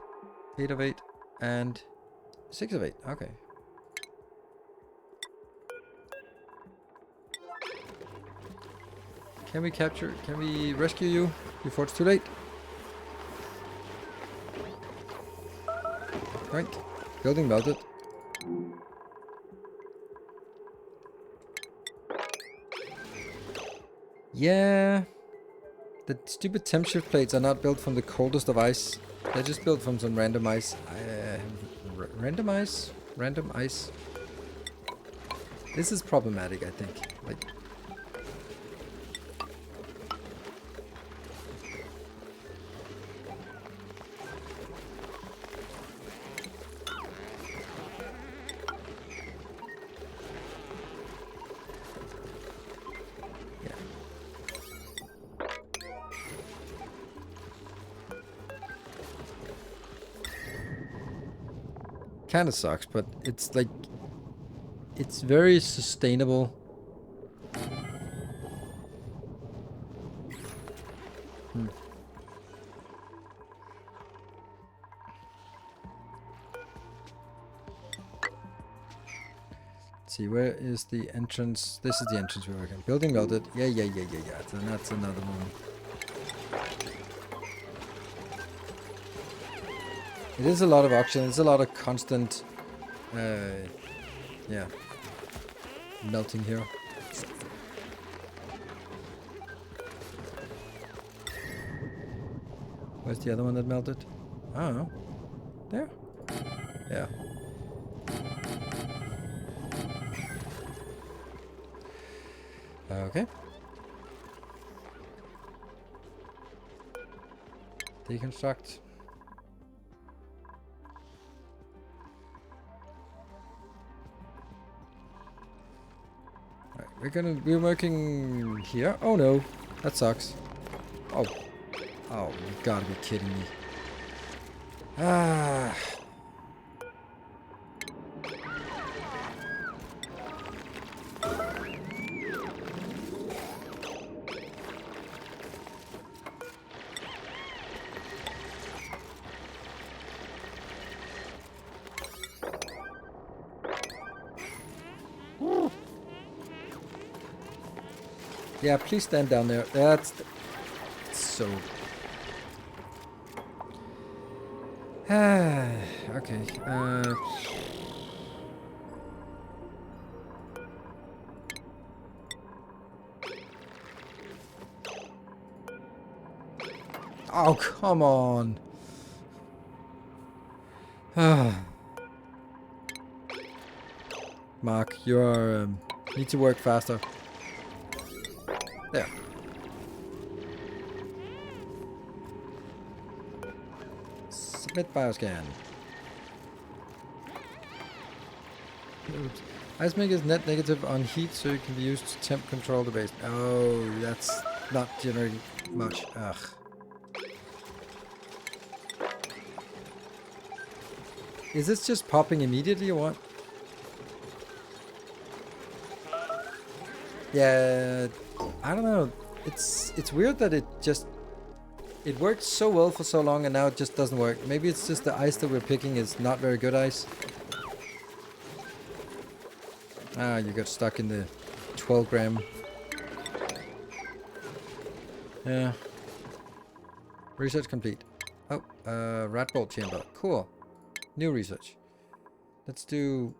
8 of 8, and 6 of 8? Okay. Can we rescue you before it's too late? Right. Building melted. Yeah. The stupid temp shift plates are not built from the coldest of ice. They're just built from some random ice. Random ice? Random ice. This is problematic, I think. Like... Kind of sucks, but it's like, it's very sustainable. Let's see, where is the entrance? This is the entrance we're working. Building melted. Yeah. So that's another one. It is a lot of oxygen. It's a lot of constant, yeah, melting here. Where's the other one that melted? I don't know. There? Yeah. Okay. Deconstruct. We're working here. Oh no, that sucks. Oh, you gotta be kidding me. Ah. Yeah, please stand down there. That's so. Okay. Oh, come on. Mark, you are need to work faster. There. Submit bioscan. Oops. Ice make is net negative on heat, so it can be used to temp control the base. Oh, that's not generating much. Ugh. Is this just popping immediately or what? Yeah, I don't know. It's weird that it worked so well for so long and now it just doesn't work. Maybe it's just the ice that we're picking is not very good ice. Ah, you got stuck in the 12 gram. Yeah. Research complete. Oh, rat bolt chamber. Cool. New research. Let's do...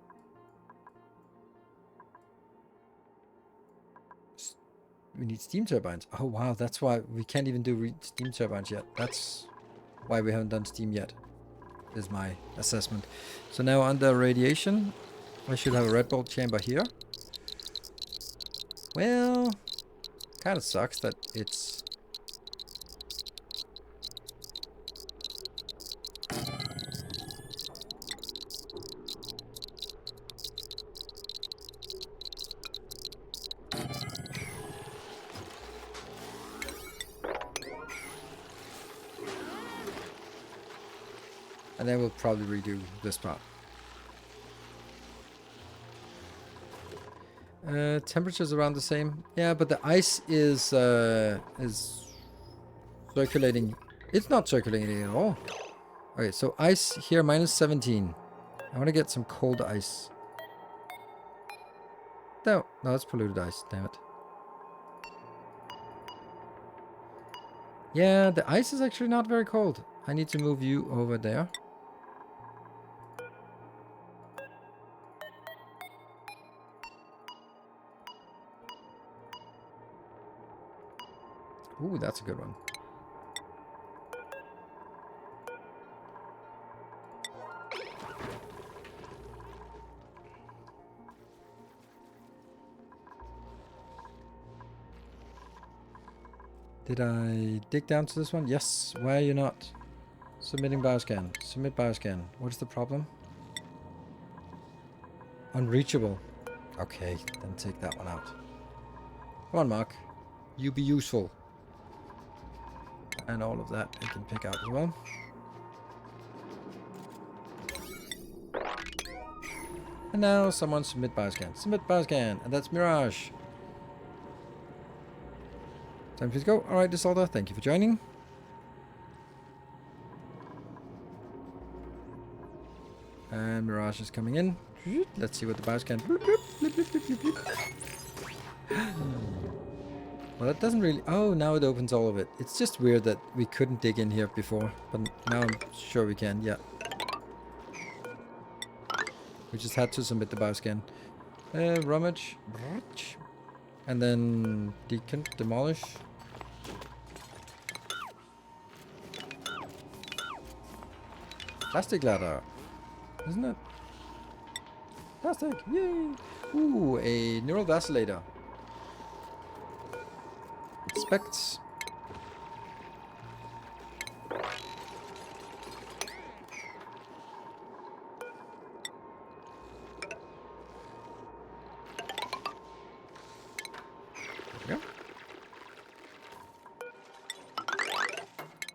We need steam turbines. Oh wow, that's why we can't even do steam turbines yet. That's why we haven't done steam yet, is my assessment. So now under radiation, I should have a red bolt chamber here. Well, kind of sucks that it's... And then we'll probably redo this part. Temperature's around the same. Yeah, but the ice is circulating. It's not circulating at all. Okay, so ice here, minus 17. I want to get some cold ice. No, it's polluted ice, damn it. Yeah, the ice is actually not very cold. I need to move you over there. Ooh, that's a good one. Did I dig down to this one? Yes. Why are you not? Submitting bioscan. Submit bioscan. What is the problem? Unreachable. Okay, then take that one out. Come on, Mark. You be useful. And all of that I can pick out as well. And now someone submit bioscan. Submit bioscan. And that's Mirage. Time for you to go. Alright, Disorder, thank you for joining. And Mirage is coming in. Let's see what the bioscan... Well, that doesn't really... Oh, now it opens all of it. It's just weird that we couldn't dig in here before. But now I'm sure we can, yeah. We just had to submit the bioscan. Rummage. And then demolish. Plastic ladder. Isn't it? Plastic. Yay. Ooh, a neural vacillator. Inspects.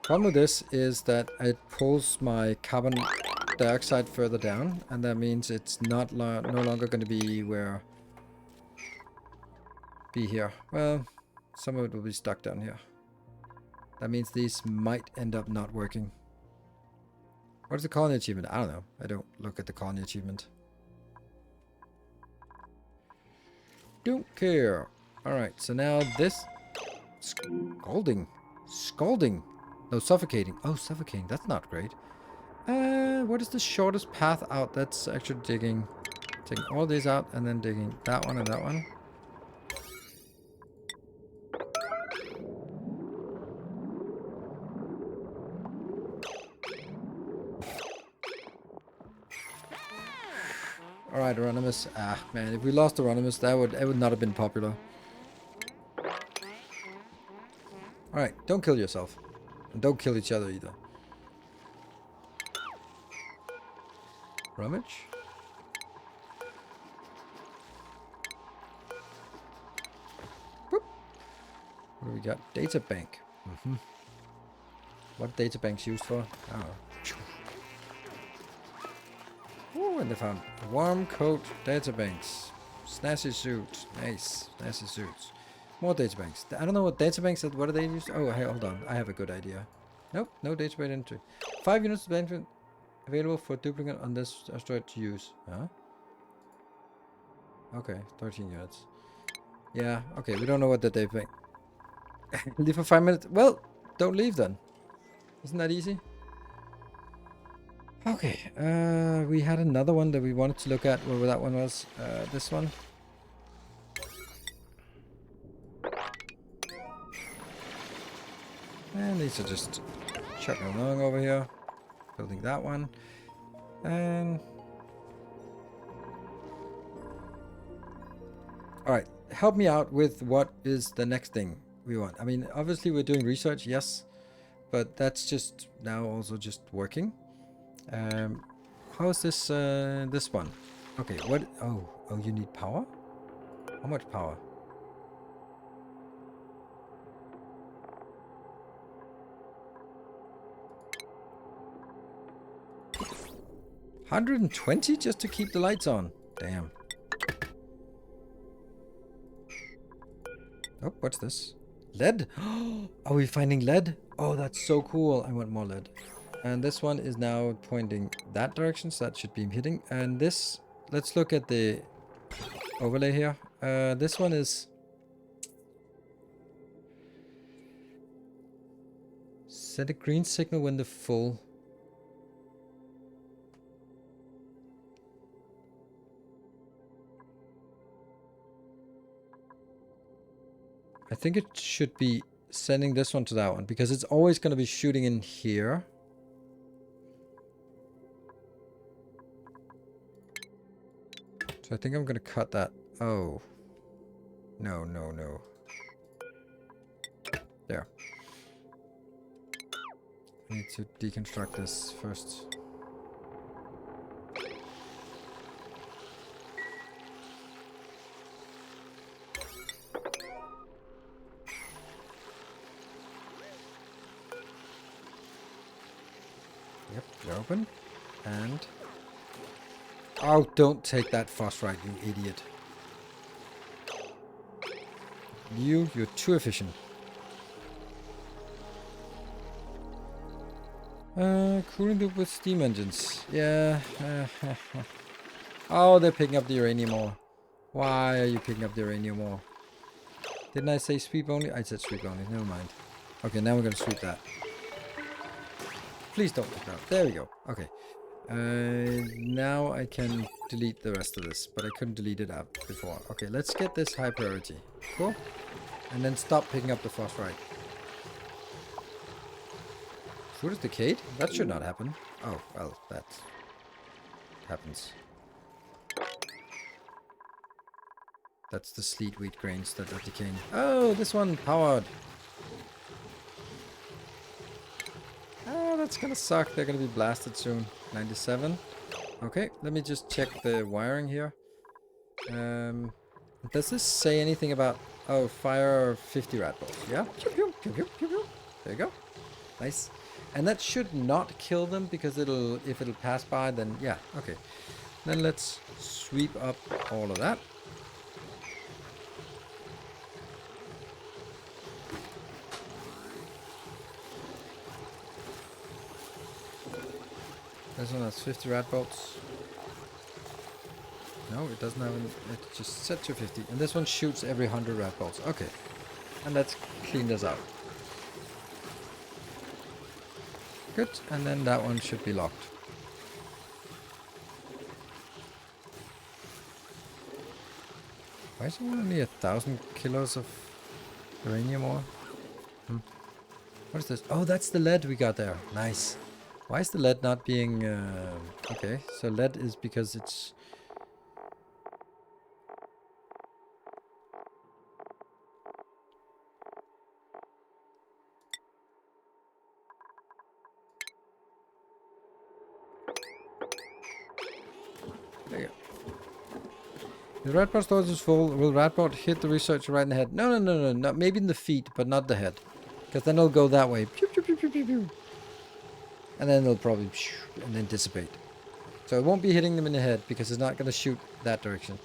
Problem with this is that it pulls my carbon dioxide further down, and that means it's not no longer going to be here. Well, some of it will be stuck down here. That means these might end up not working. What's the colony achievement? I don't know. I don't look at the colony achievement. Don't care. Alright, so now this... Scalding. Scalding. No, suffocating. Oh, suffocating. That's not great. What is the shortest path out? That's actually digging... Taking all these out and then digging that one and that one. Alright, Euronymous. Ah, man, if we lost Euronymous, it would not have been popular. Alright, don't kill yourself. And don't kill each other either. Rummage. Boop. What do we got? Data bank. What data banks used for? Oh. Ooh, and they found warm coat databanks. Snazzy suits. Nice. Snazzy suits. More databanks. I don't know what databanks are. What are they used? Oh, hey, hold on. I have a good idea. Nope. No database entry. 5 units of benefit available for duplicate on this asteroid to use. Huh? Okay. 13 units. Yeah. Okay. We don't know what the database. Leave for 5 minutes. Well, don't leave then. Isn't that easy? Okay, we had another one that we wanted to look at, whatever that one was. This one. And these are just chugging along over here. Building that one. And... Alright, help me out with what is the next thing we want. I mean, obviously we're doing research, yes. But that's just now also just working. How is this this one? Okay, what? Oh, you need power? How much power? $120 just to keep the lights on. Damn. Oh, what's this? Lead? Are we finding lead? Oh, that's so cool. I want more lead. And this one is now pointing that direction, so that should be hitting. And this, let's look at the overlay here. This one is... Set a green signal when the full... I think it should be sending this one to that one, because it's always going to be shooting in here. So I think I'm going to cut that. Oh. No, no, no. There. I need to deconstruct this first. Yep, they're open. And... Oh, don't take that phosphorite, you idiot. You're too efficient. Cooling loop with steam engines. Yeah. Oh, they're picking up the uranium ore. Why are you picking up the uranium ore? Didn't I say sweep only? I said sweep only. Never mind. Okay, now we're going to sweep that. Please don't pick it up. There we go. Okay. Now I can delete the rest of this, but I couldn't delete it out before. Okay, let's get this high priority. Cool. And then stop picking up the phosphorite. Food is decayed? That should not happen. Oh, well, that happens. That's the sleet wheat grains that are decaying. Oh, this one powered. Oh, that's gonna suck. They're gonna be blasted soon. 97. Okay, let me just check the wiring here. Does this say anything about... Oh, fire 50 rat balls. Yeah? Pew, pew, pew, pew, pew, pew. There you go. Nice. And that should not kill them, because if it'll pass by, then yeah, okay. Then let's sweep up all of that. This one has 50 rat bolts. No, it doesn't have an... It's just set to 50. And this one shoots every 100 rat balls. Okay. And let's clean this out. Good. And then that one should be locked. Why is it only 1,000 kilos of uranium ore? What is this? Oh, that's the lead we got there. Nice. Why is the lead not being... Okay, so lead is because it's... There you go. The ratbot storage is full. Will ratbot hit the researcher right in the head? No, no, no, no, no. Maybe in the feet, but not the head. Because then it'll go that way. Pew, pew, pew, pew, pew, pew. And then it'll probably... And then dissipate. So it won't be hitting them in the head because it's not going to shoot that direction.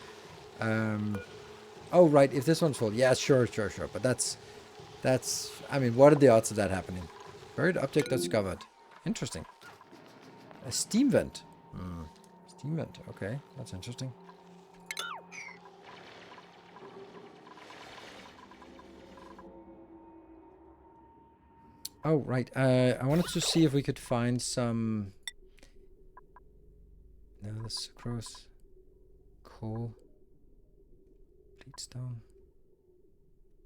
Oh, right. If this one's full. Yeah, sure, sure, sure. But that's... I mean, what are the odds of that happening? Buried object discovered. Interesting. A steam vent. Steam vent. Okay, that's interesting. Oh, right. I wanted to see if we could find some... No, this sucrose. Coal. Bleedstone.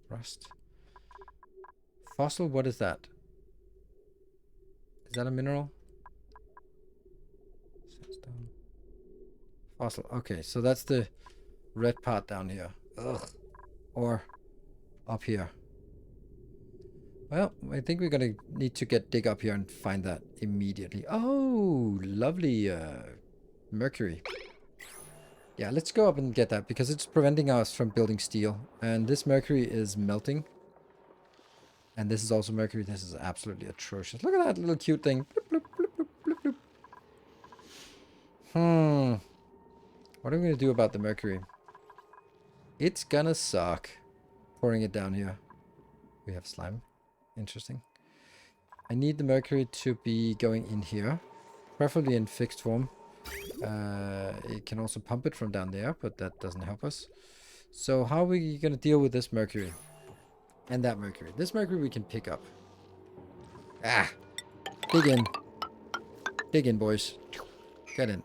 Rust. Fossil, what is that? Is that a mineral? Sandstone. Fossil. Okay, so that's the red part down here. Ugh. Or up here. Well, I think we're gonna need to dig up here and find that immediately. Oh, lovely mercury. Yeah, let's go up and get that because it's preventing us from building steel. And this mercury is melting. And this is also mercury. This is absolutely atrocious. Look at that little cute thing. Bloop, bloop, bloop, bloop, bloop, bloop. What are we gonna do about the mercury? It's gonna suck. Pouring it down here. We have slime. Interesting. I need the mercury to be going in here, preferably in fixed form. It can also pump it from down there, but that doesn't help us. So how are we going to deal with this mercury? And that mercury. This mercury we can pick up. Ah! Dig in. Dig in, boys. Get in.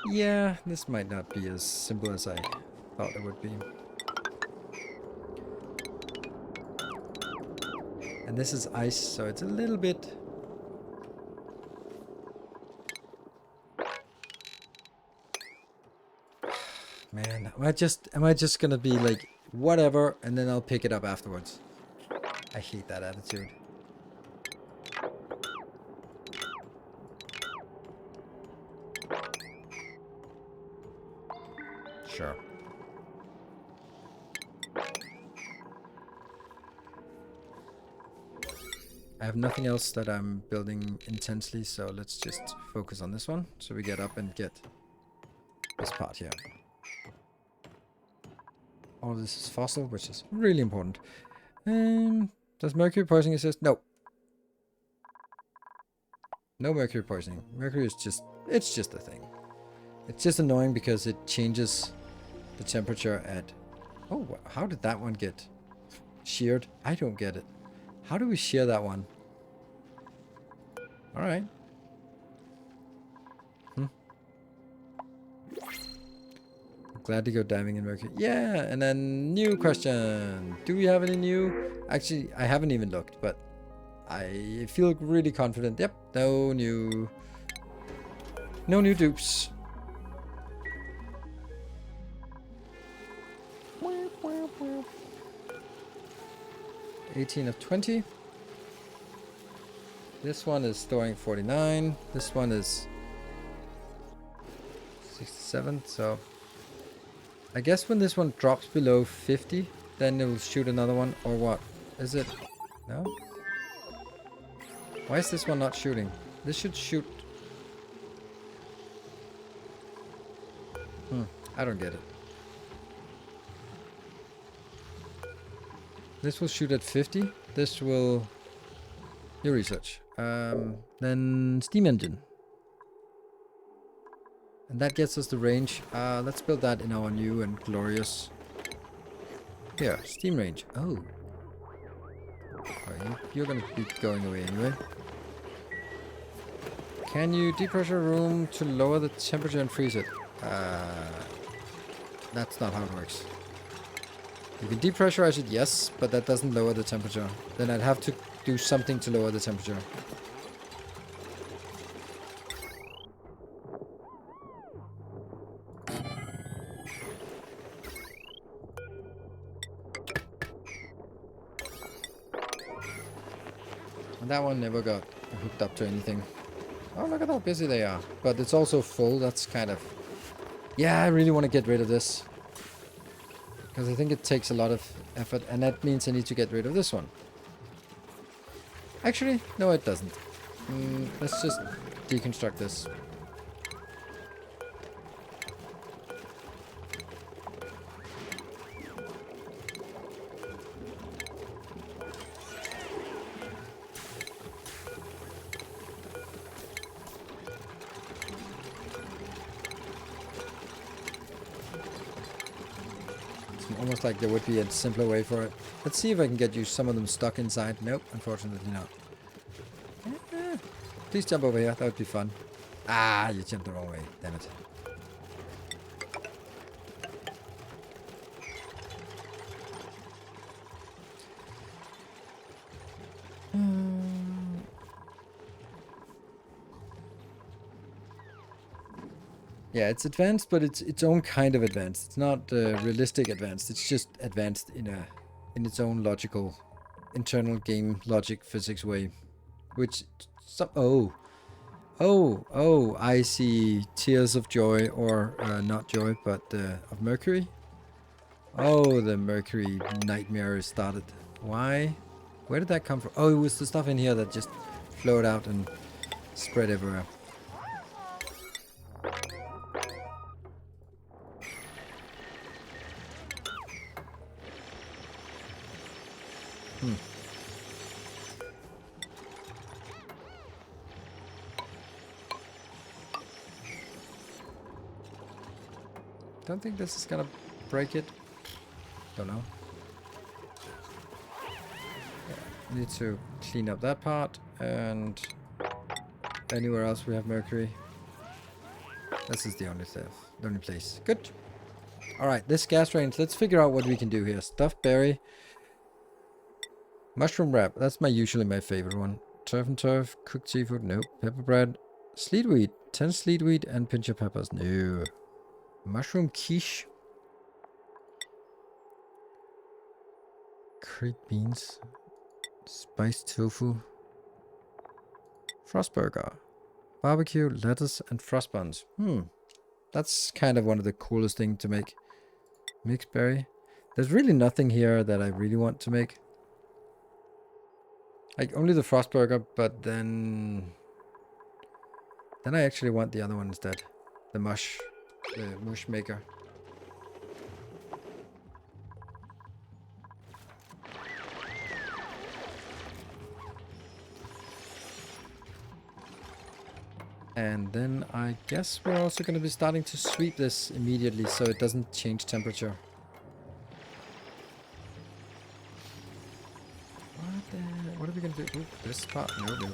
Yeah, this might not be as simple as I thought it would be. And this is ice, so it's a little bit... Man, am I just gonna be like, whatever, and then I'll pick it up afterwards? I hate that attitude. Sure. I have nothing else that I'm building intensely, so let's just focus on this one. So we get up and get this part here. All of this is fossil, which is really important. Does mercury poisoning exist? No. No mercury poisoning. Mercury is just, it's just a thing. It's just annoying because it changes the temperature at... Oh, how did that one get sheared? I don't get it. How do we shear that one? Alright. Glad to go diving in mercury. Yeah, and then new question. Do we have any new... Actually, I haven't even looked, but I feel really confident. Yep, no new dupes. 18 of 20. This one is storing 49. This one is 67. So I guess when this one drops below 50, then it will shoot another one, or what? Is it? No? Why is this one not shooting? This should shoot... I don't get it. This will shoot at 50. This will... Your research. Then steam engine. And that gets us the range. Let's build that in our new and glorious... Here, steam range. Oh. Alright, you're gonna be going away anyway. Can you depressure a room to lower the temperature and freeze it? That's not how it works. You can depressurize it, yes, but that doesn't lower the temperature. Then I'd have to do something to lower the temperature. And that one never got hooked up to anything. Oh, look at how busy they are. But it's also full. That's kind of... Yeah, I really want to get rid of this. Because I think it takes a lot of effort. And that means I need to get rid of this one. Actually, no it doesn't. Let's just deconstruct this. Almost like there would be a simpler way for it. Let's see if I can get you some of them stuck inside. Nope, unfortunately not. Please jump over here. That would be fun. Ah, you jumped the wrong way. Damn it. Yeah, it's advanced, but it's its own kind of advanced. It's not realistic advanced. It's just advanced in its own logical, internal game logic physics way, which some I see tears of joy, or not joy, but of Mercury. Oh, the Mercury nightmare started. Why? Where did that come from? Oh, it was the stuff in here that just flowed out and spread everywhere. Don't think this is gonna break it. Don't know. Yeah, need to clean up that part, and anywhere else we have Mercury. This is the only stuff, the only place. Good. All right, this gas range. Let's figure out what we can do here. Stuffed berry, mushroom wrap. That's usually my favorite one. Turf and turf, cooked seafood. Nope. Pepper bread, sleetweed. 10 sleetweed and pinch of peppers. No. Mushroom quiche. Curried beans. Spiced tofu. Frost burger. Barbecue, lettuce, and frost buns. That's kind of one of the coolest things to make. Mixed berry. There's really nothing here that I really want to make. Like only the frost burger, but then I actually want the other one instead. The mush maker. And then I guess we're also going to be starting to sweep this immediately so it doesn't change temperature. What are we going to do? Ooh, this part? No.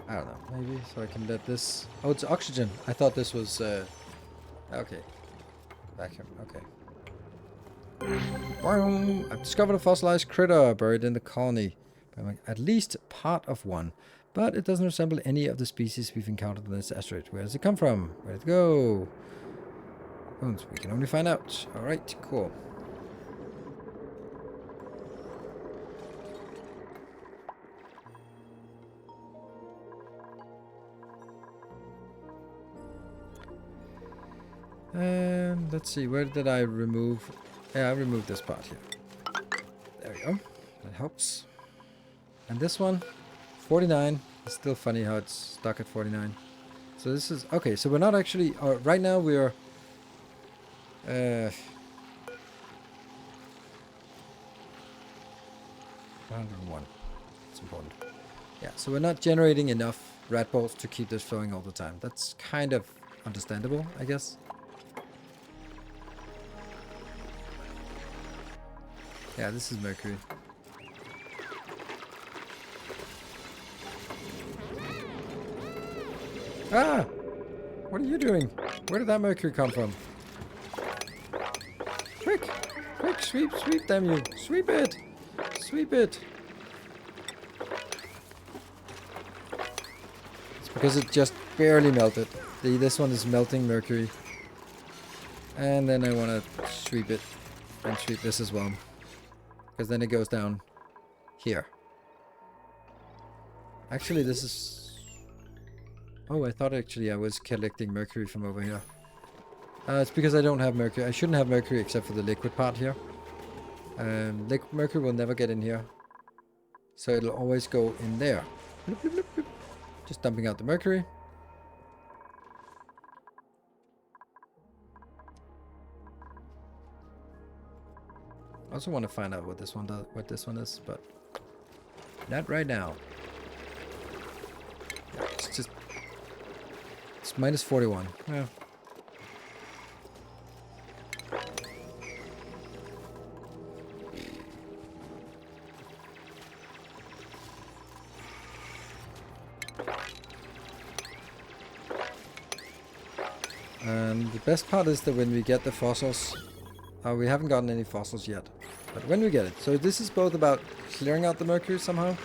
I don't know, maybe, so I can let this... Oh, it's oxygen. I thought this was, okay. Vacuum, okay. Boom! I've discovered a fossilized critter buried in the colony. At least part of one. But it doesn't resemble any of the species we've encountered on this asteroid. Where does it come from? Where did it go? Bones, we can only find out. Alright, cool. Let's see, where did I remove? Yeah, I removed this part here. There we go. That helps. And this one, 49. It's still funny how it's stuck at 49. So this is okay. So we're not actually. Right now we're. 101. It's important. Yeah. So we're not generating enough rat balls to keep this flowing all the time. That's kind of understandable, I guess. Yeah, this is Mercury. Ah! What are you doing? Where did that Mercury come from? Quick! Quick, sweep, sweep, damn you! Sweep it! Sweep it! It's because it just barely melted. This one is melting Mercury. And then I want to sweep it. And sweep this as well. Because then it goes down here. Actually, this is... Oh, I thought actually I was collecting Mercury from over here. It's because I don't have Mercury. I shouldn't have Mercury except for the liquid part here. Mercury will never get in here. So it'll always go in there. Bloop, bloop, bloop, bloop. Just dumping out the Mercury. I also want to find out what this one does, what this one is, but not right now. Yeah, it's minus 41. Yeah. The best part is that when we get the fossils, we haven't gotten any fossils yet, but when we get it. So this is both about clearing out the mercury somehow.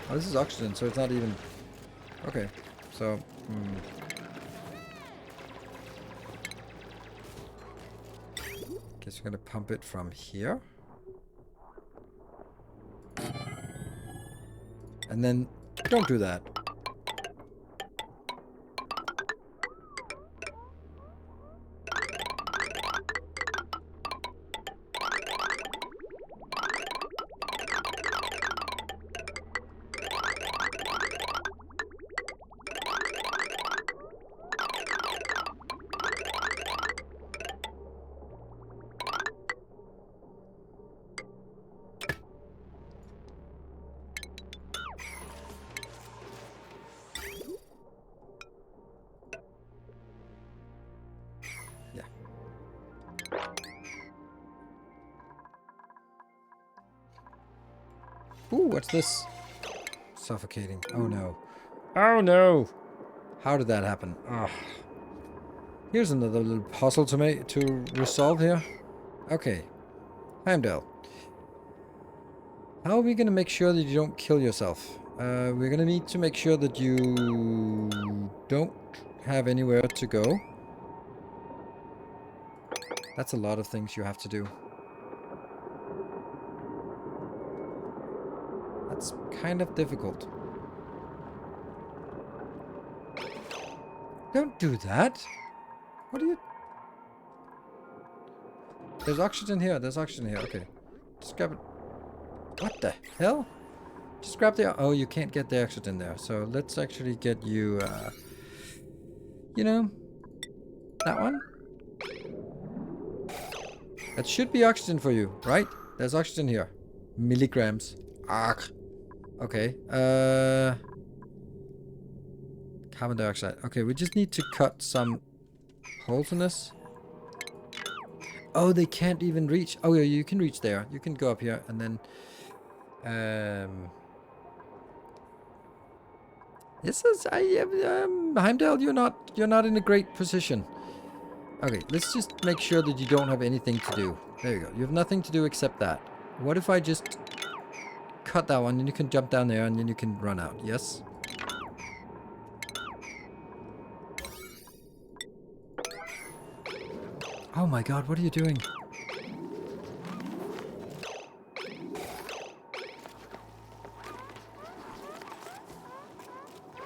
Oh, this is oxygen, so it's not even... Okay, so... Guess we're gonna pump it from here. And then, don't do that. Ooh, what's this? Suffocating. Oh no. Oh no! How did that happen? Oh. Here's another little puzzle to resolve here. Okay. Heimdall. How are we gonna make sure that you don't kill yourself? We're gonna need to make sure that you don't have anywhere to go. That's a lot of things you have to do. That's kind of difficult. Don't do that. What are you... There's oxygen here. There's oxygen here. Okay. Just grab it. What the hell? Just grab the... Oh, you can't get the oxygen there. So let's actually get you... you know... That one? That should be oxygen for you, right? There's oxygen here. Milligrams. Argh. Okay. Carbon dioxide. Okay, we just need to cut some holes in this. Oh, they can't even reach. Oh, yeah, you can reach there. You can go up here and then... This is... Heimdall, you're not in a great position. Okay, let's just make sure that you don't have anything to do. There you go. You have nothing to do except that. What if I just cut that one, and you can jump down there, and then you can run out. Yes? Oh my god, what are you doing?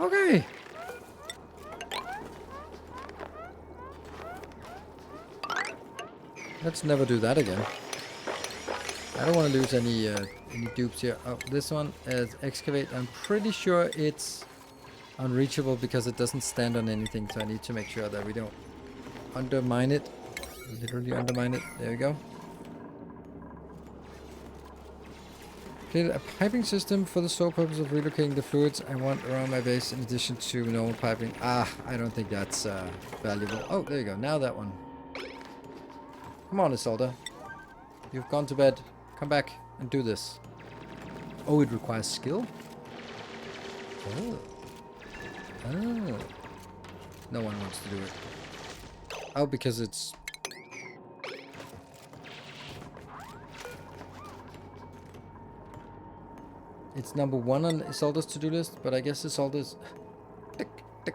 Okay. Let's never do that again. I don't want to lose any dupes here. Oh, this one is excavate. I'm pretty sure it's unreachable because it doesn't stand on anything, so I need to make sure that we don't undermine it. Literally undermine it. There we go. Okay, a piping system for the sole purpose of relocating the fluids I want around my base in addition to normal piping. Ah, I don't think that's valuable. Oh, there you go. Now that one. Come on, Isolde. You've gone to bed. Come back and do this. Oh, it requires skill? Oh. Oh. No one wants to do it. Oh, because it's... It's number 1 on Isolde's to-do list, but I guess Isolde's... Tick, tick, tick.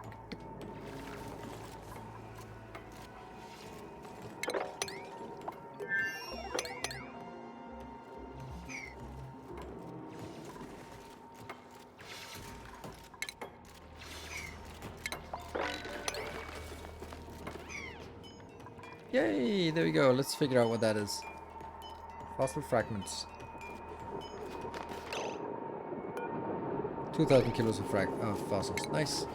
Yay! There we go. Let's figure out what that is. Fossil fragments. 2,000 kilos of fossils. Nice.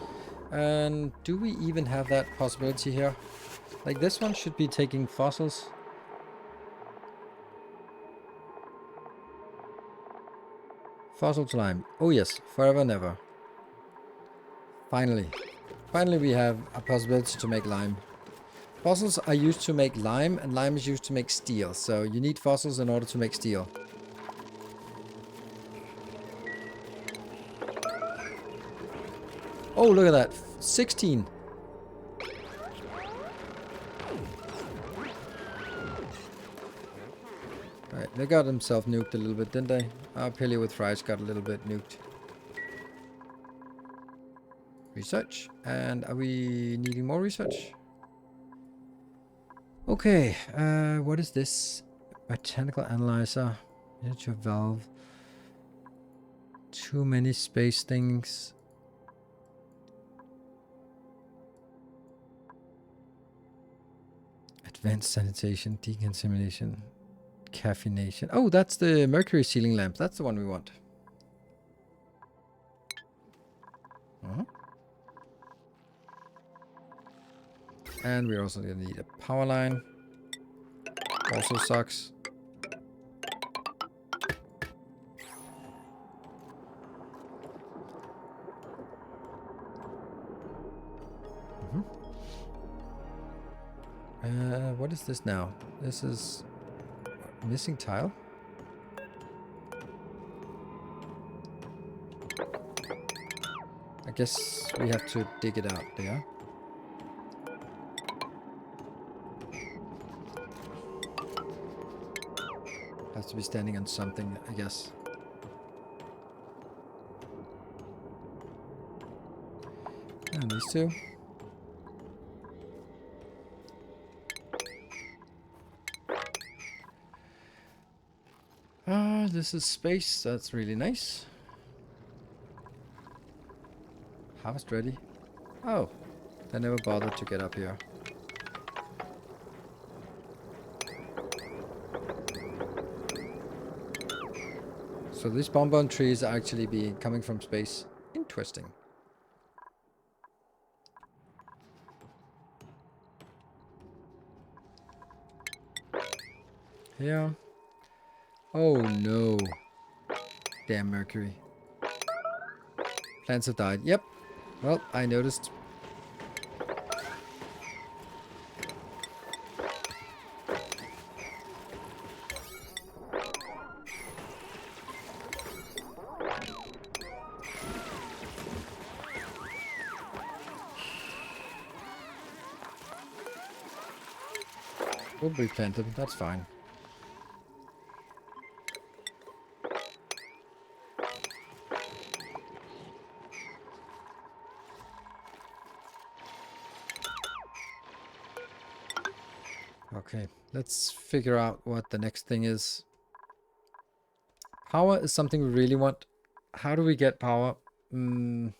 And do we even have that possibility here? Like this one should be taking fossils. Fossil slime. Oh yes, forever and ever. Finally. Finally we have a possibility to make lime. Fossils are used to make lime, and lime is used to make steel. So you need fossils in order to make steel. Oh, look at that. 16. Alright, they got themselves nuked a little bit, didn't they? Our Pilly with fries got a little bit nuked. Research. And are we needing more research? Okay, what is this? Botanical analyzer. Miniature valve. Too many space things. Advanced sanitation, decontamination, caffeination. Oh, that's the mercury ceiling lamp. That's the one we want. And we're also going to need a power line. Also sucks. What is this now? This is missing tile. I guess we have to dig it out there. Has to be standing on something, I guess. And these two. This is space. That's really nice. Harvest ready. Oh, I never bothered to get up here. So these bonbon trees are actually coming from space. Interesting. Yeah. Oh no. Damn Mercury. Plants have died. Yep. Well, I noticed. We'll replant them. That's fine. Okay, let's figure out what the next thing is. Power is something we really want. How do we get power? Like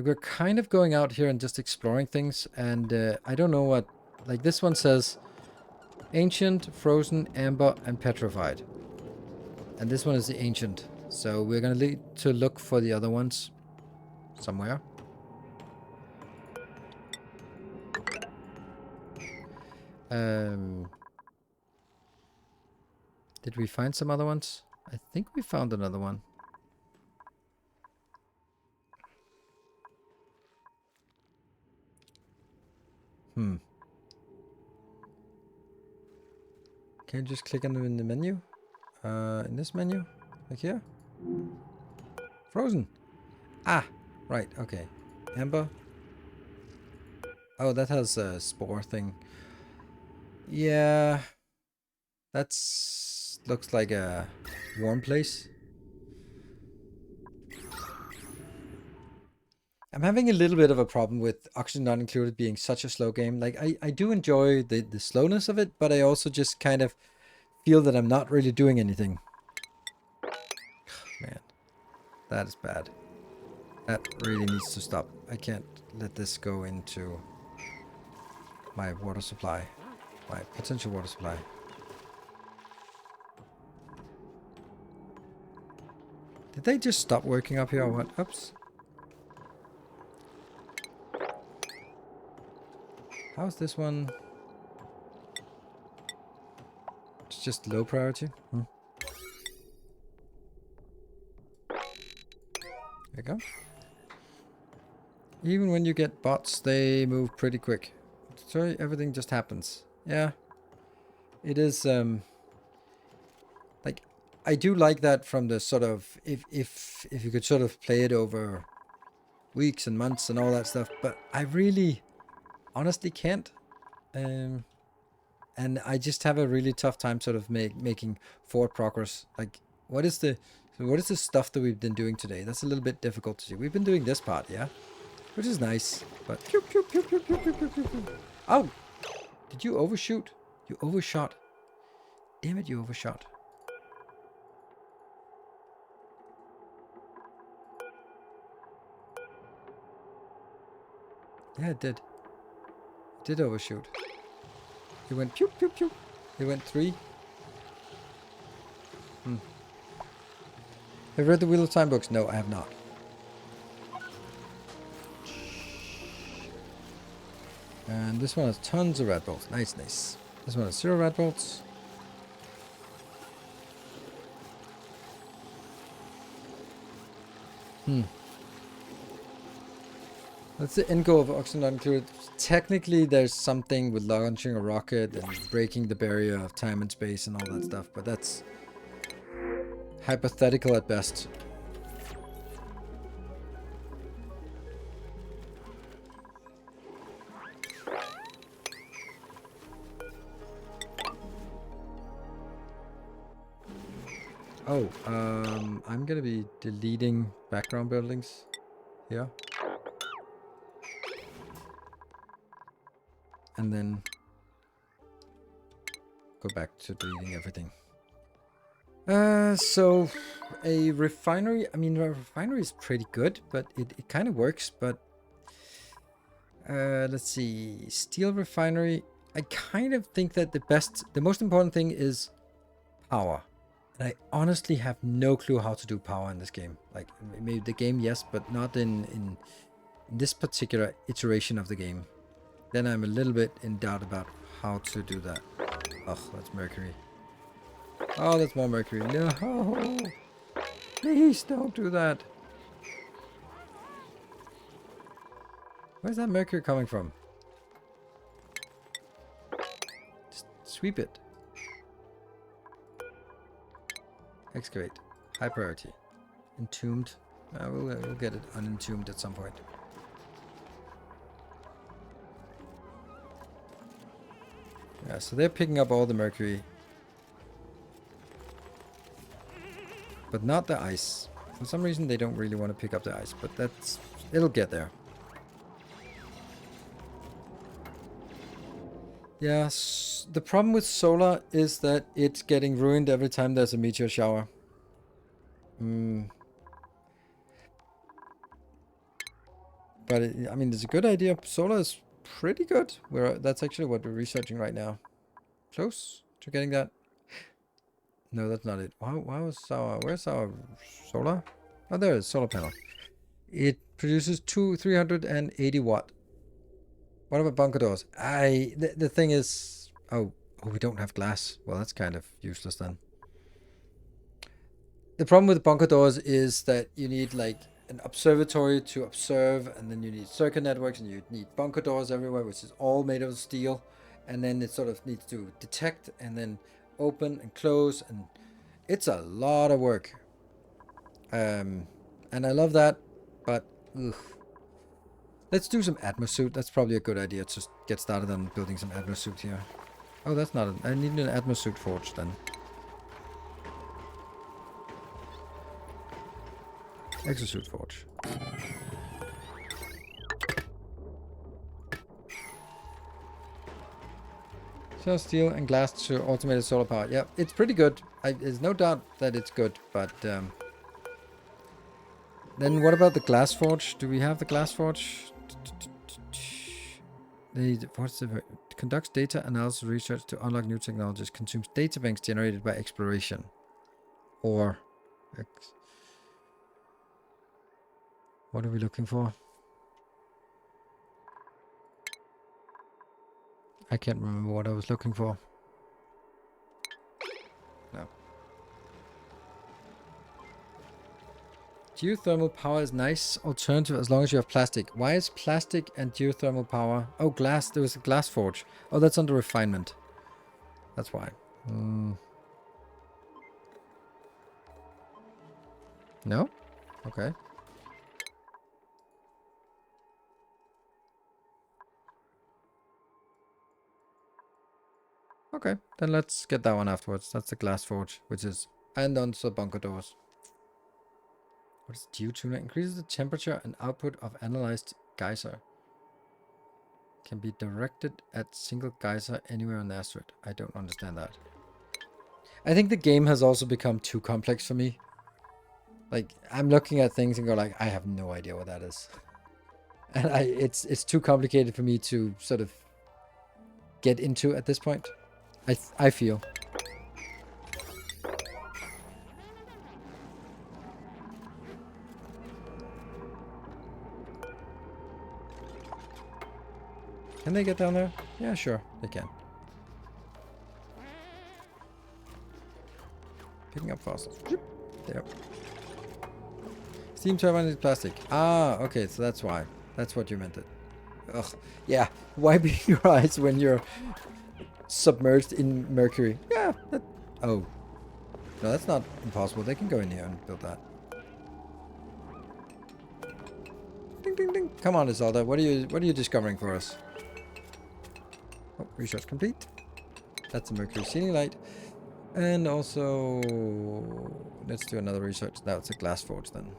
we're kind of going out here and just exploring things, and I don't know what. Like this one says, ancient, frozen, amber, and petrified. And this one is the ancient. So we're gonna need to look for the other ones somewhere. Did we find some other ones? I think we found another one. Can you just click on them in the menu? In this menu? Like here? Frozen! Ah! Right, okay. Amber. Oh, that has a spore thing. Yeah. That's... looks like a warm place. I'm having a little bit of a problem with Oxygen Not Included being such a slow game. Like, I do enjoy the slowness of it, but I also just kind of feel that I'm not really doing anything. Man, that is bad. That really needs to stop. I can't let this go into my water supply. My potential water supply. Did they just stop working up here or what? Oops. How's this one? It's just low priority. There you go. Even when you get bots, they move pretty quick. Sorry, everything just happens. Yeah. It is, like, I do like that from the sort of, if you could sort of play it over weeks and months and all that stuff, but I really honestly can't. And I just have a really tough time sort of making forward progress. Like, what is the stuff that we've been doing today? That's a little bit difficult to see. We've been doing this part, yeah? Which is nice, but... Oh! Did you overshoot? You overshot. Damn it, you overshot. Yeah, it did. It did overshoot. He went pew pew pew. He went 3. Have you read the Wheel of Time books? No, I have not. And this one has tons of red bolts. Nice, nice. This one has 0 red bolts. That's the end goal of Oxygen Not Included. Technically, there's something with launching a rocket and breaking the barrier of time and space and all that stuff, but that's hypothetical at best. Oh, I'm gonna be deleting background buildings here. And then go back to deleting everything. So a refinery, I mean, a refinery is pretty good, but it kind of works, but let's see, steel refinery, I kind of think that the most important thing is power. And I honestly have no clue how to do power in this game. Like, maybe the game, yes, but not in this particular iteration of the game. Then I'm a little bit in doubt about how to do that. Oh, that's mercury. Oh, that's more mercury. No! Please don't do that. Where's that mercury coming from? Just sweep it. Excavate. High priority. Entombed. We'll get it unentombed at some point. Yeah, so they're picking up all the mercury. But not the ice. For some reason they don't really want to pick up the ice, but it'll get there. Yes, the problem with solar is that it's getting ruined every time there's a meteor shower. But I mean, it's a good idea. Solar is pretty good. That's actually what we're researching right now. Close to getting that. No, that's not it. Where's our solar? Oh, there it is, solar panel. It produces 380 watt. What about bunker doors? The thing is, oh, we don't have glass. Well, that's kind of useless then. The problem with bunker doors is that you need like an observatory to observe, and then you need circuit networks, and you need bunker doors everywhere, which is all made of steel, and then it sort of needs to detect and then open and close, and it's a lot of work. And I love that, but ugh. Let's do some atmosuit. That's probably a good idea to get started on building some atmosuit here. Oh, that's not I need an atmosuit forge then. Exosuit forge. So steel and glass to automated solar power. Yeah, it's pretty good. There's no doubt that it's good, but then what about the glass forge? Do we have the glass forge? Conducts data analysis research to unlock new technologies. Consumes data banks generated by exploration. Or what are we looking for? I can't remember what I was looking for. No. Geothermal power is nice alternative as long as you have plastic. Why is plastic and geothermal power? Oh, glass. There was a glass forge. Oh, that's under refinement. That's why. No? Okay. Okay, then let's get that one afterwards. That's the glass forge, which is... And also bunker doors. What is geotuner? Increases the temperature and output of analyzed geyser. Can be directed at single geyser anywhere on the asteroid. I don't understand that. I think the game has also become too complex for me. Like, I'm looking at things and go like, I have no idea what that is. And it's too complicated for me to sort of get into at this point. I feel. Can they get down there? Yeah, sure, they can. Picking up fossils. There. Steam turbine is plastic. Ah, okay, so that's why. That's what you meant it. Ugh. Yeah, wiping your eyes when you're submerged in mercury. Yeah, oh. No, that's not impossible. They can go in here and build that. Ding, ding, ding. Come on, Isolda. What are you discovering for us? Oh, research complete. That's a mercury sealing light. And also, let's do another research. That's a glass forge then.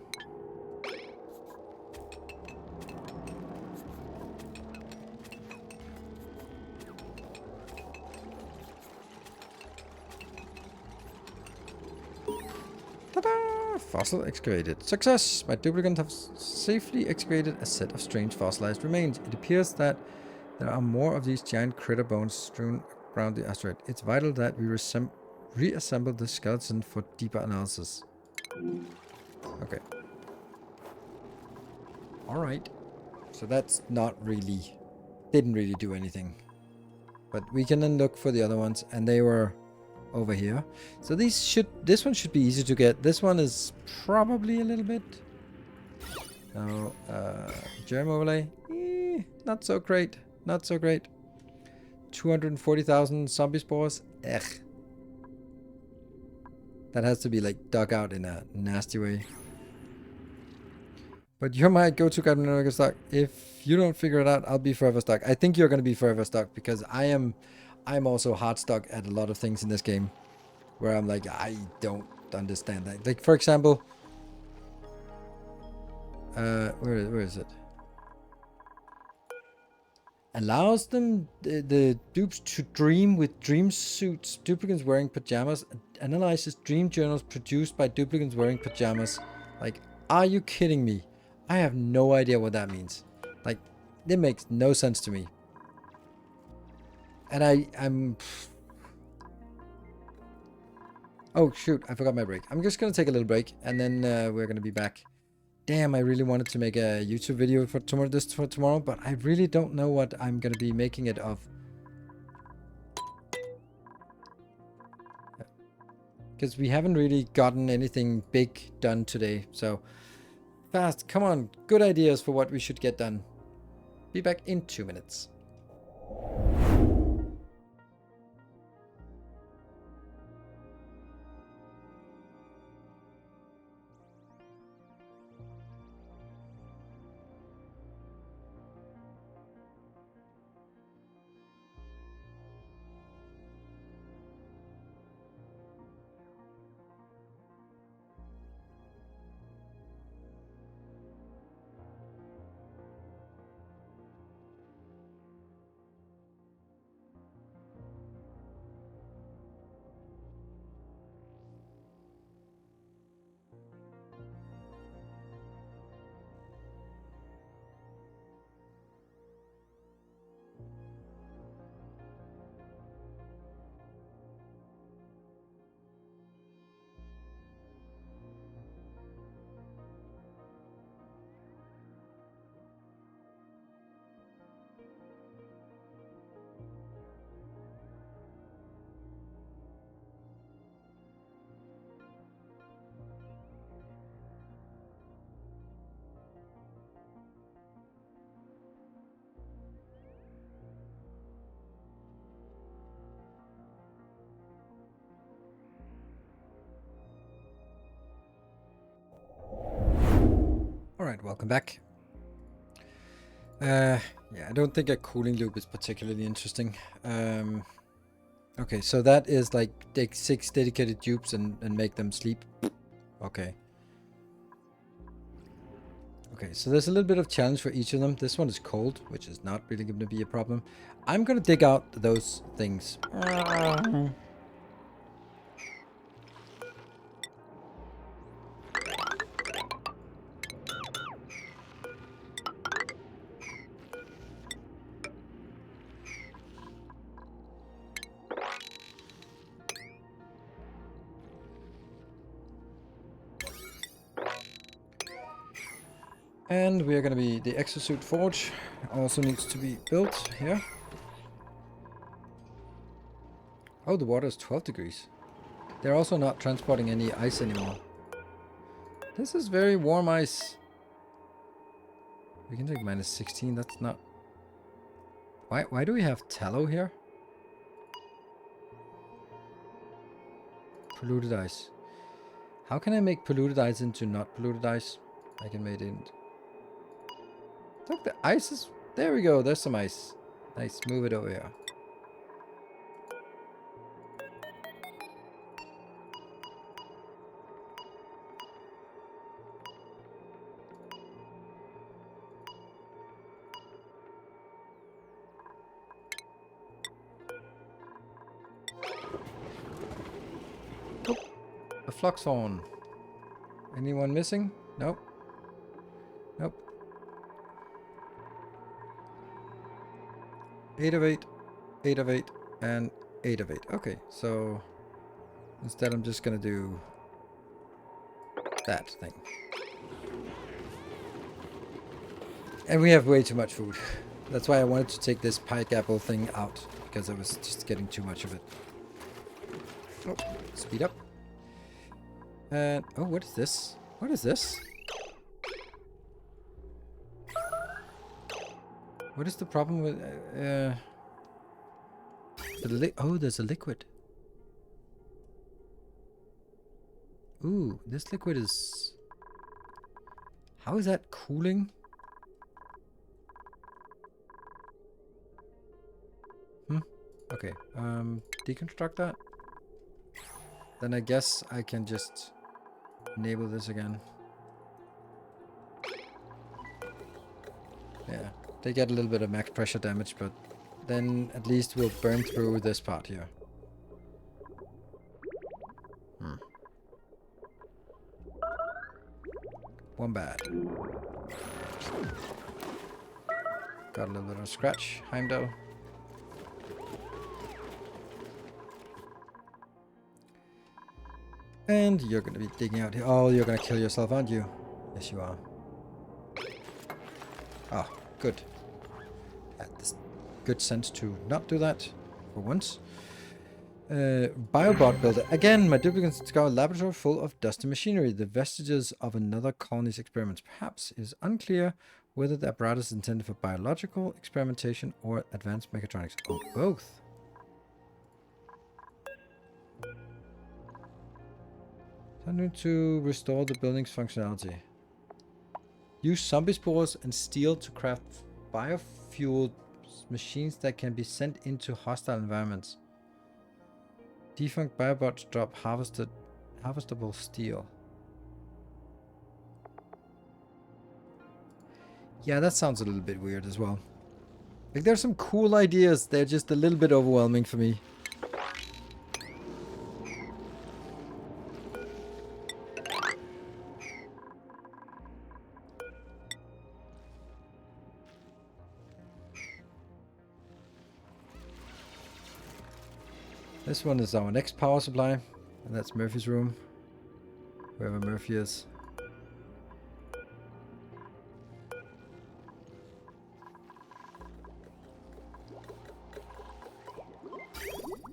Ta-da! Fossil excavated. Success! My duplicant have safely excavated a set of strange fossilized remains. It appears that there are more of these giant critter bones strewn around the asteroid. It's vital that we reassemble the skeleton for deeper analysis. Okay. Alright. So that's not really... Didn't really do anything. But we can then look for the other ones, and they were over here. So this one should be easy to get. This one is probably a little bit... No, germ overlay. Not so great. Not so great. 240,000 zombie spores. Ugh. That has to be like dug out in a nasty way. But you're my go-to Captain America stock. If you don't figure it out, I'll be forever stuck. I think you're going to be forever stuck because I'm also hard stuck at a lot of things in this game where I'm like, I don't understand that. Like, for example, where is it? Allows them, the dupes, to dream with dream suits, duplicates wearing pajamas, analyzes dream journals produced by duplicates wearing pajamas. Like, are you kidding me? I have no idea what that means. Like, it makes no sense to me. And I'm... Oh, shoot, I forgot my break. I'm just gonna take a little break, and then we're gonna be back. Damn, I really wanted to make a YouTube video for tomorrow, but I really don't know what I'm gonna be making it of. Because we haven't really gotten anything big done today, so fast, come on, good ideas for what we should get done. Be back in 2 minutes. Alright, welcome back. Yeah, I don't think a cooling loop is particularly interesting. Okay, so that is like take 6 dedicated dupes and make them sleep. Okay. Okay, so there's a little bit of challenge for each of them. This one is cold, which is not really going to be a problem. I'm going to dig out those things. And we're going to be, the exosuit forge also needs to be built here. Oh, the water is 12 degrees. They're also not transporting any ice anymore. This is very warm ice. We can take minus 16, that's not... Why do we have tallow here? Polluted ice. How can I make polluted ice into not polluted ice? I can make it into... Look, the ice is... There we go, there's some ice. Nice, move it over here. Oh, a Fluxhorn. Anyone missing? Nope. Nope. 8 of 8, 8 of 8, and 8 of 8. Okay, so instead I'm just gonna do that thing. And we have way too much food. That's why I wanted to take this pike apple thing out, because I was just getting too much of it. Oh, speed up. And, oh, what is this? What is this? What is the problem with... oh, there's a liquid. Ooh, this liquid is... How is that cooling? Okay, deconstruct that. Then I guess I can just enable this again. Yeah. They get a little bit of max pressure damage, but then at least we'll burn through this part here. One bad. Got a little bit of a scratch. Heimdall. And you're going to be digging out here. Oh, you're going to kill yourself, aren't you? Yes, you are. Ah, good. Had this good sense to not do that for once. Biobot builder. Again, my duplicates discover a laboratory full of dusty machinery, the vestiges of another colony's experiments. Perhaps it is unclear whether the apparatus is intended for biological experimentation or advanced mechatronics, or both. I need to restore the building's functionality. Use zombie spores and steel to craft biofuel machines that can be sent into hostile environments. Defunct biobots drop harvestable steel. Yeah, that sounds a little bit weird as well. Like, there's some cool ideas. They're just a little bit overwhelming for me. This one is our next power supply, and that's Murphy's room, wherever Murphy is.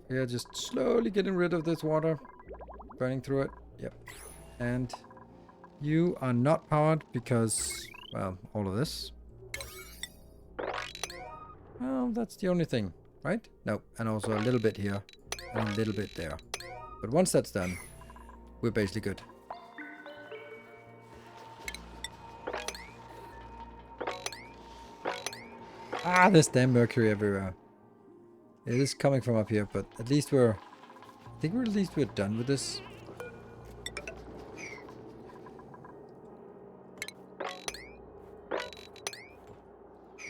Yeah, just slowly getting rid of this water, burning through it. Yep. And you are not powered because, well, all of this. Well, that's the only thing, right? No, and also a little bit here. And a little bit there. But once that's done, we're basically good. Ah, there's damn mercury everywhere. It is coming from up here, but at least we're... I think at least we're done with this.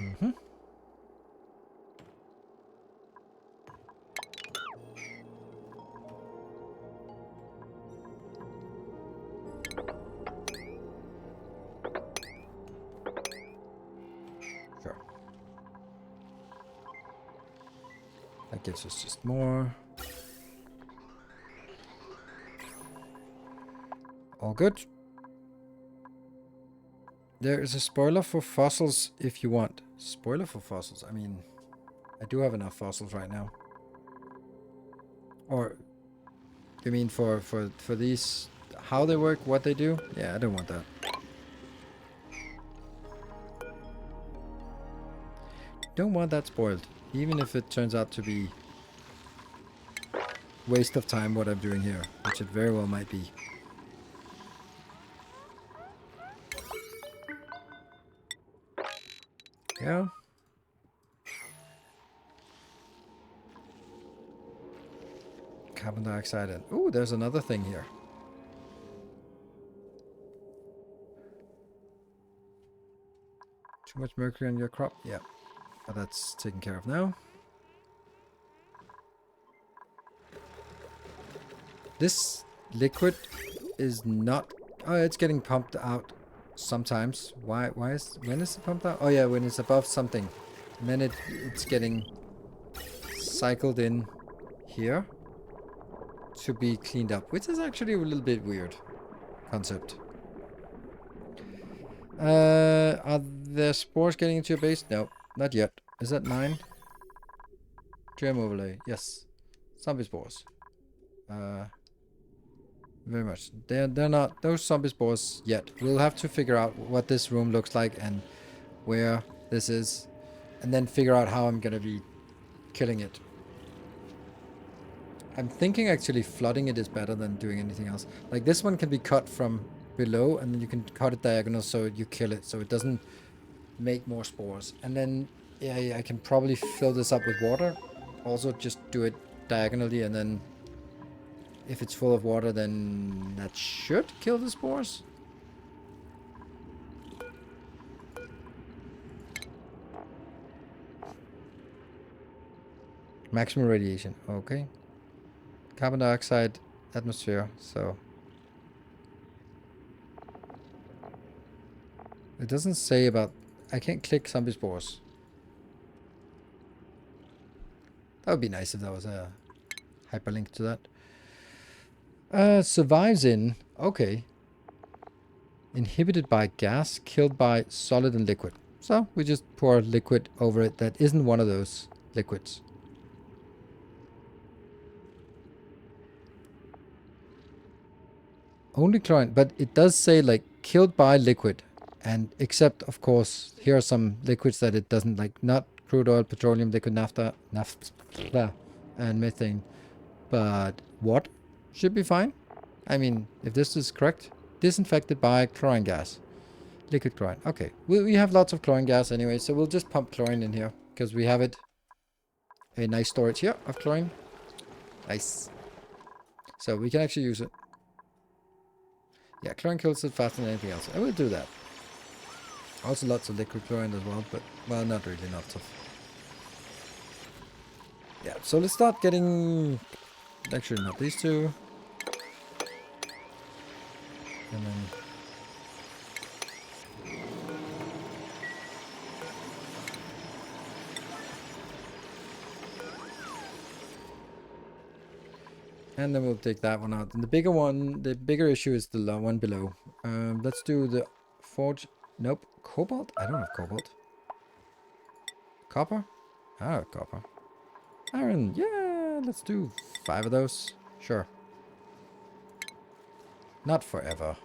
Mm-hmm. That gives us just more. All good. There is a spoiler for fossils if you want. Spoiler for fossils? I mean, I do have enough fossils right now. Or, you mean for these, how they work, what they do? Yeah, I don't want that. Don't want that spoiled. Even if it turns out to be waste of time what I'm doing here, which it very well might be. Yeah. Carbon dioxide and ooh, there's another thing here. Too much mercury on your crop? Yeah. But that's taken care of now. This liquid is not... Oh, it's getting pumped out sometimes. Why when is it pumped out? Oh yeah, when it's above something. And then it's getting cycled in here to be cleaned up, which is actually a little bit weird concept. Are there spores getting into your base? No. Not yet. Is that 9? Germ overlay. Yes. Zombie spores. Very much. They're not those zombie spores yet. We'll have to figure out what this room looks like and where this is. And then figure out how I'm gonna be killing it. I'm thinking actually flooding it is better than doing anything else. Like this one can be cut from below and then you can cut it diagonal so you kill it. So it doesn't make more spores. And then yeah, I can probably fill this up with water. Also just do it diagonally and then if it's full of water then that should kill the spores. Maximum radiation. Okay. Carbon dioxide atmosphere. So it doesn't say about. I can't click zombie spores. That would be nice if that was a hyperlink to that. Survives in. Okay. Inhibited by gas, killed by solid and liquid. So we just pour liquid over it that isn't one of those liquids. Only chlorine, but it does say like killed by liquid. And except, of course, here are some liquids that it doesn't like, not crude oil, petroleum, liquid naphtha, and methane. But what should be fine? I mean, if this is correct, disinfected by chlorine gas. Liquid chlorine. Okay. We have lots of chlorine gas anyway, so we'll just pump chlorine in here. Because we have it. A nice storage here of chlorine. Nice. So we can actually use it. Yeah, chlorine kills it faster than anything else. I will do that. Also lots of liquid chlorine as well, but, well, not really lots of. Yeah, so let's start getting... Actually, not these two. And then... And then we'll take that one out. And the bigger one, the bigger issue is the one below. Let's do the forge. Nope. Cobalt? I don't have cobalt. Copper? Ah, copper. Iron. Yeah, let's do 5 of those. Sure. Not forever.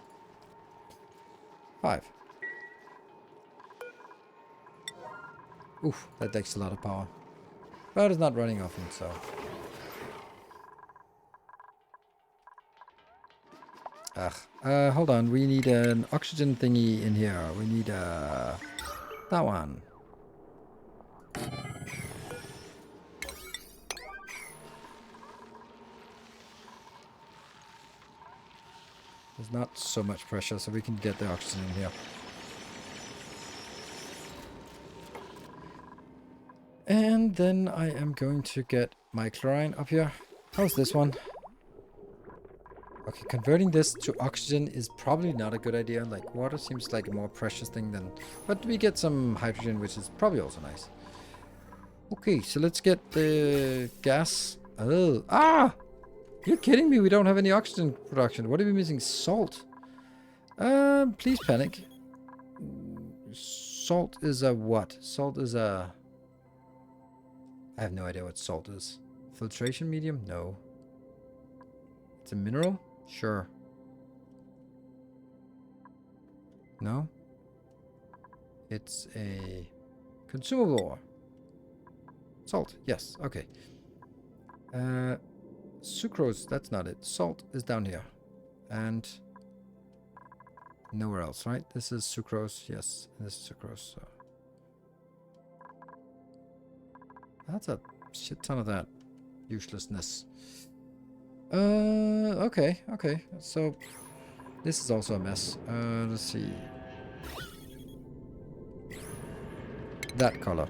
5. Oof, that takes a lot of power. But it's not running often, so... hold on. We need an oxygen thingy in here. We need that one. There's not so much pressure, so we can get the oxygen in here. And then I am going to get my chlorine up here. How's this one? Okay, converting this to oxygen is probably not a good idea. Like, water seems like a more precious thing than... But we get some hydrogen, which is probably also nice. Okay, so let's get the gas. Oh, ah! You're kidding me, we don't have any oxygen production. What are we missing? Salt. Please panic. Salt is a what? Salt is a... I have no idea what salt is. Filtration medium? No. It's a mineral? Sure. No? It's a consumable ore. Salt, yes, okay. Sucrose, that's not it. Salt is down here. And nowhere else, right? This is sucrose, yes. This is sucrose, so. That's a shit ton of that uselessness. Okay. So, this is also a mess. Let's see. That color.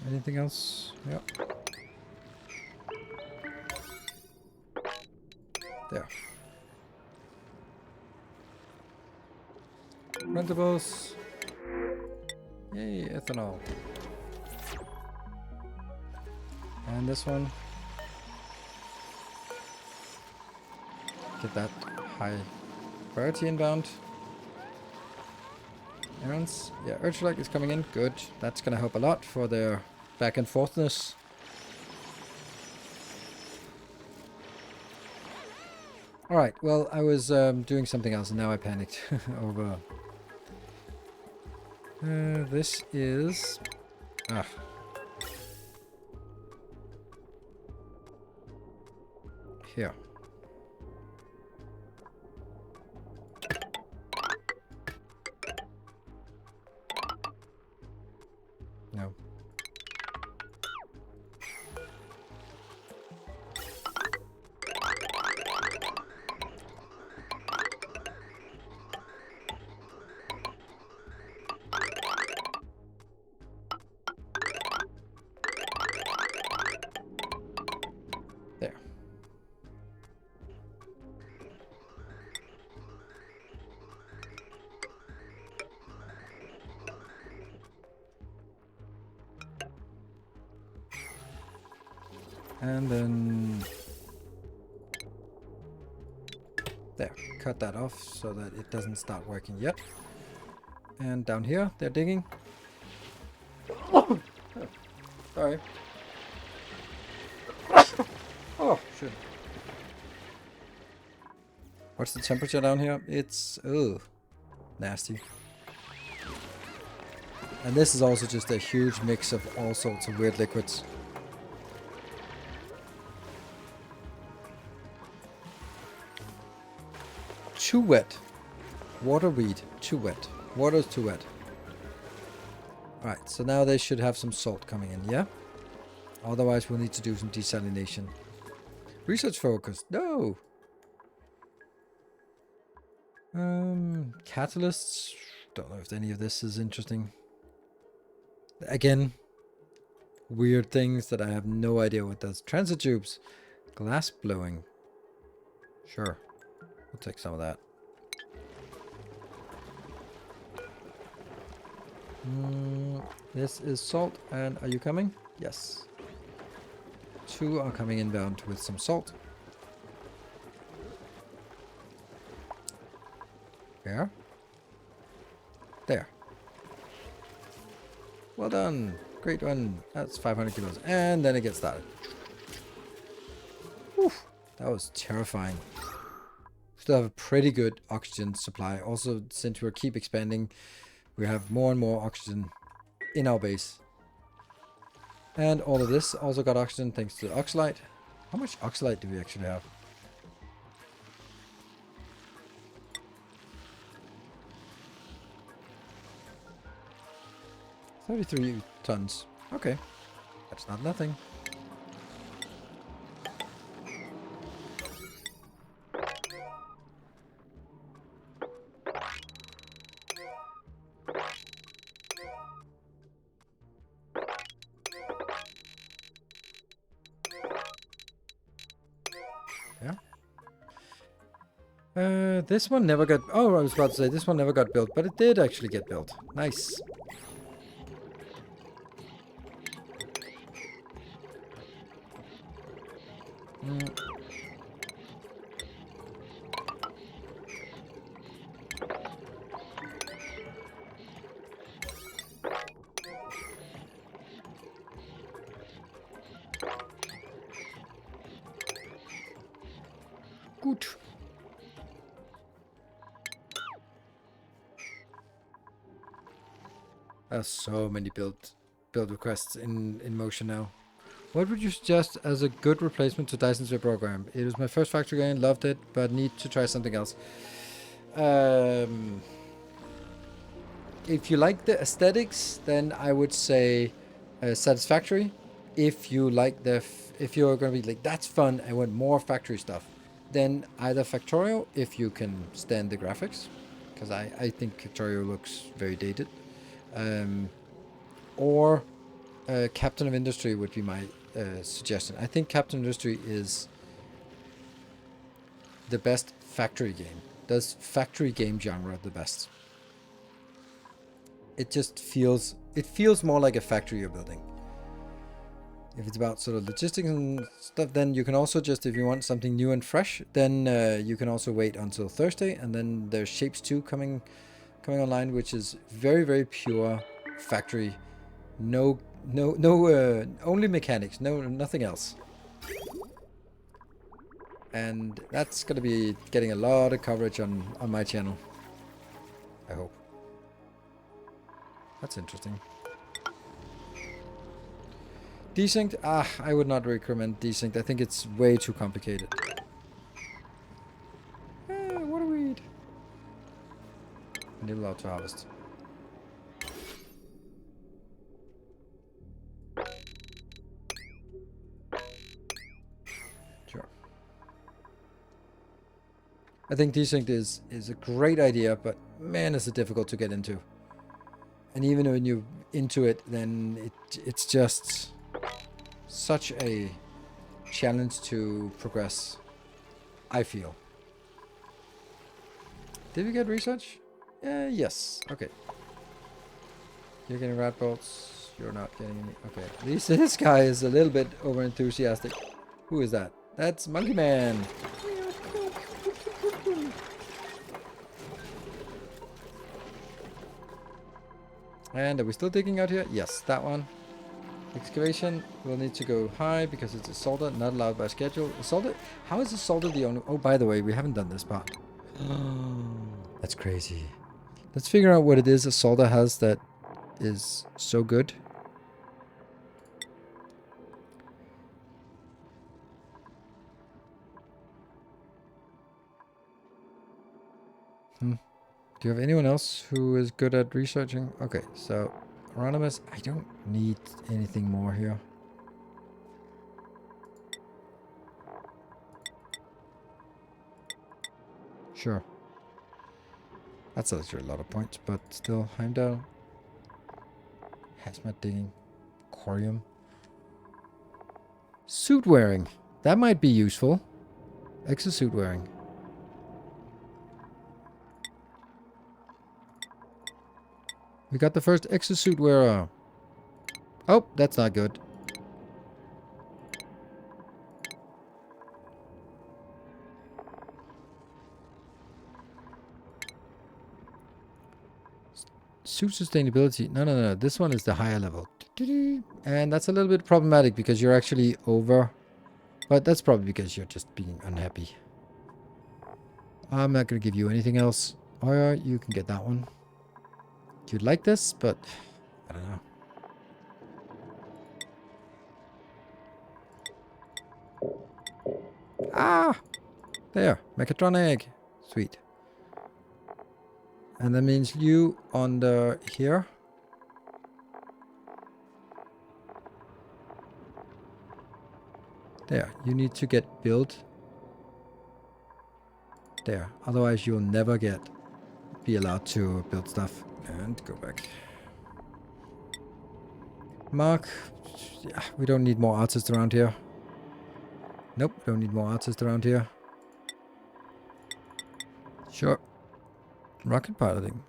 Anything else? Yep. There. Rentables. Yay, ethanol. And this one. Get that high priority inbound. Errands. Yeah, Urchlike is coming in. Good. That's gonna help a lot for their back and forthness. All right. Well, I was doing something else, and now I panicked over. This is. Ah. Here. No. There. And then there, cut that off so that it doesn't start working yet. And down here, they're digging. Sorry. Oh, shit. What's the temperature down here? It's, nasty. And this is also just a huge mix of all sorts of weird liquids. Too wet. Water weed. Too wet. Water's too wet. Alright, so now they should have some salt coming in, yeah? Otherwise we'll need to do some desalination. Research focus. No! Catalysts. Don't know if any of this is interesting. Again, weird things that I have no idea what does. Transit tubes. Glass blowing. Sure. We'll take some of that. This is salt, and are you coming? Yes. 2 are coming inbound with some salt. Where? There. Well done. Great one. That's 500 kilos. And then it gets started. Whew. That was terrifying. Still have a pretty good oxygen supply. Also, since we keep expanding, we have more and more oxygen in our base. And all of this also got oxygen thanks to the oxalite. How much oxalite do we actually have? 33 tons. Okay. That's not nothing. This one never got... Oh, I was about to say, this one never got built, but it did actually get built. Nice. Good. There's so many build requests in motion now. What would you suggest as a good replacement to Dyson's Web program? It was my first factory game, loved it, but need to try something else. If you like the aesthetics, then I would say Satisfactory. If you like if you're gonna be like, that's fun, I want more factory stuff, then either Factorio, if you can stand the graphics, because I think Factorio looks very dated. Or Captain of Industry would be my suggestion. I think Captain of Industry is the best factory game. Does factory game genre the best. It just feels more like a factory you're building. If it's about sort of logistics and stuff, then you can also just, if you want something new and fresh, then you can also wait until Thursday, and then there's Shapes 2 coming online, which is very, very pure factory. No, only mechanics, nothing else. And that's going to be getting a lot of coverage on my channel. I hope. That's interesting. Desynced? I would not recommend desynced. I think it's way too complicated. What a weed. Need allowed to harvest. Sure. I think desynced is a great idea, but man, is it difficult to get into. And even when you're into it, then it's just such a challenge to progress, I feel. Did we get research? Yes. Okay. You're getting rat bolts. You're not getting any. Okay. At least this guy is a little bit over enthusiastic. Who is that? That's Monkey Man. And are we still digging out here? Yes, that one. Excavation will need to go high because it's a solder, not allowed by schedule. A solder? How is a solder the only... Oh, by the way, we haven't done this part. That's crazy. Let's figure out what it is a solder has that is so good. Do you have anyone else who is good at researching? Okay, so Anonymous, I don't need anything more here. Sure. That's actually a lot of points, but still, Heimdall. Hazmat digging. Corium. Suit wearing. That might be useful. Exosuit wearing. We got the first exosuit wearer. Oh, that's not good. Suit sustainability. No. This one is the higher level. And that's a little bit problematic because you're actually over. But that's probably because you're just being unhappy. I'm not going to give you anything else. Or you can get that one. You'd like this, but I don't know. Ah! There. Megatron egg. Sweet. And that means you on the here. There. You need to get built. There. Otherwise you'll never be allowed to build stuff. And go back. Mark. Yeah, we don't need more artists around here. Nope, don't need more artists around here. Sure. Rocket piloting.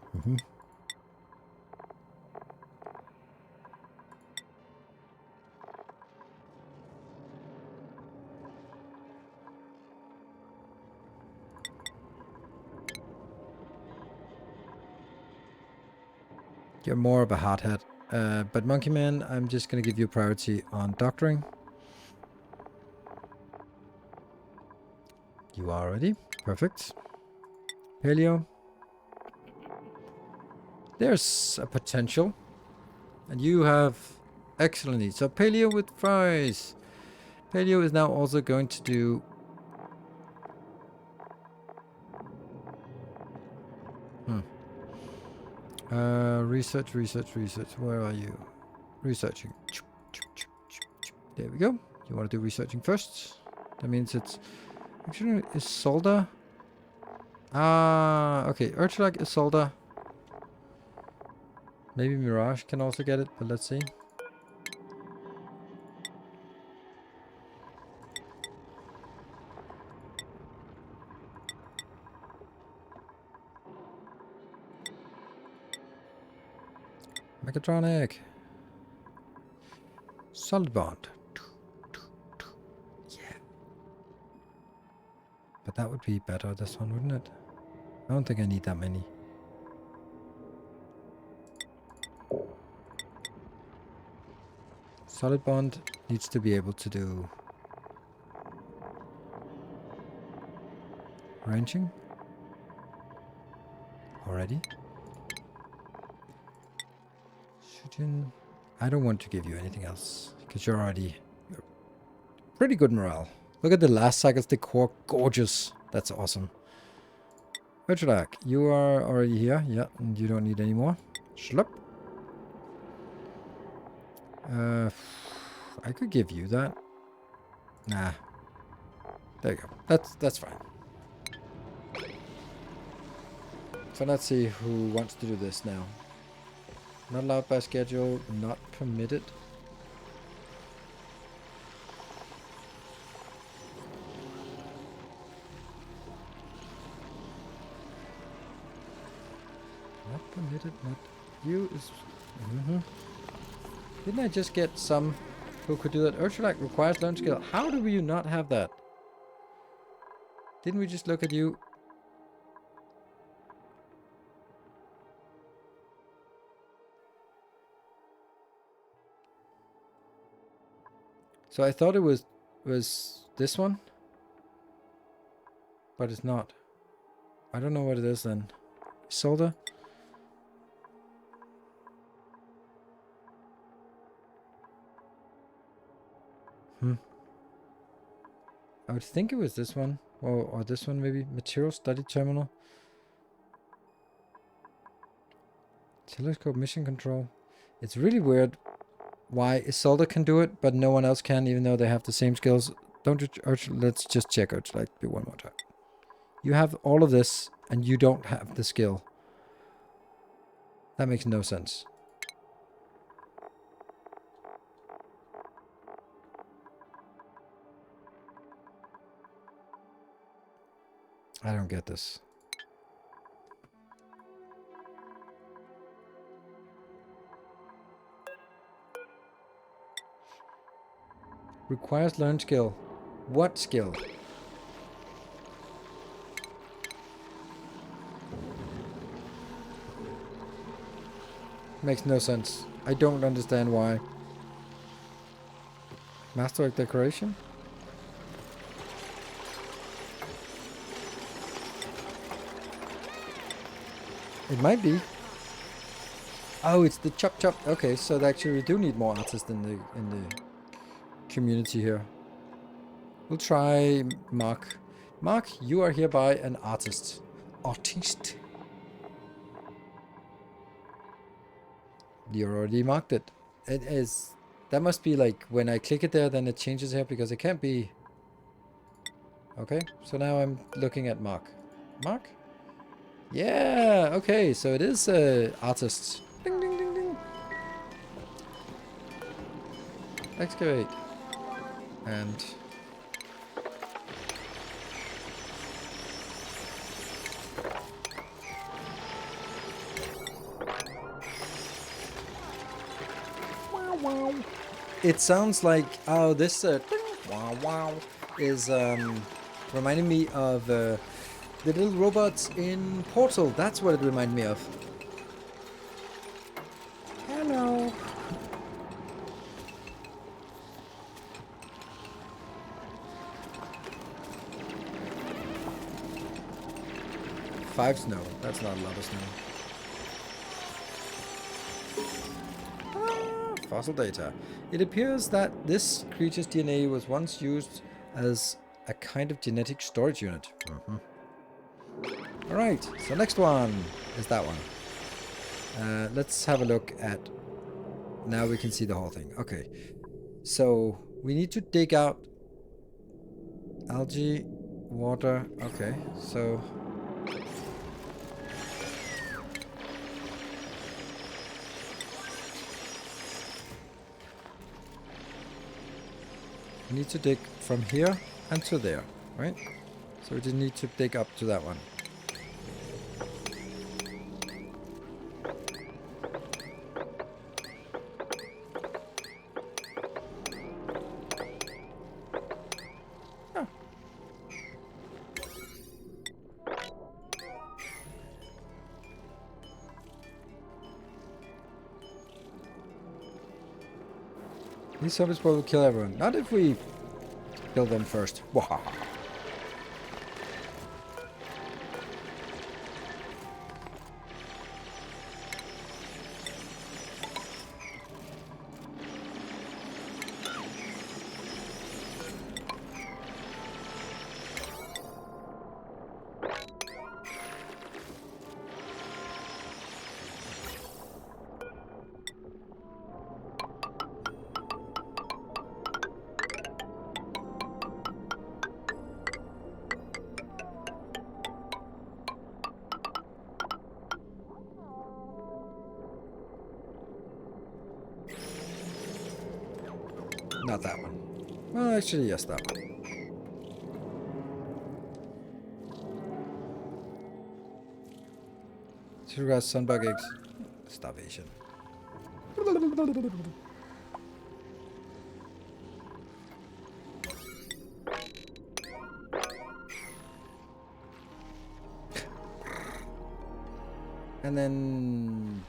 You're more of a hothead. But Monkey Man, I'm just going to give you priority on doctoring. You are ready. Perfect. Paleo. There's a potential. And you have excellent needs. So Paleo with fries. Paleo is now also going to do... research. Where are you? Researching. There we go. You want to do researching first? That means it's... Actually, is solder? Okay. Urchlak is solder. Maybe Mirage can also get it, but let's see. Mechatronic. Solid bond. Yeah. But that would be better, this one, wouldn't it? I don't think I need that many. Solid bond needs to be able to do... Ranging. Already? Shooting. I don't want to give you anything else because you're pretty good morale. Look at the last cycle's decor, gorgeous. That's awesome. Urchalak, you are already here. Yeah, and you don't need any more. Schlup. I could give you that. Nah. There you go. That's fine. So let's see who wants to do this now. Not allowed by schedule, not permitted. Not permitted, not you is... Didn't I just get some who could do that? Urchalak requires learn skill. How do we not have that? Didn't we just look at you? So I thought it was this one, but it's not. I don't know what it is then. Solder? I would think it was this one, or this one maybe. Material study terminal. Telescope mission control. It's really weird why Isolde can do it, but no one else can, even though they have the same skills. Don't you, let's just check Urchalak one more time. You have all of this, and you don't have the skill. That makes no sense. I don't get this. Requires learn skill. What skill? Makes no sense. I don't understand why. Masterwork decoration? It might be. Oh, it's the chop chop. Okay, so actually we do need more artists in the community here. We'll try Mark. Mark, you are hereby an artist. Artiste. You already marked it. It is. That must be like when I click it there, then it changes here because it can't be. Okay, so now I'm looking at Mark. Mark? Yeah, okay, so it is artists. Ding, ding, ding, ding. Excavate. And... wow, wow. It sounds like, oh, this wow, wow is reminding me of the little robots in Portal. That's what it reminded me of. Hello. Five snow. That's not a lot of snow. Fossil data. It appears that this creature's DNA was once used as a kind of genetic storage unit. Alright, so next one is that one. Let's have a look at... Now we can see the whole thing. Okay, so we need to dig out algae, water. Okay, so... we need to dig from here and to there, right? So we just need to dig up to that one. Oh. These zombies will kill everyone. Not if we kill them first. Not that one. Well, actually, yes, that one. Sugar sunbug eggs. Starvation. And then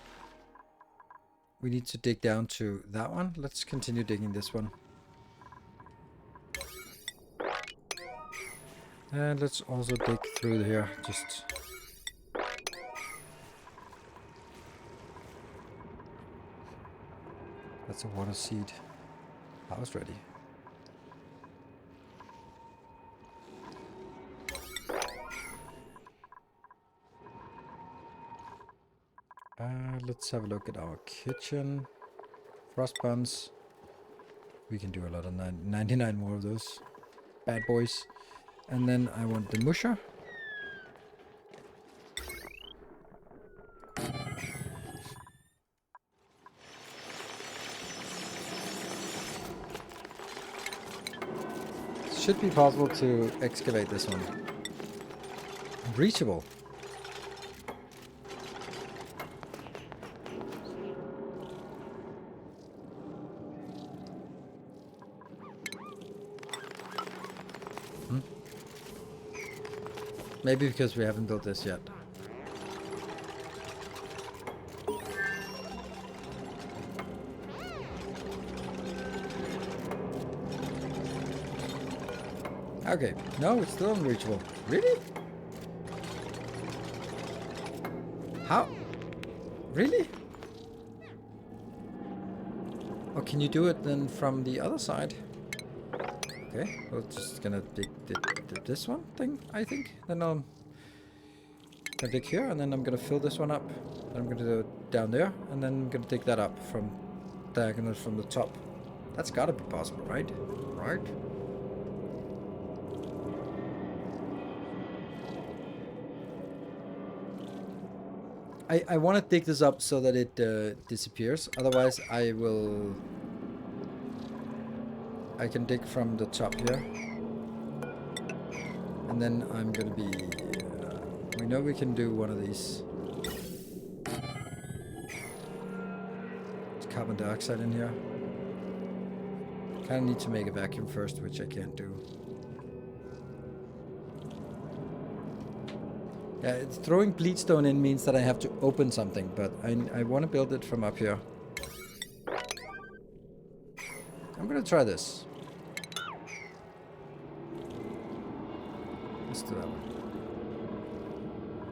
we need to dig down to that one. Let's continue digging this one. And let's also dig through here. Just that's a water seed. House ready. Let's have a look at our kitchen. Frost buns. We can do a lot of 99 more of those bad boys. And then I want the musher. Should be possible to excavate this one. Reachable. Maybe because we haven't built this yet. Okay, no, it's still unreachable. Really? How? Really? Oh, can you do it then from the other side? Okay, we're just gonna dig this one thing, I think. Then I'll dig here, and then I'm gonna fill this one up. Then I'm gonna do it down there, and then I'm gonna dig that up from diagonal from the top. That's gotta be possible, right? Right? I want to dig this up so that it disappears. Otherwise, I can dig from the top here. And then I'm going to be... we know we can do one of these. There's carbon dioxide in here. Kind of need to make a vacuum first, which I can't do. Yeah, throwing bleedstone in means that I have to open something, but I want to build it from up here. I'm gonna try this. Let's do that one.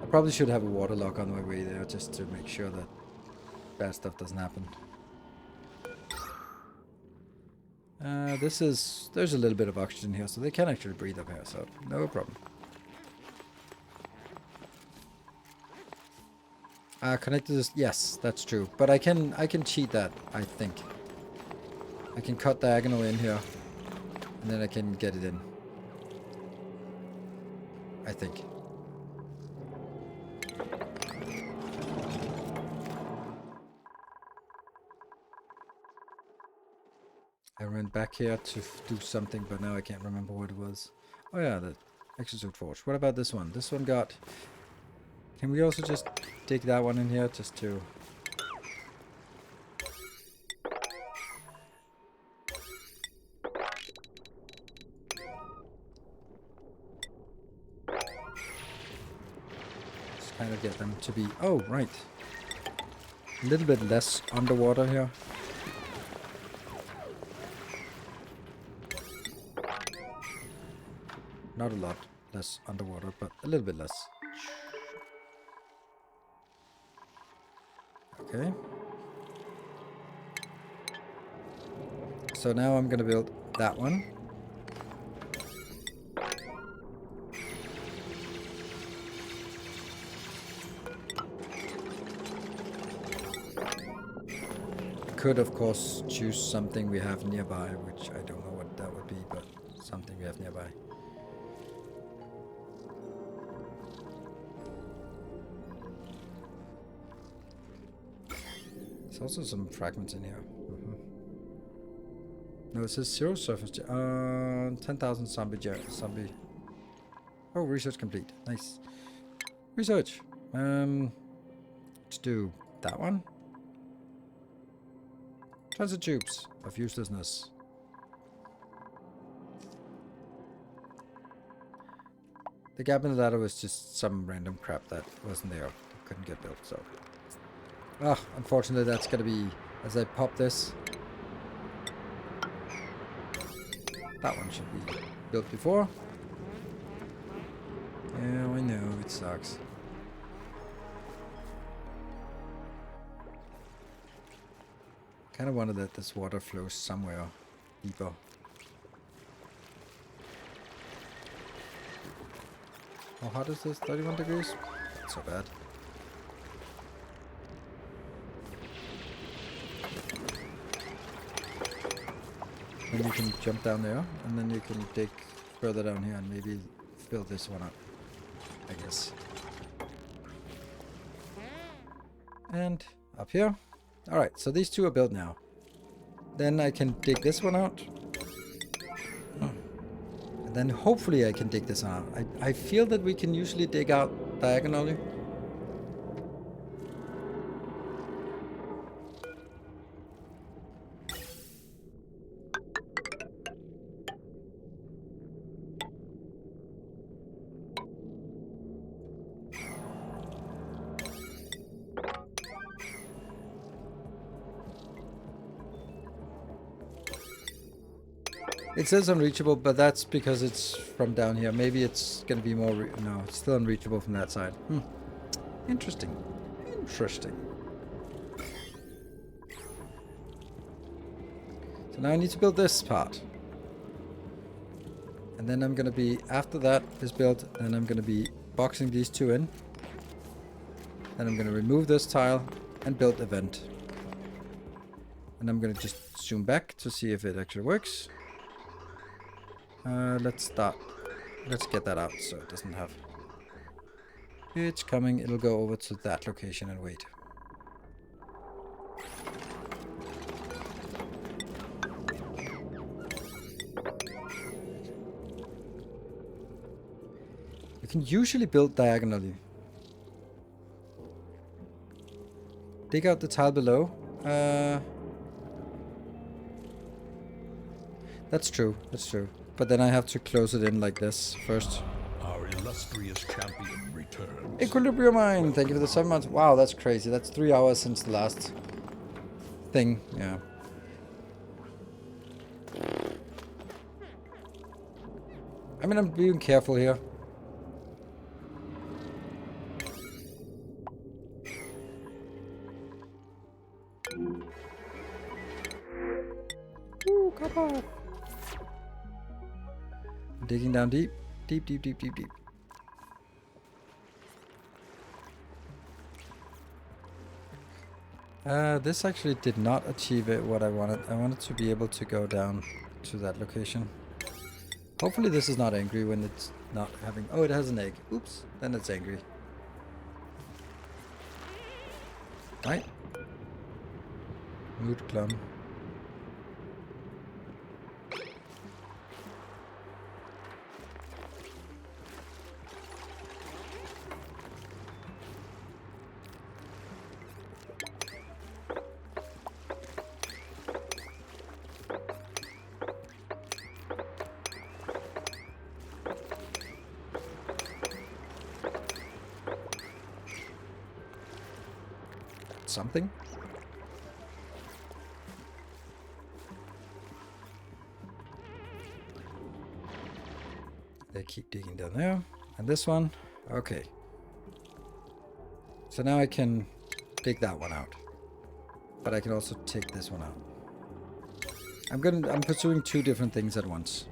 I probably should have a water lock on my way there just to make sure that bad stuff doesn't happen. There's a little bit of oxygen here, so they can actually breathe up here, so no problem. Connected this, yes, that's true. But I can cheat that, I think. I can cut diagonal in here, and then I can get it in. I think. I ran back here to do something, but now I can't remember what it was. Oh yeah, the exosuit forge. What about this one? This one got... Can we also just dig that one in here just to... Just kind of get them to be... Oh, right. A little bit less underwater here. Not a lot less underwater, but a little bit less. Okay. So now I'm gonna build that one. Could of course choose something we have nearby, which I don't know what that would be, but something we have nearby. There's also some fragments in here. No, No, it says 0 surface. 10,000 zombie. Oh, research complete. Nice. Research. Let's do that one. Transit tubes of uselessness. The gap in the ladder was just some random crap that wasn't there. That couldn't get built, so. Ah, unfortunately that's gonna be, as I pop this. That one should be built before. Yeah, I know, it sucks. Kinda wanted that this water flows somewhere deeper. How hot is this? 31 degrees? Not so bad. And you can jump down there, and then you can dig further down here and maybe fill this one up, I guess. And up here. Alright, so these two are built now. Then I can dig this one out. And then hopefully I can dig this out. I feel that we can usually dig out diagonally. It says unreachable, but that's because it's from down here. Maybe it's going to be more... no, it's still unreachable from that side. Interesting. Interesting. So now I need to build this part. And then I'm going to be... after that is built, then I'm going to be boxing these two in. Then I'm going to remove this tile and build a vent. And I'm going to just zoom back to see if it actually works. Let's start. Let's get that out so it doesn't have... it's coming. It'll go over to that location and wait. You can usually build diagonally. Dig out the tile below. That's true. That's true. But then I have to close it in like this first. Our illustrious champion returns. Equilibrium mine. Thank you for the 7 months. Wow, that's crazy. That's 3 hours since the last thing. Yeah. I mean, I'm being careful here. Ooh, copper. Digging down deep. Deep, deep, deep, deep, deep. This actually did not achieve it what I wanted. I wanted to be able to go down to that location. Hopefully this is not angry when it's not having... oh, it has an egg. Oops. Then it's angry. Right? Mood plum. Something. They keep digging down there. And this one. Okay. So now I can take that one out. But I can also take this one out. I'm pursuing two different things at once.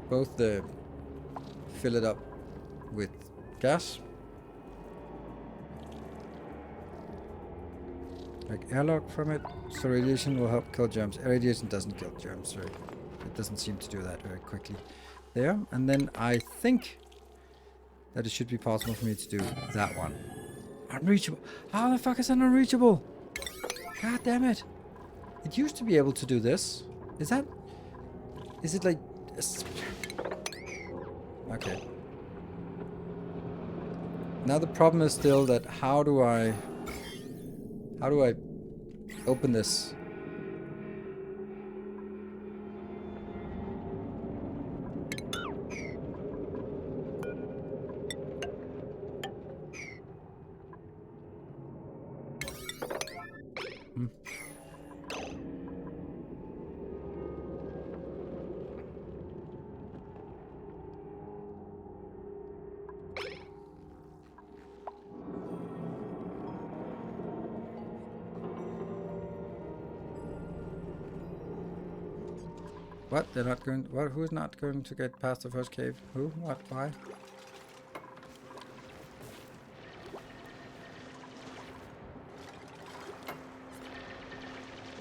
Both the fill it up with gas. Like airlock from it, so radiation will help kill germs. Radiation doesn't kill germs, right? It doesn't seem to do that very quickly. There, and then I think that it should be possible for me to do that one. Unreachable. How the fuck is that unreachable? God damn it. It used to be able to do this. Is it like... Okay. Now the problem is still that how do I open this? Hmm. What? They're not going... What? Who's not going to get past the first cave? Who? What? Why?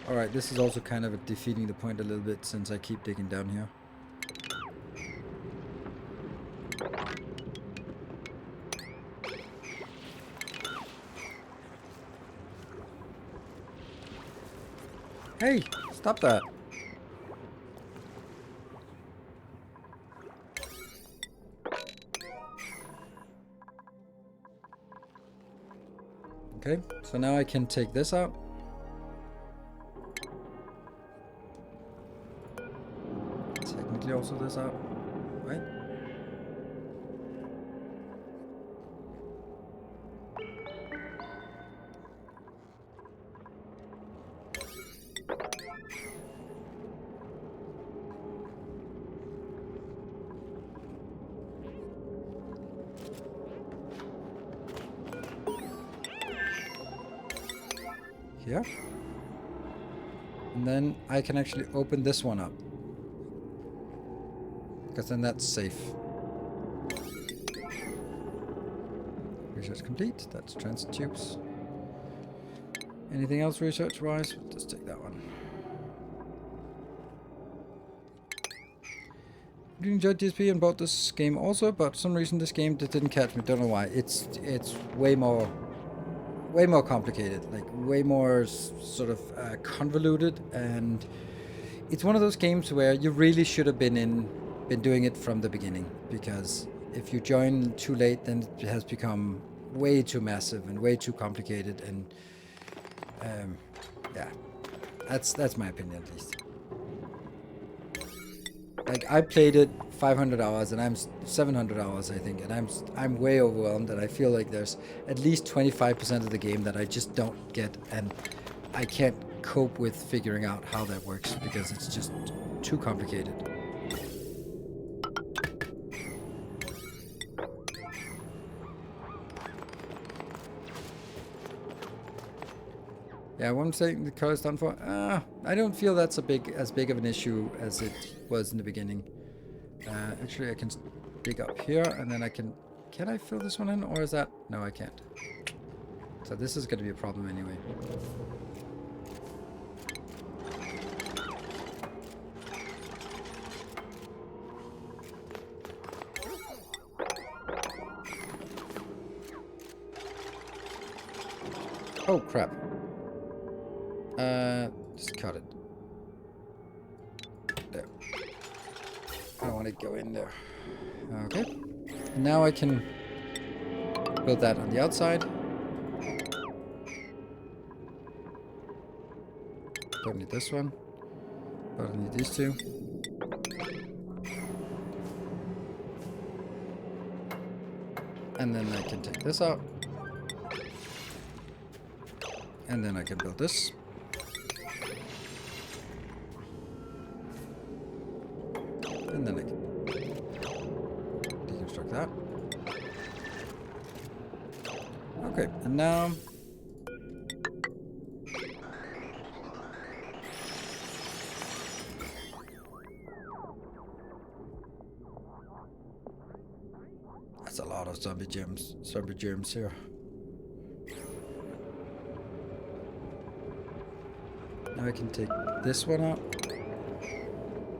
Alright, this is also kind of defeating the point a little bit since I keep digging down here. Hey! Stop that! Okay, so now I can take this out. Technically also this out, right? Here. And then I can actually open this one up. Because then that's safe. Research complete. That's transit tubes. Anything else research-wise? We'll just take that one. I really enjoyed TSP and bought this game also, but for some reason this game didn't catch me. Don't know why. It's way more complicated, like way more sort of convoluted, and it's one of those games where you really should have been doing it from the beginning, because if you join too late, then it has become way too massive and way too complicated, and yeah, that's my opinion at least. Like, I played it 500 hours and I'm 700 hours, I think, and I'm way overwhelmed, and I feel like there's at least 25% of the game that I just don't get, and I can't cope with figuring out how that works because it's just too complicated. Yeah, one saying the car is done for. I don't feel that's as big of an issue as it was in the beginning. Actually, I can dig up here, and then I can I fill this one in, or is that... No, I can't. So this is going to be a problem anyway. Oh, crap. Just cut it. There. I don't want to go in there. Okay. And now I can build that on the outside. Don't need this one. But I need these two. And then I can take this out. And then I can build this. And then I can deconstruct that. Okay, and now... That's a lot of zombie germs here. Now I can take this one out.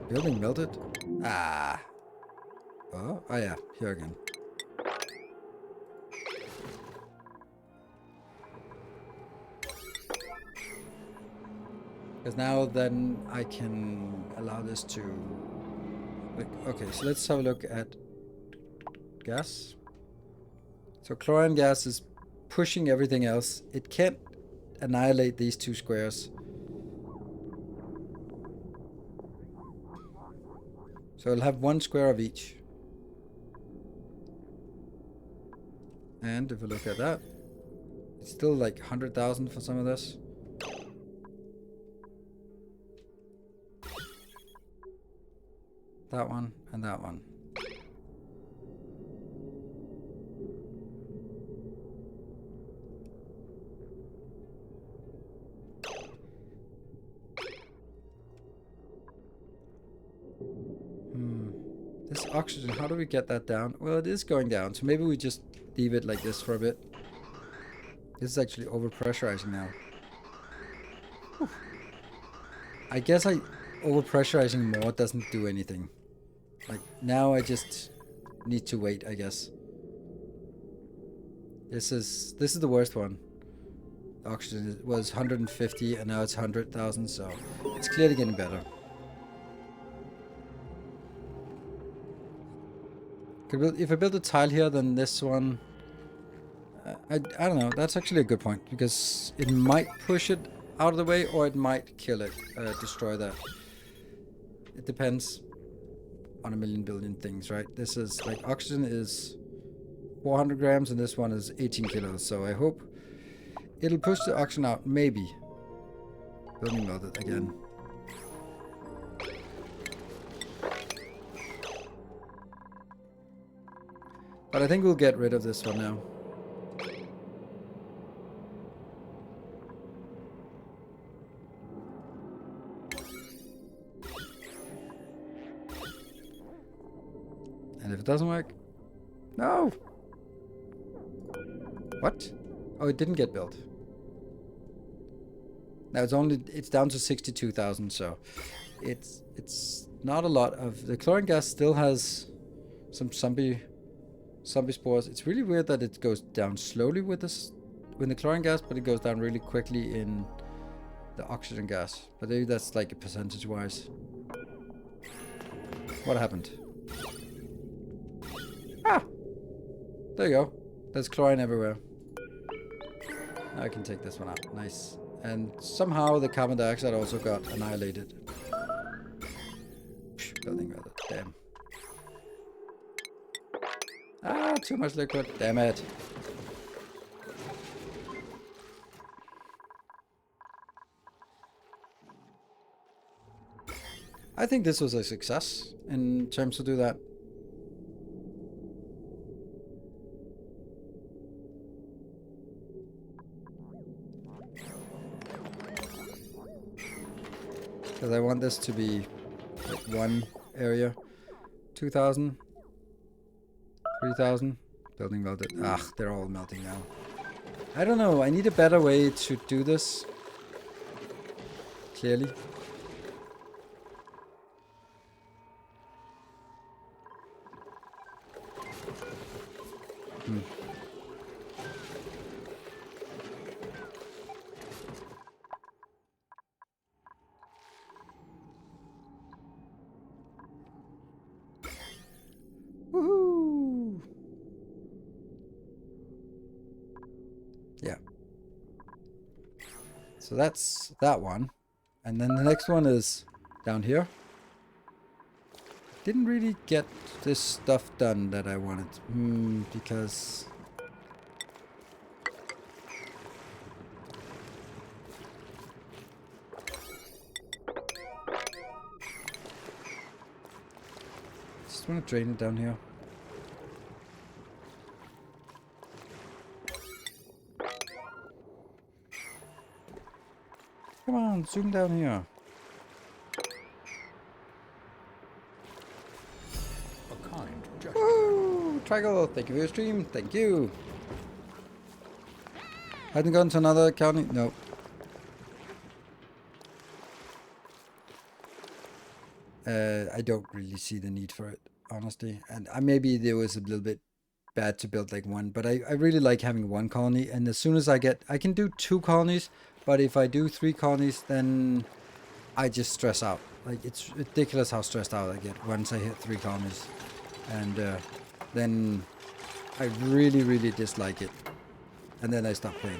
Building melted. Ah. Oh yeah, here again. Because now then I can allow this to... Okay, so let's have a look at gas. So chlorine gas is pushing everything else. It can't annihilate these two squares. So it'll have one square of each. And if we look at that, it's still like 100,000 for some of this. That one and that one. This oxygen, how do we get that down? Well, it is going down, so maybe we just leave it like this for a bit. This is actually overpressurizing now. Whew. I guess overpressurizing more doesn't do anything. Like, now I just need to wait, I guess. This is the worst one. Oxygen was 150 and now it's 100,000, so it's clearly getting better. If I build a tile here, then this one... I don't know, that's actually a good point, because it might push it out of the way, or it might kill it, destroy that. It depends on a million billion things, right? This is, like, oxygen is 400 grams, and this one is 18 kilos, so I hope it'll push the oxygen out, maybe. Building loaded again. But I think we'll get rid of this one now. And if it doesn't work... No! What? Oh, it didn't get built. Now it's down to 62,000, so it's not a lot of... The chlorine gas still has some zombie spores. It's really weird that it goes down slowly with the chlorine gas, but it goes down really quickly in the oxygen gas. But maybe that's like a percentage wise. What happened? Ah! There you go. There's chlorine everywhere. Now I can take this one out. Nice. And somehow the carbon dioxide also got annihilated. Building rather. Damn. Ah, too much liquid. Damn it. I think this was a success in terms of do that. Because I want this to be like one area. 2,000. 3,000. Building melted. Ah, they're all melting now. I don't know. I need a better way to do this. Clearly. Woohoo! Yeah. So that's that one. And then the next one is down here. Didn't really get this stuff done that I wanted. Because... Just want to drain it down here. Come on, zoom down here. A kind gesture. Woo! Trigle, thank you for your stream. Thank you. Hadn't gone to another county? No. I don't really see the need for it, honestly. And maybe there was a little bit bad to build like one, but I really like having one colony. And as soon as I can do 2 colonies, but if I do 3 colonies, then I just stress out. Like, it's ridiculous how stressed out I get once I hit 3 kilometers. And then I really, really dislike it. And then I stop playing.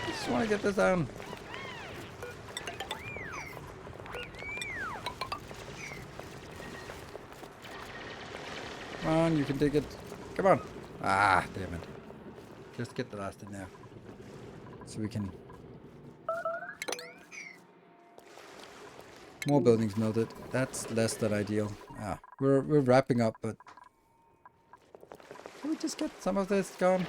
I just want to get this down. Come on, you can dig it. Come on. Ah, damn it. Just get the last in there. So we can... More buildings melted. That's less than ideal. Ah, we're wrapping up, but... Can we just get some of this gone?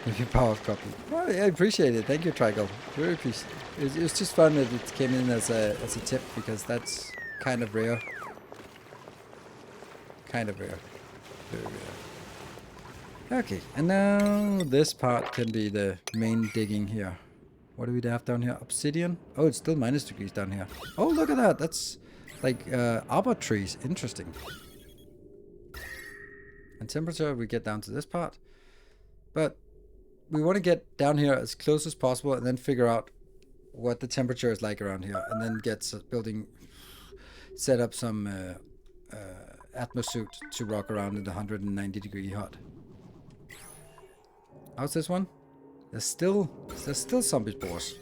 With your power copy. Well, I appreciate it. Thank you, Trigo. Very appreciate it. It's just fun that it came in as a tip, because that's kind of rare. Kind of rare. Very rare. Okay, and now this part can be the main digging here. What do we have down here? Obsidian? Oh, it's still -degrees down here. Oh, look at that. That's like arbor trees. Interesting. And temperature, we get down to this part. But we want to get down here as close as possible and then figure out what the temperature is like around here. And then get building, set up some atmosuit to rock around in the 190-degree hot. How's this one? There's still zombie spores.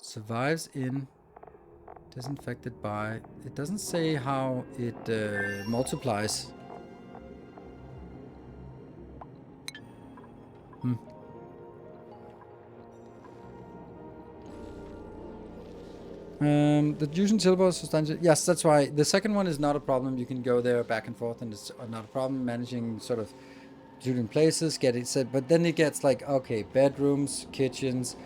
Survives in, disinfected by. It doesn't say how it multiplies. The using silver substantial. Yes, that's why. The second one is not a problem. You can go there back and forth, and it's not a problem managing sort of shooting places, get it set. But then it gets like, okay, bedrooms, kitchens,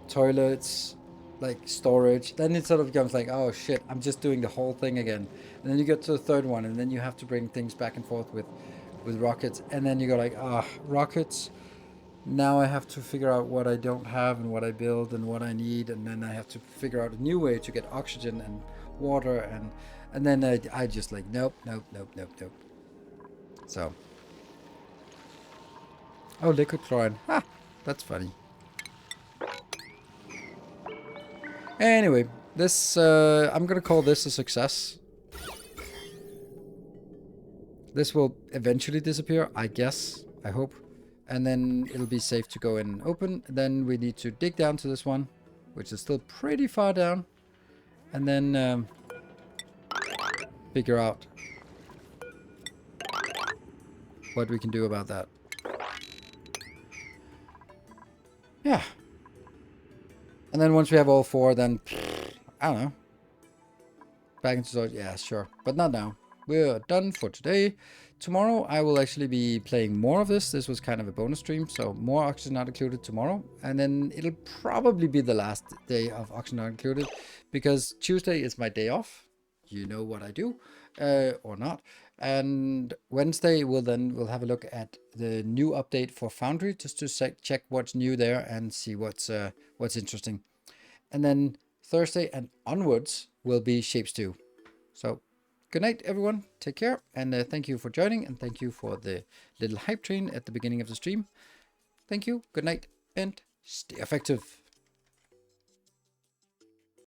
toilets, like storage. Then it sort of becomes like, oh shit, I'm just doing the whole thing again. And then you get to the third one, and then you have to bring things back and forth with rockets. And then you go like, rockets. Now I have to figure out what I don't have and what I build and what I need, and then I have to figure out a new way to get oxygen and water, and then I just like nope. So, oh, liquid chlorine. Ha, that's funny. Anyway, this I'm gonna call this a success. This will eventually disappear, I guess. I hope. And then it'll be safe to go in and open. Then we need to dig down to this one, which is still pretty far down. And then figure out what we can do about that. Yeah. And then once we have all 4, then, I don't know. Back into storage. Yeah, sure. But not now. We're done for today. Tomorrow I will actually be playing more of this. This was kind of a bonus stream, so more Oxygen Not Included tomorrow. And then it'll probably be the last day of Oxygen Not Included, because Tuesday is my day off. You know what I do, or not. And Wednesday we'll have a look at the new update for Foundry, just to check what's new there and see what's interesting. And then Thursday and onwards will be Shapes 2. So good night, everyone. Take care. And thank you for joining. And thank you for the little hype train at the beginning of the stream. Thank you. Good night. And stay effective.